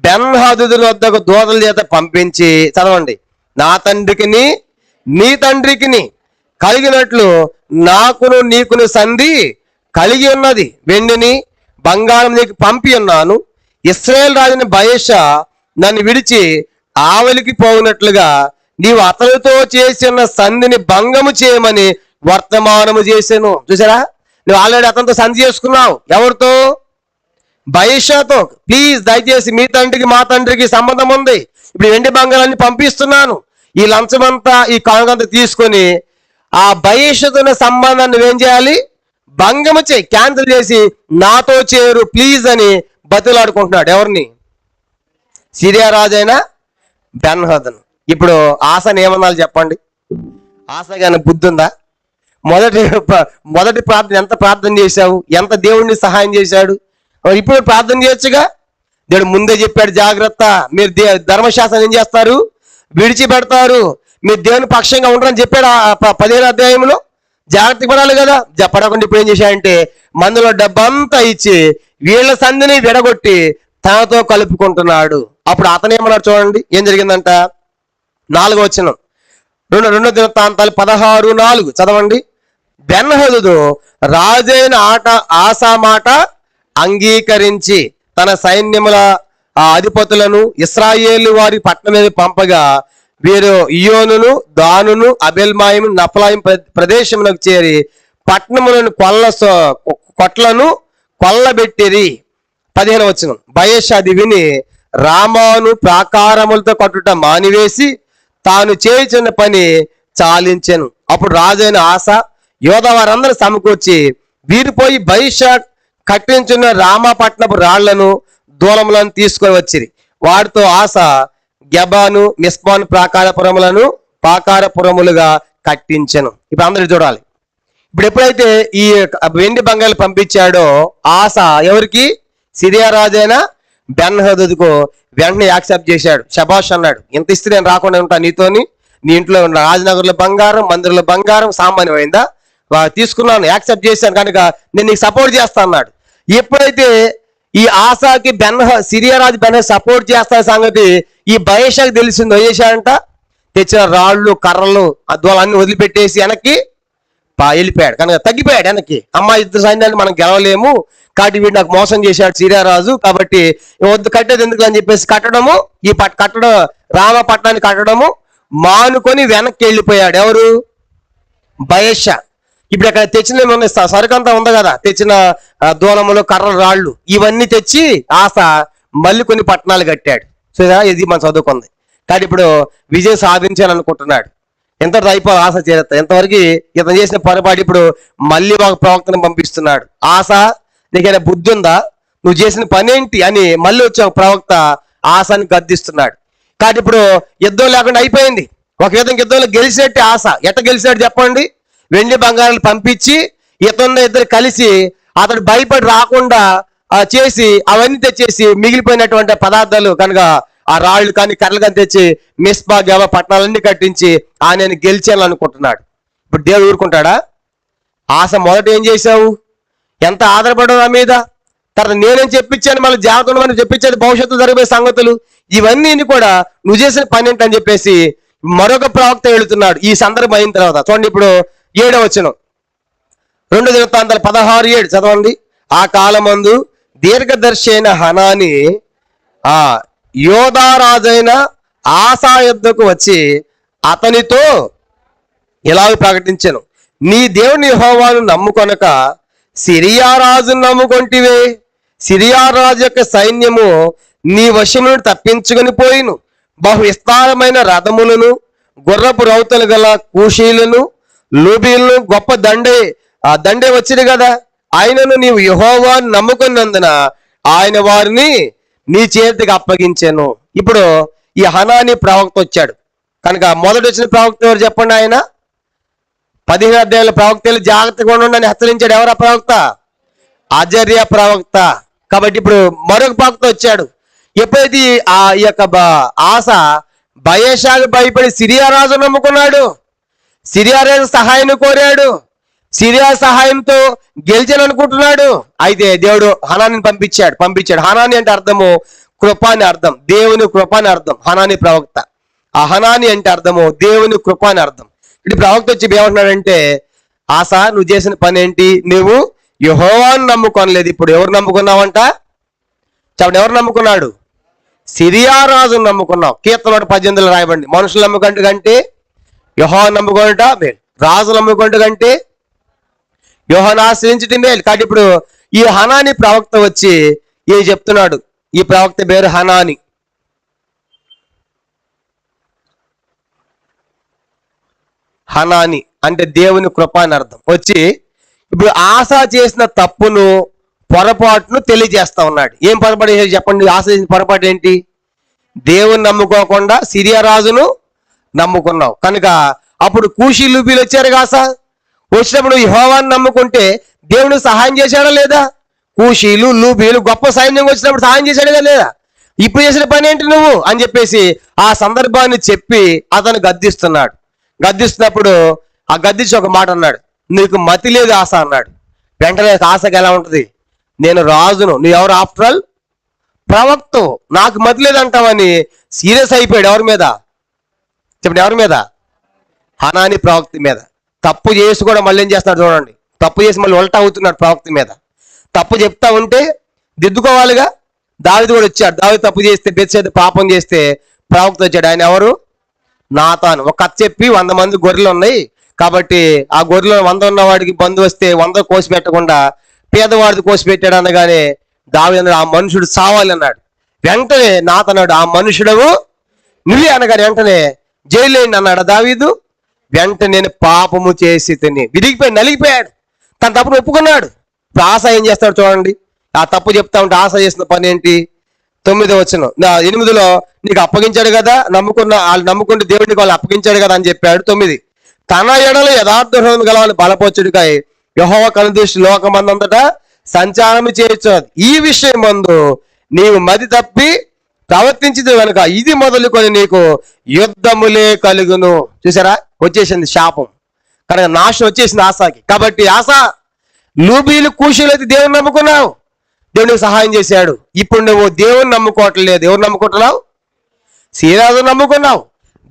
బెన్హదదు వద్దకు దూతల చేత పంపించి, చదవండి, నా తండ్రికిని నీ తండ్రికిని కలిగినట్లు నాకును నీకును సంధి కలిగి ఉన్నది, వెండిని బంగారం నీకు పంపి ఉన్నాను. ఇశ్రాయేల్ రాజుని బయషా నన్ను విడిచి ఆవలికి పోవునట్లుగా నీవు అతనితో చేసిన సంధిని భంగము చేయమని వర్తమానము చేశాను. చూసారా, నువ్వు ఆల్రెడీ అతనితో సంధి చేసుకున్నావు. ఎవరితో? బయషాతో. ప్లీజ్ దయచేసి మీ తండ్రికి మా తండ్రికి సంబంధం ఉంది, ఇప్పుడు వెండి బంగారాన్ని పంపిస్తున్నాను, ఈ లంచమంతా ఈ కానుకంతా తీసుకొని ఆ బయషతో సంబంధాన్ని నువ్వేం చేయాలి? భంగము చేయి, క్యాన్సిల్ చేసి నాతో చేరు ప్లీజ్ అని బతులాడుకుంటున్నాడు. ఎవరిని? సిరియా రాజైన బెన్హదను. ఇప్పుడు ఆసని ఏమన్నాలు చెప్పండి? ఆసగానే బుద్ధి ఉందా? మొదటి ప్రార్థన ఎంత ప్రార్థన చేశావు? ఎంత దేవుణ్ణి సహాయం చేశాడు? ఇప్పుడు ప్రార్థన చేయొచ్చుగా. దేవుడు ముందే చెప్పాడు, జాగ్రత్త, మీరు ధర్మశాస్త్రం ఏం చేస్తారు? విడిచిపెడతారు, మీరు దేవుని పక్షంగా ఉండరని చెప్పాడు 15వ అధ్యాయంలో. జాగ్రత్త పడాలి కదా. పడకుండా ఇప్పుడు ఏం చేశాడంటే మందులో డబ్బంతా ఇచ్చి వీళ్ళ సంధిని విడగొట్టి తనతో కలుపుకుంటున్నాడు. అప్పుడు అతను ఏమన్నాడు చూడండి, ఏం జరిగిందంట. 4వ వచనం, 2 దినవృత్తాంతాలు 16:4 చదవండి. బెన్హదదు రాజైన ఆసా మాట అంగీకరించి తన సైన్యముల అధిపతులను ఇశ్రాయేలు వారి పట్టణం మీద పంపగా వీరు ఇయోనును దానును అబెల్మాయిము నఫలాయిం ప్రదేశములకు చేరి పట్టణములను కొట్లను కొల్లబెట్టిరి. 15వ వచనం, బయషా అది విని రామాను ప్రాకారములతో కట్టుట మానివేసి తాను చేయుచున్న పని చాలించెను. అప్పుడు రాజైన ఆసా యోధా వారందరూ సమకూర్చి వీరు పోయి బయషా కట్టించున్న రామపట్నపు రాళ్లను దూలములను తీసుకొని వచ్చిరి. వాటితో ఆసా గెబాను మిస్పాను ప్రాకారపురములుగా కట్టించెను. ఇప్పుడు అందరూ చూడాలి. ఇప్పుడు ఎప్పుడైతే ఈ వెండి బంగారు పంపించాడో ఆసా ఎవరికి? సిరియా రాజైన బెన్హదదుకు వెంటనే యాక్సెప్ట్ చేశాడు. శబాష్ అన్నాడు, ఇంత ఇస్తే నేను రాకుండా ఉంటా నీతోని, నీ ఇంట్లో ఉన్న రాజనగర్లో బంగారం, మందిరంలో బంగారం సామాన్యమైందా? తీసుకున్నాను, యాక్సెప్ట్ చేశాను కనుక నేను నీకు సపోర్ట్ చేస్తా అన్నాడు. ఎప్పుడైతే ఈ ఆసాకి సిరియా రాజు బెన్హదదు సపోర్ట్ చేస్తా సంగతి ఈ బయషాకి తెలిసిందో, ఏం చేశాడంట, తెచ్చిన రాళ్ళు కర్రలు అద్వాలన్నీ వదిలిపెట్టేసి వెనక్కి వెళ్ళిపోయాడు. కనుక తగ్గిపోయాడు వెనక్కి. ఇద్దరు సైన్యాన్ని మనం గెలవలేము కాబట్టి వీడు నాకు మోసం చేశాడు సిరియా రాజు, కాబట్టి వద్దు కట్టేది ఎందుకు అని చెప్పేసి కట్టడము, కట్టడం రామపట్నాన్ని కట్టడము మానుకొని వెనక్కి వెళ్ళిపోయాడు. ఎవరు? బయషా. ఇప్పుడు అక్కడ తెచ్చిన సరుకంతా ఉంది కదా, తెచ్చిన దూలములు కర్ర రాళ్ళు ఇవన్నీ తెచ్చి ఆసా మళ్ళీ కొన్ని పట్టణాలు కట్టాడు. సో ఇది మనం చదువుకుంది. కానీ ఇప్పుడు విజయం సాధించాలనుకుంటున్నాడు. ఎంతవరకు అయిపోవాలి ఆశ చేత. ఎంతవరకు ఇతను చేసిన పొరపాటు ఇప్పుడు మళ్ళీ ఒక ప్రవక్తను పంపిస్తున్నాడు. ఆశ, నీకైనా బుద్ధి ఉందా? నువ్వు చేసిన పని ఏంటి అని మళ్ళీ వచ్చి ఒక ప్రవక్త ఆశని గద్దిస్తున్నాడు. కాబట్టి ఇప్పుడు యుద్ధం లేకుండా అయిపోయింది. ఒక విధంగా యుద్ధంలో గెలిచినట్టే ఆశ. ఎట్ట గెలిచాడు చెప్పండి? వెండి బంగారాలు పంపించి ఇద్దరు కలిసి అతడు భయపడి రాకుండా చేసి అవన్నీ తెచ్చేసి మిగిలిపోయినటువంటి పదార్థాలు కనుక ఆ రాళ్ళు కానీ కర్రలు కానీ తెచ్చి మిస్పా గెబా పట్టణాలన్నీ కట్టించి ఆయన గెలిచేయాలనుకుంటున్నాడు. ఇప్పుడు దేవుడు ఊరుకుంటాడా? ఆశ మొదట ఏం చేశావు? ఎంత ఆధారపడవు నా మీద. తర్వాత నేనేం చెప్పించాను, మళ్ళీ జాగ్రత్త మనం చెప్పించేది భవిష్యత్తు జరిగే సంగతులు ఇవన్నీ కూడా నువ్వు చేసిన పని ఏంటని చెప్పేసి మరొక ప్రవక్త వెళుతున్నాడు. ఈ సందర్భం అయిన తర్వాత చూడండి, ఇప్పుడు 7వ వచనం, 2 దినవృత్తాంతాలు 16:7 చదవండి. ఆ కాలమందు దీర్ఘదర్శి అయిన హనాని యోధారాజైన ఆసా యుద్ధకు వచ్చి అతనితో ఇలాగ ప్రకటించెను, నీ దేవుని యెహోవాను నమ్ముకొనక సిరియా రాజును నమ్ముకొంటివే. సిరియా రాజు యొక్క సైన్యము నీ వశమును తప్పించుకొని పోయిను. బహు విస్తారమైన రథములను గుర్రపు రౌతులు గల కూషీలను లూబీలను గొప్ప దండే వచ్చింది కదా. ఆయనను నీవు యెహోవాను నమ్ముకున్నందున ఆయన వారిని నీ చేతికి అప్పగించాను. ఇప్పుడు ఈ హనాని ప్రవక్త వచ్చాడు కనుక మొదటి వచ్చిన ప్రవక్త ఎవరు చెప్పండి? ఆయన 15వ అధ్యాయంలో ప్రవక్తలు జాగ్రత్తగా ఉండండి హెచ్చరించాడు. ఎవరు ఆ ప్రవక్త? అజర్య ప్రవక్త. కాబట్టి ఇప్పుడు మరొక ప్రవక్త వచ్చాడు. ఎప్పుడైతే ఈ యొక్క ఆశ బయషాకు భయపడి సిరియా రాజు నమ్ముకున్నాడు, సిరియా రాజు సహాయాన్ని కోరాడు. సిరియా సహాయంతో గెలిచాను అనుకుంటున్నాడు. అయితే దేవుడు హనాని పంపించాడు. హనాని అంటే అర్థము కృప అని అర్థం, దేవుని కృప అని అర్థం. హనాని ప్రవక్త. ఆ హనాని అంటే అర్థము దేవుని కృప అని అర్థం. ఇప్పుడు ప్రవక్త వచ్చి ఏమంటున్నాడంటే, ఆసా నువ్వు చేసిన పని ఏంటి? నువ్వు యెహోవాను నమ్ముకోనలేదు. ఇప్పుడు ఎవరు నమ్ముకున్నావంట? చెప్పండి, ఎవరు నమ్ముకున్నాడు? సిరియా రాజును నమ్ముకున్నావు. కీర్తన 18లో రాయబడింది, మనుషులు నమ్ముకుంటు కంటే యెహోవాను నమ్ముకుంట మేలు, రాజు నమ్ముకుంటు కంటే యెహోవాను ఆశ్రయించటం మేలు. కాబట్టి ఇప్పుడు ఈ హనాని ప్రవక్త వచ్చి ఏం చెప్తున్నాడు? ఈ ప్రవక్త పేరు హనాని. హనాని అంటే దేవుని కృప అని అర్థం. వచ్చి ఇప్పుడు ఆశ చేసిన తప్పును, పొరపాటును తెలియజేస్తా ఉన్నాడు. ఏం పొరపాటు చేసి చెప్పండి? ఆశ చేసిన పొరపాటు ఏంటి? దేవుని నమ్ముకోకుండా సిరియా రాజును నమ్ముకున్నావు కనుక అప్పుడు కూషీ లూబీలు వచ్చారు కాసా. వచ్చినప్పుడు యెహోవాను నమ్ముకుంటే దేవుడు సహాయం చేశాడా లేదా? కూషీలు లూబీలు గొప్ప సైన్యం వచ్చినప్పుడు సహాయం చేశాడుగా లేదా? ఇప్పుడు చేసిన పని ఏంటి నువ్వు అని చెప్పేసి ఆ సందర్భాన్ని చెప్పి అతను గద్దిస్తున్నాడు. గద్దిస్తున్నప్పుడు ఆ గద్దించి ఒక మాట అన్నాడు, నీకు మతి లేదు ఆశ అన్నాడు. వెంటనే ఆశకి ఎలా ఉంటుంది? నేను రాజును, నువ్వు ఎవరు? ఆఫ్టర్ ఆల్ ప్రవక్త, నాకు మతి లేదంటావని సీరియస్ అయిపోయాడు. ఎవరి మీద? చెప్పండి, ఎవరి మీద? హనాని ప్రవక్త మీద. తప్పు చేసి కూడా మళ్ళీ ఏం చేస్తున్నాడు చూడండి, తప్పు చేసి మళ్ళీ ఉల్టా అవుతున్నాడు ప్రవక్త మీద. తప్పు చెప్తా ఉంటే దిద్దుకోవాలిగా. దావీదు కూడా వచ్చాడు. దావీదు తప్పు చేస్తే, బెత్షెబ పాపం చేస్తే ప్రవక్త వచ్చాడు. ఆయన ఎవరు? నాతాను. ఒక కథ చెప్పి 100 మంది గొర్రెలు ఉన్నాయి కాబట్టి ఆ గొర్రెలో 100 ఉన్నవాడికి బంధు వస్తే 100 కోసి పెట్టకుండా పేదవాడిది కోసి పెట్టాడు అనగానే దావీదు అన్నాడు, ఆ మనుషుడు సావాలి అన్నాడు. వెంటనే నాతన్నాడు, ఆ మనుషుడవు నువ్వే అనగానే వెంటనే జైలు వేయండి అన్నాడు దావీదు. వెంటనే నేను పాపము చేసి తిని విరిగిపోయి నలిగిపోయాడు. తన తప్పును ఒప్పుకున్నాడు. ఇప్పుడు ఆశ ఏం చేస్తాడు చూడండి. ఆ తప్పు చెప్తా ఉంటే ఆశ చేసిన పని ఏంటి? 9వ వచనం, 8లో నీకు అప్పగించాడు కదా, వాళ్ళు నమ్ముకుంటే దేవుడికి వాళ్ళు అప్పగించాడు కదా అని చెప్పాడు. 9, తన ఎడల యథార్థ హృదయం గల వాళ్ళు బలపరచుడికై యెహోవా కనుదృష్టి లోకమందంతటా సంచారం చేయొచ్చు. ఈ విషయం మందు నీవు మది తప్పి ప్రవర్తించింది కనుక ఇది మొదలుకొని నీకు యుద్ధములే కలుగును. చూసారా, వచ్చేసింది శాపం. కనుక నాశనం వచ్చేసింది ఆశకి. కాబట్టి ఆశ లూబీలు కూషీలు అయితే దేవుని నమ్ముకున్నావు, దేవునికి సహాయం చేశాడు. ఇప్పుడు నువ్వు దేవుని నమ్ముకోవట్లేదు. ఎవరు నమ్ముకుంటున్నావు? శ్రీరాజు నమ్ముకున్నావు,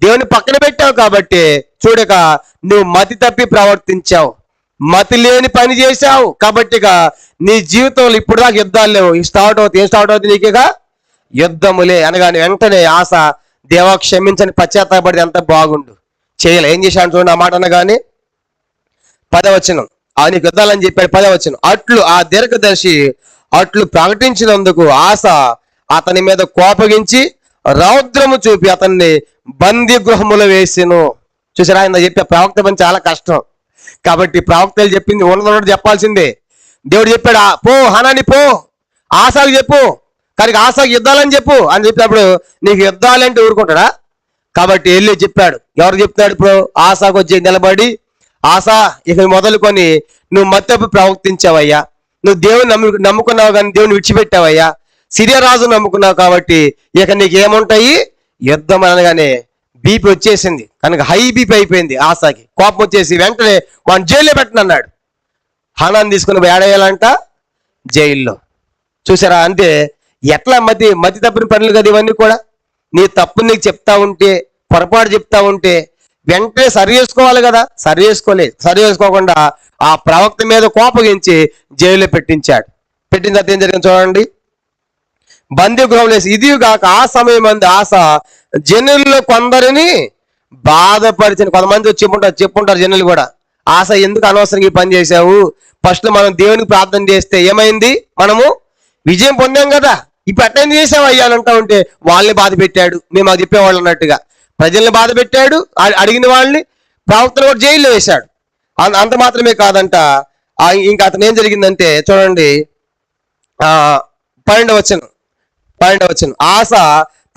దేవుని పక్కన పెట్టావు. కాబట్టి చూడక నువ్వు మతి తప్పి ప్రవర్తించావు, మతి లేని పని చేశావు. కాబట్టి నీ జీవితంలో ఇప్పుడు దాకా యుద్ధాలు లేవు. ఏం స్టార్ట్ అవుతుంది నీకుగా? యుద్ధములే అనగానే వెంటనే ఆశ దేవా క్షమించని పశ్చాత్తాపడి ఎంత బాగుండు చేయలే. ఏం చేశాను చూడండి ఆ మాట అనగానే 10వ వచనం, నీకు యుద్ధాలని చెప్పాడు. 10వ వచనం, అట్లు ఆ దీర్ఘదర్శి అట్లు ప్రకటించినందుకు ఆశ అతని మీద కోపగించి రౌద్రము చూపి అతన్ని బందీ గృహములో వేసెను. చూసారా, ఆయన చెప్పే ప్రవక్త పని చాలా కష్టం. కాబట్టి ప్రవక్తలు చెప్పింది ఉన్నదొన్నట్టు చెప్పాల్సిందే. దేవుడు చెప్పాడు, పో హనాని పో, ఆశకు చెప్పు, కానీ ఆశకు యుద్ధాలని చెప్పు అని చెప్పినప్పుడు నీకు యుద్ధాలంటే ఊరుకుంటాడా? కాబట్టి వెళ్ళి చెప్పాడు. ఎవరు చెప్తాడు? ఇప్పుడు ఆశకు వచ్చి నిలబడి, ఆశ ఇక మొదలుకొని నువ్వు మత్తపు ప్రవర్తించావయ్యా, నువ్వు దేవుని నమ్ముకున్నావు కానీ దేవుని విడిచిపెట్టావయ్యా, సిరియా రాజు నమ్ముకున్నావు కాబట్టి ఇక నీకు ఏముంటాయి? యుద్ధం అనగానే బీపీ వచ్చేసింది. కనుక హై బీపీ అయిపోయింది ఆశకి. కోపం వచ్చేసి వెంటనే వాడిని జైల్లో పెట్టనన్నాడు. హనాన్ని తీసుకుని ఏడేయాలంట జైల్లో. చూసారా, అంతే. ఎట్లా మతి తప్పిన పనులు కదా ఇవన్నీ కూడా. నీ తప్పు నీకు చెప్తా ఉంటే, పొరపాటు చెప్తా ఉంటే వెంటనే సరి చేసుకోవాలి కదా. సరి చేసుకోకుండా ఆ ప్రవక్త మీద కోపగించి జైల్లో పెట్టించాడు. పెట్టిన తర్వాత ఏం జరిగింది చూడండి. బందీ గృహంలో వేసి, ఇది కాక ఆ సమయం మంది ఆశ జనుల్లో కొందరిని బాధపరిచిన. కొంతమంది చెప్పుంటారు జనులు కూడా, ఆశ ఎందుకు అనవసరంగా ఈ పని చేశావు? ఫస్ట్ మనం దేవునికి ప్రార్థన చేస్తే ఏమైంది? మనము విజయం పొందాం కదా, ఇప్పుడు అటెండ్ చేసావు అయ్యా అని అంటా ఉంటే వాళ్ళని బాధ పెట్టాడు. మేము మాకు చెప్పేవాళ్ళు అన్నట్టుగా ప్రజల్ని బాధ పెట్టాడు. అడిగిన వాళ్ళని ప్రవక్తను కూడా జైల్లో వేశాడు. అంత మాత్రమే కాదంట, ఇంకా అతను ఏం జరిగిందంటే చూడండి 12వ వచనం, ఆశ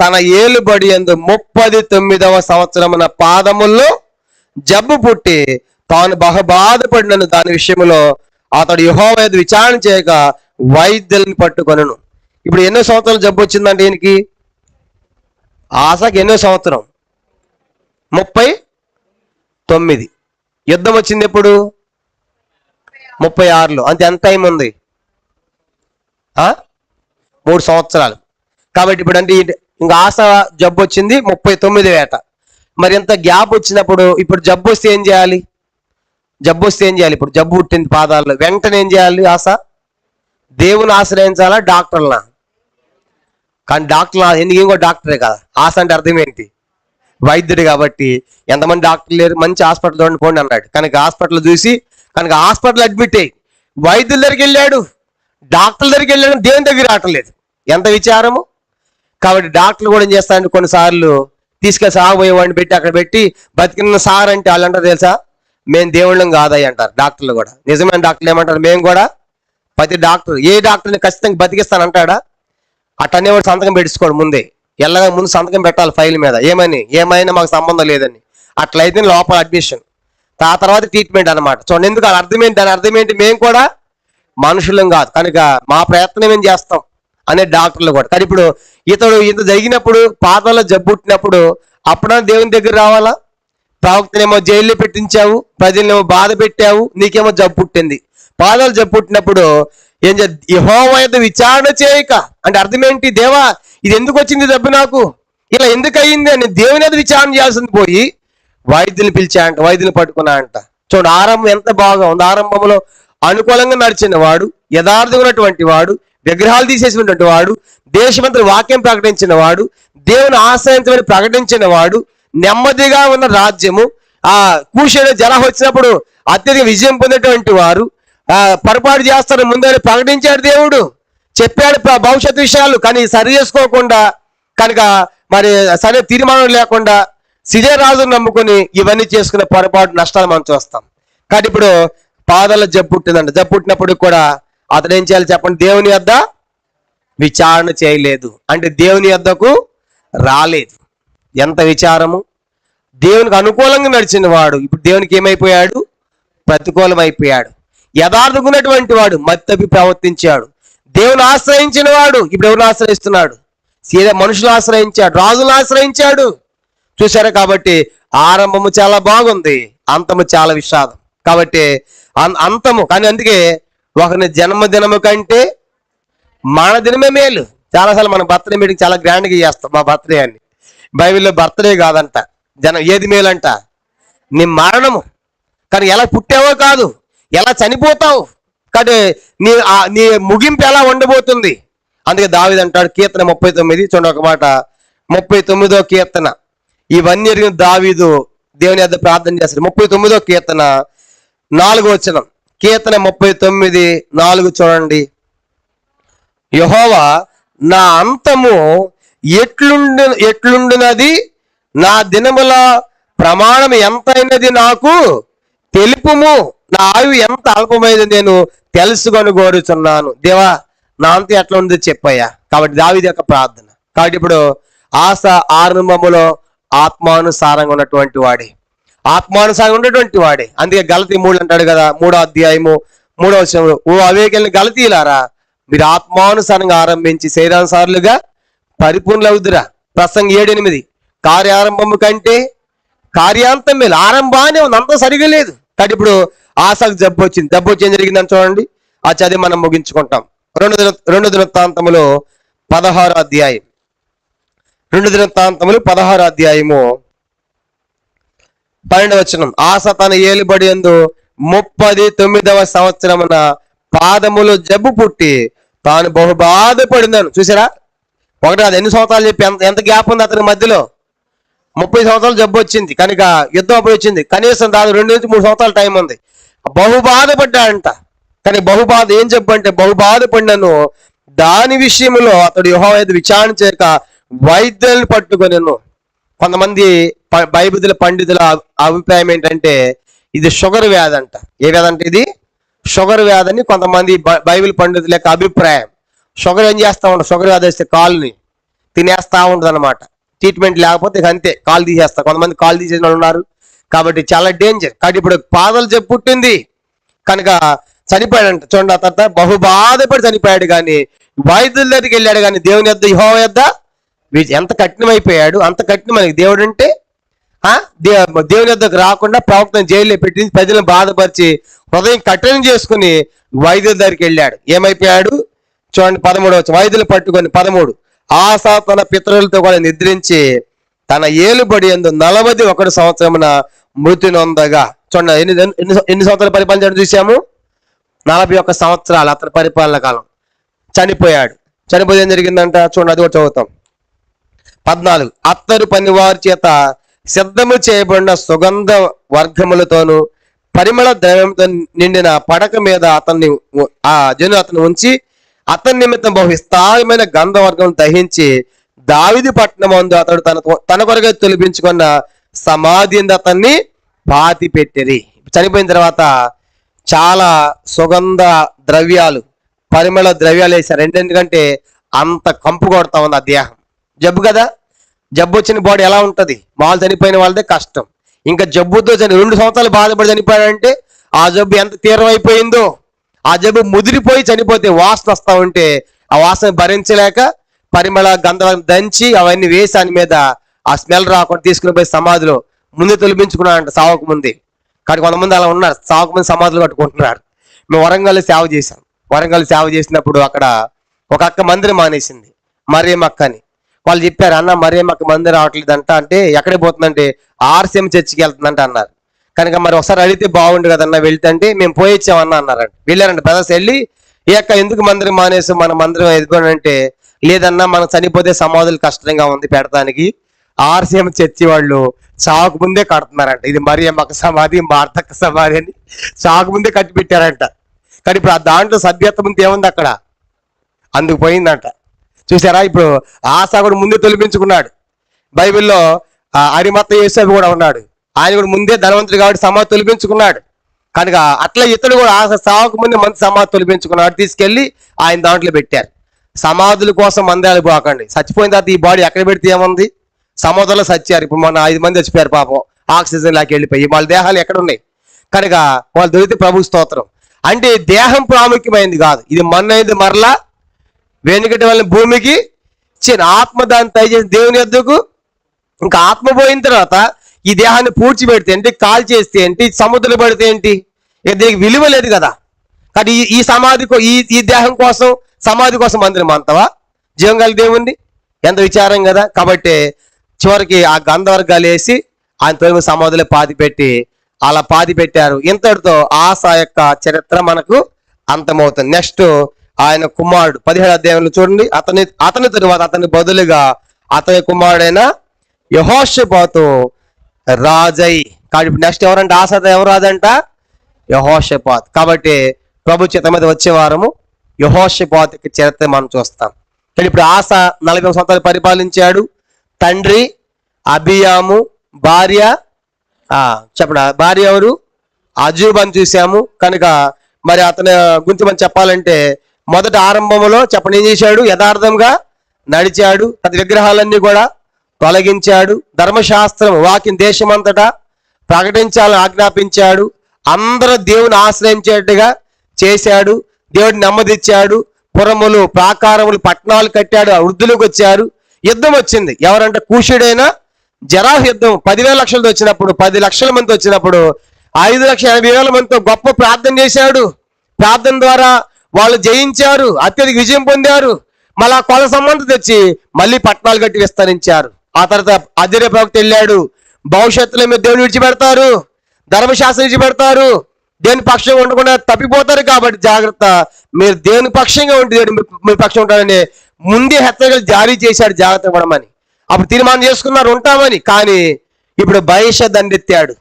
తన ఏలుబడి యందు 39వ సంవత్సరమున పాదముల్లో జబ్బు పుట్టి తాను బహుబాధపడినను దాని విషయంలో అతడు యెహోవా యందు విచారణ చేయక వైద్యులను పట్టుకొనెను. ఇప్పుడు ఎన్నో సంవత్సరాలు జబ్బు వచ్చిందంటే ఈయనకి? ఆశకి ఎన్నో సంవత్సరం? 39. యుద్ధం వచ్చింది ఎప్పుడు? 36లో. అంతే, ఎంత టైం ఉంది? 3 సంవత్సరాలు. కాబట్టి ఇప్పుడు అంటే ఇంకా ఆశ జబ్బు వచ్చింది 39 ఏట. మరి ఎంత గ్యాప్ వచ్చినప్పుడు ఇప్పుడు జబ్బు వస్తే ఏం చేయాలి? ఇప్పుడు జబ్బు పుట్టింది పాదాల్లో, వెంటనే ఏం చేయాలి? ఆశ దేవుని ఆశ్రయించాలా, డాక్టర్లా? కానీ డాక్టర్ ఎందుకు, ఇంకో డాక్టరే కదా. ఆశ అంటే అర్థం ఏంటి? వైద్యుడు కాబట్టి. ఎంతమంది డాక్టర్లు లేరు, మంచి హాస్పిటల్ చూడండి పోండి అన్నాడు. కనుక హాస్పిటల్ చూసి కనుక హాస్పిటల్ అడ్మిట్ అయ్యి వైద్యుల దగ్గరికి వెళ్ళాడు, డాక్టర్ల దగ్గరికి వెళ్ళాడు, దేవుని దగ్గర రావట్లేదు. ఎంత విచారము! కాబట్టి డాక్టర్లు కూడా ఏం చేస్తారంటే కొన్నిసార్లు తీసుకెళ్ళి సాగబోయేవాడిని పెట్టి అక్కడ పెట్టి బతికిన సార్ అంటే వాళ్ళు అంటారు తెలుసా, మేము దేవుళ్ళం కాదయ్య అంటారు డాక్టర్లు కూడా. నిజమైన డాక్టర్లు ఏమంటారు, మేము కూడా ప్రతి డాక్టర్ ఏ డాక్టర్ని ఖచ్చితంగా బతికిస్తానంటాడా? అట్టనేవాడు సంతకం పెట్టించుకోడు ముందే, ఎల్లగా ముందు సంతకం పెట్టాలి ఫైల్ మీద, ఏమైనా మాకు సంబంధం లేదని. అట్లయితే లోపల అడ్మిషన్, ఆ తర్వాత ట్రీట్మెంట్ అనమాట. చూడండి ఎందుకు అర్థమేంటి, దాని అర్థం ఏంటి, మేము కూడా మనుషులం కాదు కనుక మా ప్రయత్నం ఏం చేస్తాం అనే డాక్టర్లు కూడా. కానీ ఇప్పుడు ఇతడు ఇంత జరిగినప్పుడు పాదాల్లో జబ్బుట్టినప్పుడు అప్పుడా దేవుని దగ్గర రావాలా? ప్రవక్తనేమో జైల్లో పెట్టించావు, ప్రజలనేమో బాధ పెట్టావు, నీకేమో జబ్బు పుట్టింది. పాదాలు జబ్బు పుట్టినప్పుడు ఏం యెహోవా యొద్ద విచారణ చేయక అంటే అర్థం ఏంటి, దేవా ఇది ఎందుకు వచ్చింది జబ్బు, నాకు ఇలా ఎందుకు అయ్యింది అని దేవుని యొద్ద విచారణ చేయాల్సింది పోయి వైద్యుని పిలిచా అంట, వైద్యుని పట్టుకున్నా అంట. చూడండి ఆరంభం ఎంత బాగా ఉంది. ఆరంభంలో అనుకూలంగా నడిచిన వాడు, యథార్థంగా ఉన్నటువంటి వాడు, విగ్రహాలు తీసేసినటువంటి వాడు, దేశమంతా వాక్యం ప్రకటించిన వాడు, దేవుని ఆశ్రయించమని ప్రకటించిన వాడు, నెమ్మదిగా ఉన్న రాజ్యము, ఆ కూషేడు జల వచ్చినప్పుడు అత్యధిక విజయం పొందేటువంటి వారు, పొరపాటు చేస్తాడు ముందే ప్రకటించాడు దేవుడు, చెప్పాడు భవిష్యత్ విషయాలు. కానీ సరి చేసుకోకుండా కనుక మరి సరే తీర్మానం లేకుండా సిజేరాజును నమ్ముకుని ఇవన్నీ చేసుకునే పొరపాటు నష్టాలు మనం చూస్తాం. కాబట్టి ఇప్పుడు పాదాల జబ్బు పుట్టిందంట. జబ్బు పుట్టినప్పుడు కూడా అతను ఏం చేయాలి చెప్పండి, దేవుని యొద్ద విచారణ చేయలేదు అంటే దేవుని యొద్దకు రాలేదు. ఎంత విచారము! దేవునికి అనుకూలంగా నడిచిన వాడు ఇప్పుడు దేవునికి ఏమైపోయాడు, ప్రతికూలం అయిపోయాడు. యథార్థకున్నటువంటి వాడు మత్తపి ప్రవర్తించాడు. దేవుని ఆశ్రయించిన వాడు ఇప్పుడు ఎవరిని ఆశ్రయిస్తున్నాడు? మనుషులు ఆశ్రయించాడు, రాజులను ఆశ్రయించాడు. చూసారా? కాబట్టి ఆరంభము చాలా బాగుంది, అంతము చాలా విషాదం. కాబట్టి అంతము కానీ అందుకే ఒకరిని జన్మదినము కంటే మన దినమే మేలు. చాలాసార్లు మన బర్త్డే మీటింగ్ చాలా గ్రాండ్గా చేస్తాం మా బర్త్డే అని. బైబిల్లో బర్త్డే కాదంట, ఏది మేలంట, నీ మరణము. కానీ ఎలా పుట్టావో కాదు, ఎలా చనిపోతావు. కానీ నీ ముగింపు ఎలా ఉండబోతుంది. అందుకే దావీదు అంటాడు కీర్తన 39 చూడండి ఒక మాట, 39వ కీర్తన. ఇవన్నీ ఎరిగిన దావీదు దేవుని యొద్ద ప్రార్థన చేస్తాడు. 39వ కీర్తన 4వ వచనం. కీర్తన 39:4 చూడండి. యెహోవా నా అంతము ఎట్లుండునది, నా దినముల ప్రమాణం ఎంతైనది నాకు తెలుపుము, నా ఆయువు ఎంత అల్పమైనది నేను తెలుసుకొని కోరుచున్నాను. దేవా నా అంతం ఎట్లా ఉంది చెప్పయ్యా. కాబట్టి దావీదు యొక్క ప్రార్థన. కాబట్టి ఇప్పుడు ఆశ ఆరంభములో ఆత్మానుసారంగా ఉన్నటువంటి వాడే, ఆత్మానుసారంగా ఉన్నటువంటి వాడే. అందుకే గలతీ 3 అంటాడు కదా, 3వ అధ్యాయము 3వ వచనంలో, ఓ అవేకెళ్ళిన గలతీలారా మీరు ఆత్మానుసారంగా ఆరంభించి శరీరానుసారులుగా పరిపూర్ణులవుదురా. ప్రసంగి 7:8 కార్యారంభము కంటే కార్యాంతం మేలు. ఆరంభానే ఉంది, అంతా సరిగా లేదు. కాబట్టి ఇప్పుడు ఆశకు జబ్బు వచ్చింది. జబ్బు వచ్చి ఏం జరిగిందని చూడండి, ఆ చదివి మనం ముగించుకుంటాం. 2 దినవృత్తాంతములు 16వ అధ్యాయం. 2 దినవృత్తాంతములు 16వ అధ్యాయము 12వ వచనం. ఆశ తన ఏలుబడి యందు 39వ సంవత్సరమున పాదములు జబ్బు పుట్టి తాను బహు బాధపడిందను. చూసారా? ఒకటి అది ఎన్ని సంవత్సరాలు చెప్పి ఎంత గ్యాప్ ఉంది అతని మధ్యలో? 30 సంవత్సరాలు జబ్బు వచ్చింది కనుక యుద్ధం అప్పుడు వచ్చింది. కనీసం దాదాపు 2 నుంచి 3 సంవత్సరాల టైం ఉంది. బహు బాధపడ్డాడంట. కానీ బహుబాధ ఏం చెప్పు అంటే బహు బాధపడినను దాని విషయంలో అతడు యెహోవా యొద్ద విచారణ చేయక వైద్యులను పట్టుకొనెను. కొంతమంది బైబిల్ పండితుల అభిప్రాయం ఏంటంటే ఇది షుగర్ వ్యాధి అంట. ఏ వ్యాధి అంటే ఇది షుగర్ వ్యాధి అని కొంతమంది బైబిల్ పండితుల యొక్క అభిప్రాయం. షుగర్ ఏం చేస్తా ఉంటా, షుగర్ వ్యాధి వస్తే కాలుని తినేస్తా ఉంటుంది అనమాట. ట్రీట్మెంట్ లేకపోతే ఇక అంతే, కాలు తీసేస్తారు. కొంతమంది కాలు తీసేసిన వాళ్ళు ఉన్నారు. కాబట్టి చాలా డేంజర్. కాబట్టి ఇప్పుడు పాదాలు జబ్బు పుట్టింది కనుక చనిపోయాడంట. చూడండి, ఆ తర్వాత బహు బాధపడి చనిపోయాడు. కానీ వైద్యుల దగ్గరికి వెళ్ళాడు కానీ దేవుని యొద్ద యెహోవా యొద్ద ఎంత కఠినమైపోయాడు, అంత కఠినమైన దేవుడు అంటే. ఆ దేవుని యొద్దకు రాకుండా ప్రవక్తను జైల్లో పెట్టి ప్రజలను బాధపరిచి హృదయం కఠినం చేసుకుని వైద్యుల దగ్గరికి వెళ్ళాడు. ఏమైపోయాడు చూడండి 13 వైద్యులు పట్టుకొని 13 ఆస తన పితరులతో కూడా నిద్రించి తన ఏలుబడి యందు 41 సంవత్సరమున మృతి నొందగా. చూడండి ఎన్ని సంవత్సరాలు పరిపాలించడం చూసాము. 41 సంవత్సరాలు అతని పరిపాలన కాలం. చనిపోయాడు. చనిపోతే ఏం జరిగిందంట చూడండి, అది కూడా చదువుతాం. 14 అత్తరు పనివారి చేత సిద్ధము చేయబడిన సుగంధ వర్గములతోనూ పరిమళ ద్రవ్యంతో నిండిన పడక మీద ఆ జను అతను ఉంచి అతని నిమిత్తం బహు విస్తారమైన గంధవర్గం దహించి దావీదు పట్టణం అందు అతడు తన కొరగా తొలిపించుకున్న సమాధి అతన్ని పాతి పెట్టిరి. చనిపోయిన తర్వాత చాలా సుగంధ ద్రవ్యాలు, పరిమళ ద్రవ్యాలు వేశారు. ఎందుకంటే అంత కంపు కొడతా ఉంది ఆ దేహం. జబ్బు కదా, జబ్బు వచ్చిన బాడీ ఎలా ఉంటది? మామూలు చనిపోయిన వాళ్ళదే కష్టం. ఇంకా జబ్బుతో 2 సంవత్సరాలు బాధపడి చనిపోయాడంటే ఆ జబ్బు ఎంత తీవ్రం అయిపోయిందో. ఆ జబ్బు ముదిరిపోయి చనిపోతే వాసన వస్తా ఉంటే ఆ వాసన భరించలేక పరిమళ గంధం దంచి అవన్నీ వేసి దాని మీద ఆ స్మెల్ రాకుండా తీసుకుని పోయి సమాధిలో ముందు తొలిపించుకున్నాడంట సావకు ముందే. కానీ కొంతమంది అలా ఉన్నారు, సావకు ముందు సమాధులు కట్టుకుంటున్నారు. మేము వరంగల్ సేవ చేశాం. వరంగల్ సేవ చేసినప్పుడు అక్కడ ఒక అక్క మందిరం మానేసింది, మరియమ్మ అక్క అని. వాళ్ళు చెప్పారు, అన్న మరియమ్మ అక్క మందిరం రావట్లేదంట. అంటే ఎక్కడికి పోతుందంటే ఆర్సీఎం చర్చికి వెళ్తుందంట అన్నారు. కనుక మరి ఒకసారి అడిగితే బాగుండు కదన్నా వెళ్తే అంటే మేము పోయి ఇచ్చామన్నా అన్నారంట. వెళ్ళారంట బ్రదర్స్. వెళ్ళి ఈ అక్క ఎందుకు మందిరం మానేసి మన మందిరం ఎదుగునంటే, లేదన్నా మనం చనిపోతే సమాధులు కష్టంగా ఉంది పెడతానికి, ఆర్సీఎం చర్చి వాళ్ళు చాకు ముందే కడుతున్నారంట. ఇది మరియమ్మక్క సమాధి, మార్తక్క సమాధి అని చాకు ముందే కట్టి పెట్టారంట. కానీ ఇప్పుడు ఆ దాంట్లో సభ్యత్వం ఉంటే ఏముంది అక్కడ, అందుకు పోయిందంట. చూసారా, ఇప్పుడు ఆశ కూడా ముందే తొలిపించుకున్నాడు. బైబిల్లో అరిమత్త యేసేపు కూడా ఉన్నాడు. ఆయన కూడా ముందే ధనవంతుడు కాబట్టి సమాధి తొలిపించుకున్నాడు. కనుక అట్లా ఇతడు కూడా ఆశ సావకు ముందే మంది సమాధి తొలిపించుకున్నాడు. తీసుకెళ్లి ఆయన దాంట్లో పెట్టారు. సమాధుల కోసం మందాలు పోకండి. చచ్చిపోయిన తర్వాత ఈ బాడీ ఎక్కడ పెడితే ఏముంది? సమాధుల్లో చచ్చారు. ఇప్పుడు మొన్న 5 మంది చచ్చిపోయారు పాపం, ఆక్సిజన్ లాకి వెళ్ళిపోయి. వాళ్ళ దేహాలు ఎక్కడ ఉన్నాయి? కనుక వాళ్ళు దొరికితే ప్రభు స్తోత్రం. అంటే దేహం ప్రాముఖ్యమైనది కాదు, ఇది మొన్నైంది మరలా వెనుకటి వాళ్ళని భూమికి చిన్న ఆత్మ దాన్ని దయచేసి దేవుని యొద్దకు. ఇంకా ఆత్మ పోయిన తర్వాత ఈ దేహాన్ని పూడ్చిపెడితే ఏంటి, కాల్ చేస్తే ఏంటి, సముద్రం పడితే ఏంటి, ఇక దీనికి విలువ లేదు కదా. కానీ ఈ సమాధి ఈ దేహం కోసం సమాధి కోసం మందిరం అంతవా? జీవం కలిగి దేవుణ్ణి ఎంత విచారం కదా. కాబట్టి చివరికి ఆ గంధవర్గాలు వేసి ఆయన తొలి సమాధిలో పాతి పెట్టి అలా పాతి పెట్టారు. ఇంతటితో ఆశ యొక్క చరిత్ర మనకు అంతమవుతుంది. నెక్స్ట్ ఆయన కుమారుడు 17వ అధ్యాయంలో చూడండి. అతని తరువాత అతని బదులుగా అతని కుమారుడైన యెహోషాపాతు రాజై. కాబట్టి నెక్స్ట్ ఎవరంటే ఆశ ఎవరు రాదంట? యెహోషాపాతు. కాబట్టి ప్రభు చేత మీద వచ్చే వారము యెహోషాపాతు చరిత్ర మనం చూస్తాం. కానీ ఇప్పుడు ఆశ 40 సంవత్సరాలు పరిపాలించాడు. తండ్రి అబియాము, భార్య చెప్పడా భార్య ఎవరు? అజూబ్ అని చూసాము. కనుక మరి అతని గురించి మనం చెప్పాలంటే మొదట ఆరంభంలో చెప్పండి ఏం చేశాడు? యథార్థంగా నడిచాడు. ప్రతి విగ్రహాలన్నీ కూడా తొలగించాడు. ధర్మశాస్త్రం వాక్యం దేశమంతటా ప్రకటించాలని ఆజ్ఞాపించాడు. అందరూ దేవుని ఆశ్రయించేట్టుగా చేశాడు. దేవుడిని నెమ్మదిచ్చాడు. పురములు, ప్రాకారములు, పట్టణాలు కట్టాడు. వృద్ధులకు వచ్చారు. యుద్ధం వచ్చింది. ఎవరంటే కూషుడైన జరాహు యుద్ధం 10,000 లక్షలతో వచ్చినప్పుడు, 10 లక్షల మంది వచ్చినప్పుడు 5,80,000 మందితో గొప్ప ప్రార్థన చేశాడు. ప్రార్థన ద్వారా వాళ్ళు జయించారు, అత్యధిక విజయం పొందారు. మళ్ళా కొల సంబంధం తెచ్చి మళ్ళీ పట్టణాలు కట్టి విస్తరించారు. ఆ తర్వాత అదిరే ప్రవక్త వెళ్ళాడు, భవిష్యత్తులో మీరు దేవుని విడిచిపెడతారు, ధర్మశాస్త్రం విడిచిపెడతారు, దేవుని పక్షంగా ఉండకుండా తప్పిపోతారు, కాబట్టి జాగ్రత్త, మీరు దేవుని పక్షంగా ఉంటే దేవుడు మీ పక్షం ఉంటారని ముందే హెచ్చరికలు జారీ చేశాడు, జాగ్రత్త పడమని. అప్పుడు తీర్మానం చేసుకున్నారు ఉంటామని. కానీ ఇప్పుడు బయషా దండెత్తాడు.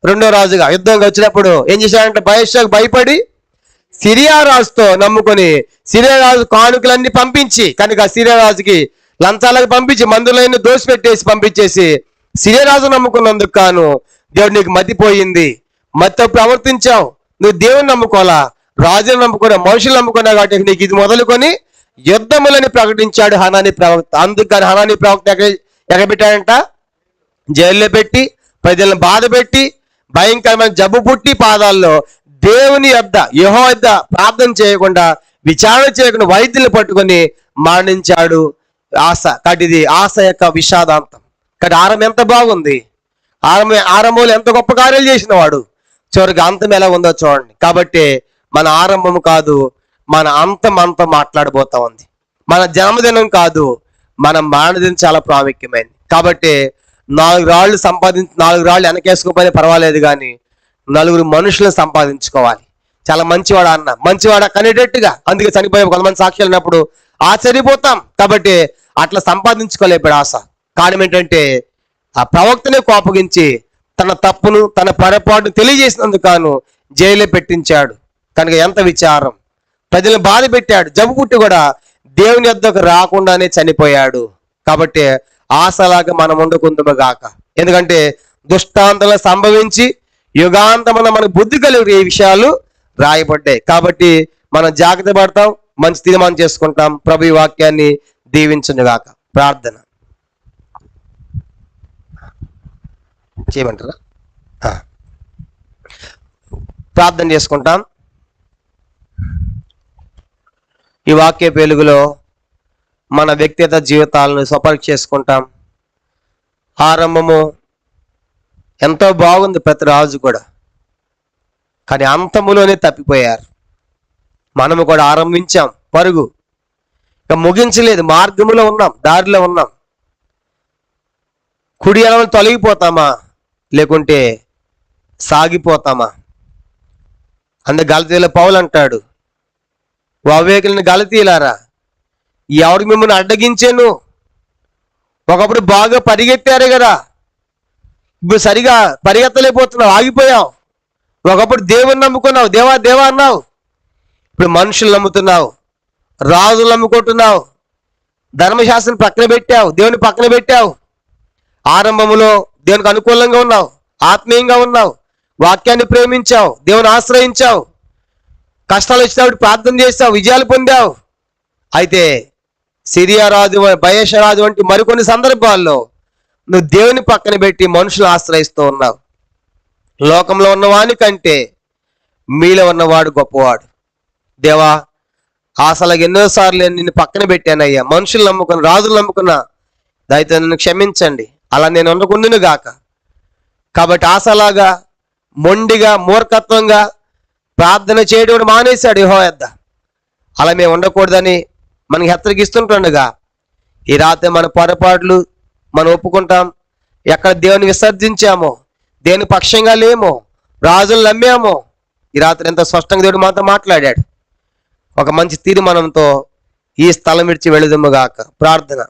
2వ రాజుగా యుద్ధంగా వచ్చినప్పుడు ఏం చేశాడంటే బయషాకు భయపడి సిరియా రాజుతో నమ్ముకొని సిరియా రాజు కానుకలన్నీ పంపించి, కనుక సిరియా రాజుకి లంచాలకు పంపించి మందులన్నీ దోసిపెట్టేసి పంపించేసి సిరియా రాజు నమ్ముకున్నందుకు కాను దేవుడు నీకు మతిపోయింది, మతితో ప్రవర్తించావు, నువ్వు దేవుని నమ్ముకోవాలా, రాజుని నమ్ముకున్నా, మనుషులు నమ్ముకున్నా, కాబట్టి నీకు ఇది మొదలుకొని యుద్ధములని ప్రకటించాడు హనానీ ప్రవక్త. అందుకని హనానీ ప్రవక్త ఎక్కడ పెట్టాడంట? జైల్లో పెట్టి ప్రజలను బాధ పెట్టి భయంకరమైన జబ్బు పుట్టి పాదాల్లో దేవుని యొద్ద యెహోవా యొద్ద ప్రార్థన చేయకుండా విచారణ చేయకుండా వైద్యులు పట్టుకొని మరణించాడు ఆశ. కాబట్టి ఇది ఆశ యొక్క విషాదాంతం. కాబట్టి ఆరంభం ఎంత బాగుంది, ఆరంభంలో ఎంత గొప్ప కార్యాలు చేసిన వాడు చివరికి అంతం ఎలా ఉందో చూడండి. కాబట్టి మన ఆరంభం కాదు, మన అంతా మాట్లాడబోతా ఉంది. మన జన్మదినం కాదు, మన మరణదినం చాలా ప్రాముఖ్యమైనది. కాబట్టి 4 రాళ్ళు సంపాదించి 4 రాళ్ళు వెనకేసుకోపోయినా పర్వాలేదు, కానీ 4 మనుషులను సంపాదించుకోవాలి. చాలా మంచివాడు అన్న, మంచివాడ కనేటట్టుగా, అందుకే చనిపోయే కొంతమంది సాక్ష్యాలు ఉన్నప్పుడు ఆశ్చర్యపోతాం. కాబట్టి అట్లా సంపాదించుకోలేపాడు ఆశ. కారణం ఏంటంటే ఆ ప్రవక్తనే కోపగించి తన తప్పును తన పొరపాటును తెలియజేసినందుకు గాను జైల్లో పెట్టించాడు. కనుక ఎంత విచారం, ప్రజలను బాధ పెట్టాడు. జబ్బు పుట్టి కూడా దేవుని యొద్దకు రాకుండానే చనిపోయాడు. కాబట్టి ఆశలాగా మనం ఉండకుందుము గాక. ఎందుకంటే దుష్టాంతలు సంభవించి యుగాంతమున మన బుద్ధి కలిగి ఈ విషయాలు రాయబడ్డాయి. కాబట్టి మనం జాగ్రత్త పడతాం, మంచి తీర్మానం చేసుకుంటాం. ప్రభు ఈ వాక్యాన్ని దీవించును గాక. ప్రార్థన చేయమంటారా? ప్రార్థన చేసుకుంటాం. ఈ వాక్య వెలుగులో మన వ్యక్తిగత జీవితాలను స్వపరీక్ష చేసుకుంటాం. ఆరంభము ఎంతో బాగుంది ప్రతి రాజు కూడా, కానీ అంతములోనే తప్పిపోయారు. మనము కూడా ఆరంభించాం పరుగు, ఇక ముగించలేదు. మార్గంలో ఉన్నాం, దారిలో ఉన్నాం. కుడి ఎడమలు తొలగిపోతామా లేకుంటే సాగిపోతామా? గలతీయుల పౌలు అంటాడు, అవివేకులను గలతీయులారా, ఎవరు మిమ్మల్ని అడ్డగించాను? ఒకప్పుడు బాగా పరిగెత్తారు కదా, ఇప్పుడు సరిగా పరిగెత్తలేకపోతున్నావు, ఆగిపోయావు. ఒకప్పుడు దేవుని నమ్ముకున్నావు, దేవా దేవా అన్నావు, ఇప్పుడు మనుషులు నమ్ముతున్నావు, రాజులు నమ్ముకుంటున్నావు, ధర్మశాస్త్రం పక్కన పెట్టావు, దేవుని పక్కన పెట్టావు. ఆరంభంలో దేవునికి అనుకూలంగా ఉన్నావు, ఆత్మీయంగా ఉన్నావు, వాక్యాన్ని ప్రేమించావు, దేవుని ఆశ్రయించావు, కష్టాలు వచ్చినప్పుడు ప్రార్థన చేస్తావు, విజయాలు పొందావు. అయితే సిరియా రాజు, బయేష రాజు వంటి మరికొన్ని సందర్భాల్లో నువ్వు దేవుని పక్కన పెట్టి మనుషులు ఆశ్రయిస్తూ ఉన్నావు. లోకంలో ఉన్నవాని కంటే మీలో ఉన్నవాడు గొప్పవాడు. దేవా, అసలు ఎన్నోసార్లు నేను నిన్ను పక్కన పెట్టానయ్యా, మనుషులు నమ్ముకున్న, రాజులు నమ్ముకున్నా, దయతో నన్ను క్షమించండి, అలా నేను ఉండకుండును గాక. కాబట్టి ఆశలాగా మొండిగా మూర్ఖత్వంగా ప్రార్థన చేయడం మానేశాడు యెహోవా. అలా మేము ఉండకూడదని మనకి హెచ్చరికిస్తుంటుండగా ఈ రాత్రి మన పొరపాట్లు మనం ఒప్పుకుంటాం. ఎక్కడ దేవుని విసర్జించామో, దేవుని పక్షంగా లేమో, రాజులు నమ్మామో, ఈ రాత్రి ఎంత స్పష్టంగా దేవుడు మాతో మాట్లాడాడు. ఒక మంచి తీర్మానంతో ఈ స్థలం విడిచి వెళుదుముగాక. ప్రార్థన.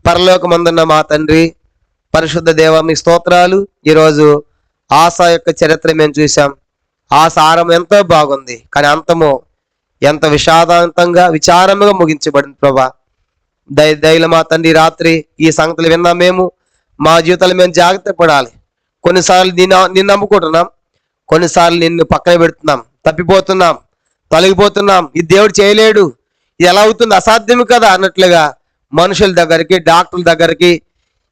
పరలోకమందున్న మా తండ్రి, పరిశుద్ధ దేవ, మీ స్తోత్రాలు. ఈరోజు ఆశ యొక్క చరిత్ర మేము చూసాం. ఆశ ఆరంభం ఎంతో బాగుంది, కానీ అంతము ఎంత విషాదాంతంగా విచారముగా ముగించబడింది. ప్రభా, దయల మా తండ్రి, రాత్రి ఈ సంగతులు విన్నా మేము మా జీవితాలు మేము జాగ్రత్త పడాలి. కొన్నిసార్లు నిన్ను నమ్ముకుంటున్నాం, కొన్నిసార్లు నిన్ను పక్కన పెడుతున్నాం, తప్పిపోతున్నాం, తొలగిపోతున్నాం. ఇది దేవుడు చేయలేడు, ఇది ఎలా అవుతుంది, అసాధ్యం కదా అన్నట్లుగా మనుషుల దగ్గరికి, డాక్టర్ల దగ్గరికి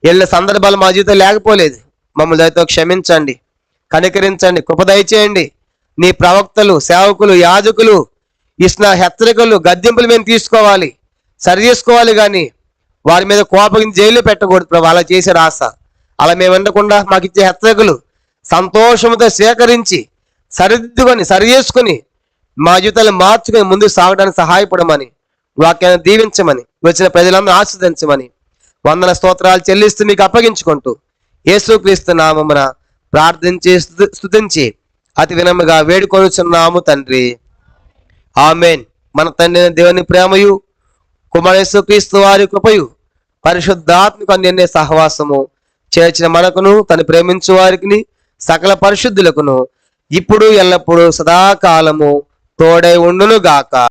వెళ్ళే సందర్భాలు మా జీవితం లేకపోలేదు. మమ్మల్ని దయతో క్షమించండి, కనికరించండి, కృప దయచేయండి. నీ ప్రవక్తలు, సేవకులు, యాజకులు ఇచ్చిన హెచ్చరికలు, గద్దింపులు మేము తీసుకోవాలి, సరి చేసుకోవాలి, కానీ వారి మీద కోపం జైలు పెట్టకూడదు ప్రభు. అలా చేశారు ఆశ. అలా మేము ఉండకుండా మాకు ఇచ్చే హెచ్చరికలు సంతోషంతో స్వీకరించి సరిదిద్దుకొని సరి చేసుకుని మా జీవితాలు మార్చుకొని ముందుకు సాగడానికి సహాయపడమని, వాక్యాన్ని దీవించమని, వచ్చిన ప్రజలందరూ ఆశీర్వదించమని వందన స్తోత్రాలు చెల్లిస్తూ మీకు అప్పగించుకుంటూ యేసుక్రీస్తు నామమున ప్రార్థించి స్తుతించి అతి వినమ్రగా వేడుకొనుచున్నాము తండ్రి. ఆమేన్. మన తండ్రి దేవుని ప్రేమయు, కుమారుడు యేసుక్రీస్తు వారి కృపయు, పరిశుద్ధాత్మకు అన్యోన్య సహవాసము చేర్చిన మనకును, తను ప్రేమించు వారికి సకల పరిశుద్ధులకును ఇప్పుడు ఎల్లప్పుడూ సదాకాలము తోడై ఉండును గాక.